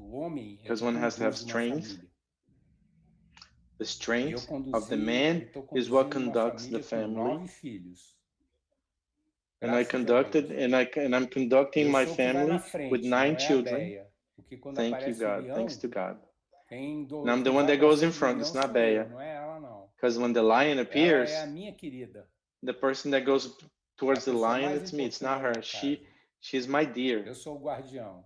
Speaker 2: Because one has to have strength. The strength of the man is what conducts the family. And I'm conducting my family with 9 children. Thank you, God. Thanks to God. And I'm the one that goes in front. It's not Bea. Because when the lion appears, the person that goes towards the lion, it's me. It's not her. She's my dear.
Speaker 5: Eu sou o guardião.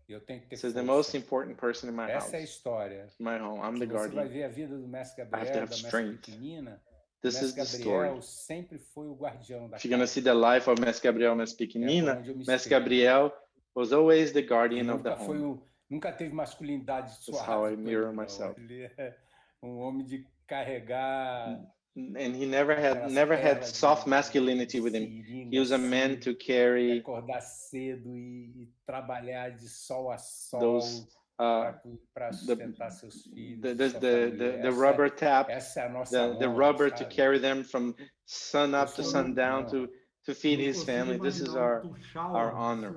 Speaker 5: Eu tenho que ter
Speaker 2: This is the most important person in my house.
Speaker 5: Essa é a história.
Speaker 2: My home. I'm the guardian.
Speaker 5: Você vai ver a vida do mestre
Speaker 2: I have to
Speaker 5: Gabriel,
Speaker 2: have
Speaker 5: da mestre
Speaker 2: strength.
Speaker 5: pequenina.
Speaker 2: This is the story.
Speaker 5: Sempre foi o guardião da
Speaker 2: If you're going to see the life of Mestre Gabriel, Mestre Pequenina, Mestre Gabriel was always the guardian of the home.
Speaker 5: Nunca teve masculinidade suave.
Speaker 2: That's how I mirror myself.
Speaker 5: Ele é homem de carregar.
Speaker 2: And he never had soft masculinity with him. He was a man to carry
Speaker 5: acordar cedo e trabalhar de sol a sol.
Speaker 2: Those
Speaker 5: para sustentar seus filhos.
Speaker 2: The rubber tap, the rubber to carry them from sun up to sundown to feed his family. This is our honor.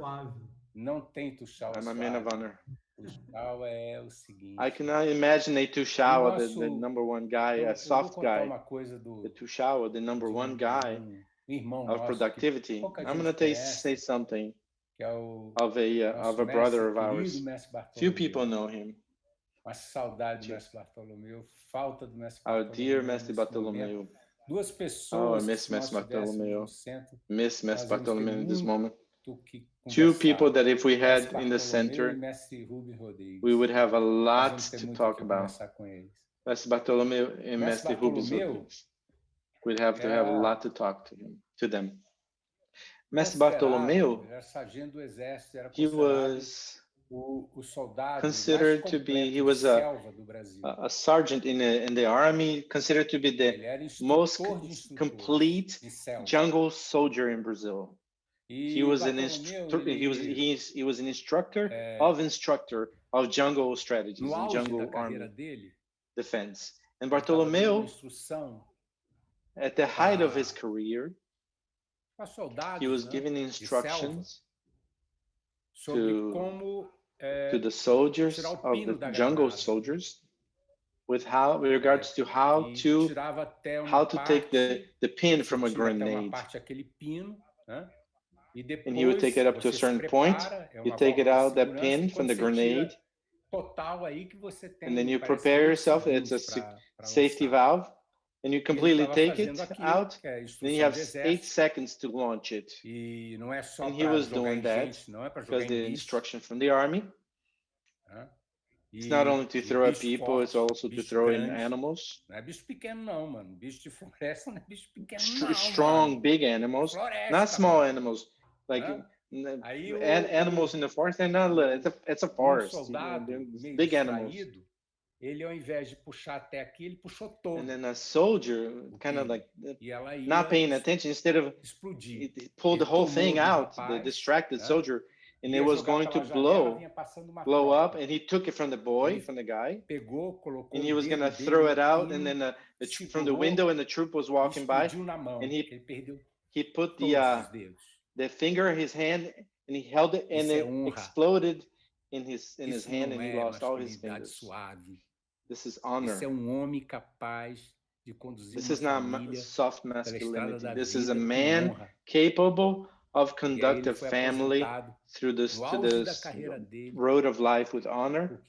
Speaker 5: Não tem tuchal.
Speaker 2: I'm a man of honor.
Speaker 5: Tuchal é o seguinte.
Speaker 2: I cannot imagine a tuchal, the number one guy, a soft guy. The tuchal, the number one guy of productivity. I'm going to say something of a brother of ours. Few people know him.
Speaker 5: Uma saudade do mestre Bartolomeu, falta do mestre
Speaker 2: Our
Speaker 5: Bartolomeu.
Speaker 2: dear Mestre Bartolomeu.
Speaker 5: Duas pessoas.
Speaker 2: I miss Mestre Bartolomeu.
Speaker 5: Miss
Speaker 2: Mestre Bartolomeu in this moment. Two people that if we had in the center, we would have a lot to talk about. Mestre Bartolomeu and Mestre Rubens Rodrigues. We'd have to have a lot to talk to them. Mestre Bartolomeu, he was considered to be, he was a sergeant in the army, considered to be the most complete jungle soldier in Brazil. He was an instructor of jungle strategies and jungle army defense. And Bartolomeu, at the height of his career, he was giving instructions to the soldiers of the jungle soldiers with regards to how to take the pin from a grenade. And he would take it up to a certain point. You take it out, that pin from the grenade, and then you prepare yourself. It's a safety valve. And you completely take it out, then you have 8 seconds to launch it. And he was doing that because the instruction from the army. It's not only to throw at people, it's also to throw in animals. Strong, big animals, not small animals. Like animals in the forest, they're not little. It's a forest. Big animals.
Speaker 5: Ele, ao invés de puxar até aqui, ele puxou todo.
Speaker 2: And then a soldier, kind of like not paying attention, instead of he pulled the whole thing out, the distracted soldier, and it was going to blow up, and he took it from the boy, from the guy, and he was going to throw it out, and then from the window, and the troop was walking by, and he put the finger in his hand, and he held it, and it exploded in his hand, and he lost all his fingers. This is honor. This is not soft masculinity. This is a man capable of conduct a family through this road of life with honor,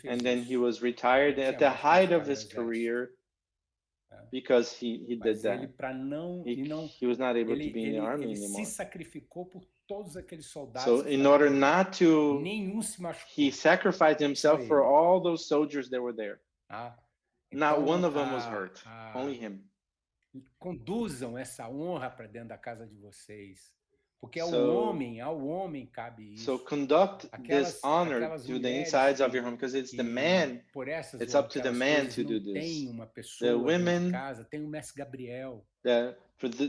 Speaker 2: and then he was retired at the height of his career because he did that. He was not able to be in the army anymore. So in order not to, he sacrificed himself for all those soldiers that were there. Not one of them was hurt, only him.
Speaker 5: Conduzam essa honra para dentro da casa de vocês. Porque ao homem cabe isso.
Speaker 2: So conduct this honor to the insides of your home, because it's the man. It's up to the man to do this. The women,
Speaker 5: tem mestre Gabriel.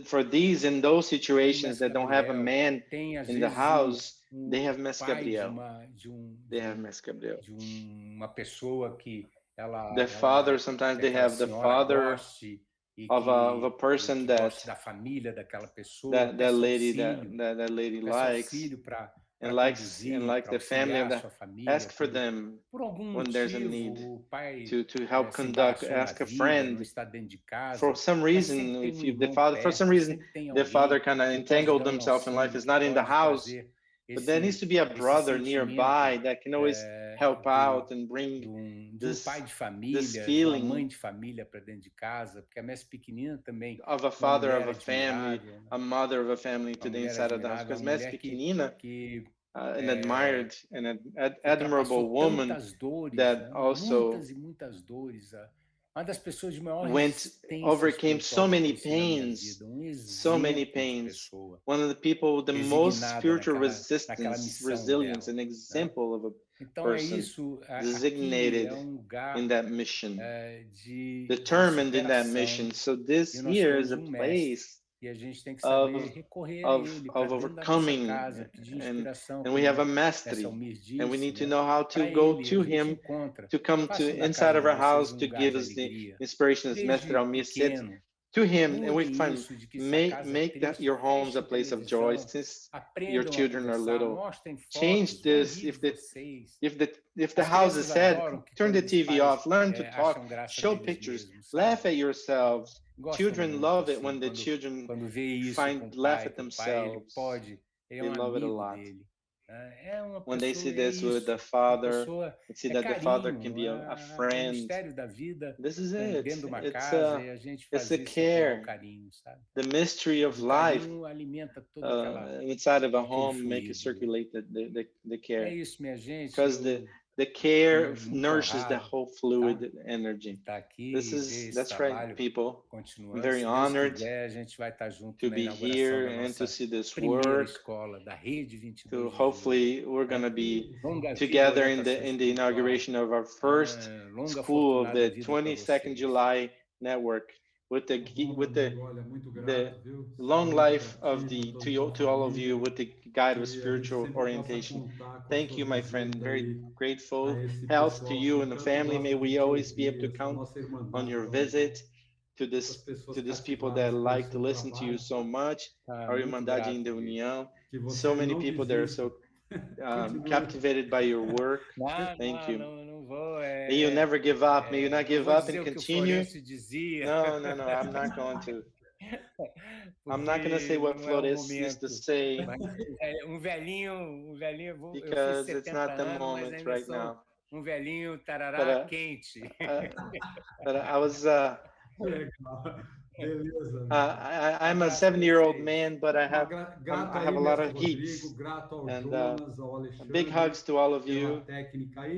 Speaker 2: For these and those situations that don't have a man in the house, they have Mestre Gabriel. They have Mestre Gabriel.
Speaker 5: De uma pessoa que ela.
Speaker 2: The father, sometimes they have the father of a person that that lady likes and likes the family of that. Ask for them when there's a need to help conduct. Ask a friend. For some reason, the father kind of entangled himself in life, is not in the house. But there needs to be a brother nearby that can always help out and bring this feeling of a father of a family, a mother of a family to the inside of the house. Because Mestre Pequenina, an admired and an admirable woman that also overcame so many pains. One of the people with the most spiritual resilience, an example of a person designated in that mission, determined in that mission. So this here is a place of overcoming, and we have a mastery, and we need to know how to go to him, to come to inside of our house to give us the inspiration, as Mestre Almir said, to him, and we find make your homes a place of joy. Since your children are little, change this. If the house is sad, turn the TV off, learn to talk, show pictures, laugh at yourselves. Children love it when the children laugh at themselves. They love it a lot. When they see this with the father, and see that the father can be a friend. This is it. It's a care. The mystery of life inside of a home, make it circulate the care. Because the care nourishes the whole fluid energy. That's right, people. I'm very honored to be here and to see this work. Hopefully, we're going to be together in the inauguration of our first school of the 22nd July network. With the long life of to all of you, with the guide of spiritual orientation. Thank you, my friend. Very grateful. Health to you and the family. May we always be able to count on your visit to this people that like to listen to you so much. Our Irmandade in the União. So many people that are so captivated by your work. Thank you. May you never give up. May you not give up and continue. No, I'm not going to. I'm not going to say what Flores used to say. Because it's not the moment right now. But I was... I'm a 70-year-old man, but I have a lot of heats. And big hugs to all of you.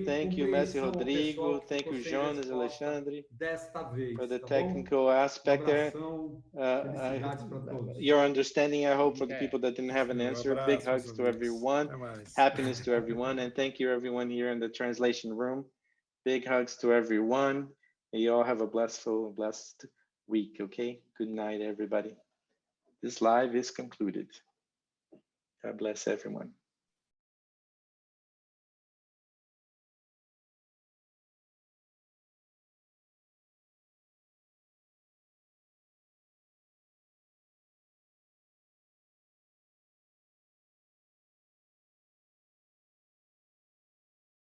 Speaker 2: Thank you, Mestre Rodrigo. Thank you, Jonas, Alexandre, for the technical aspect there. Your understanding, I hope, for the people that didn't have an answer. Big hugs to everyone. Happiness to everyone. And thank you, everyone here in the translation room. Big hugs to everyone. And you all have a blessed week, okay? Good night, everybody. This live is concluded. God bless everyone.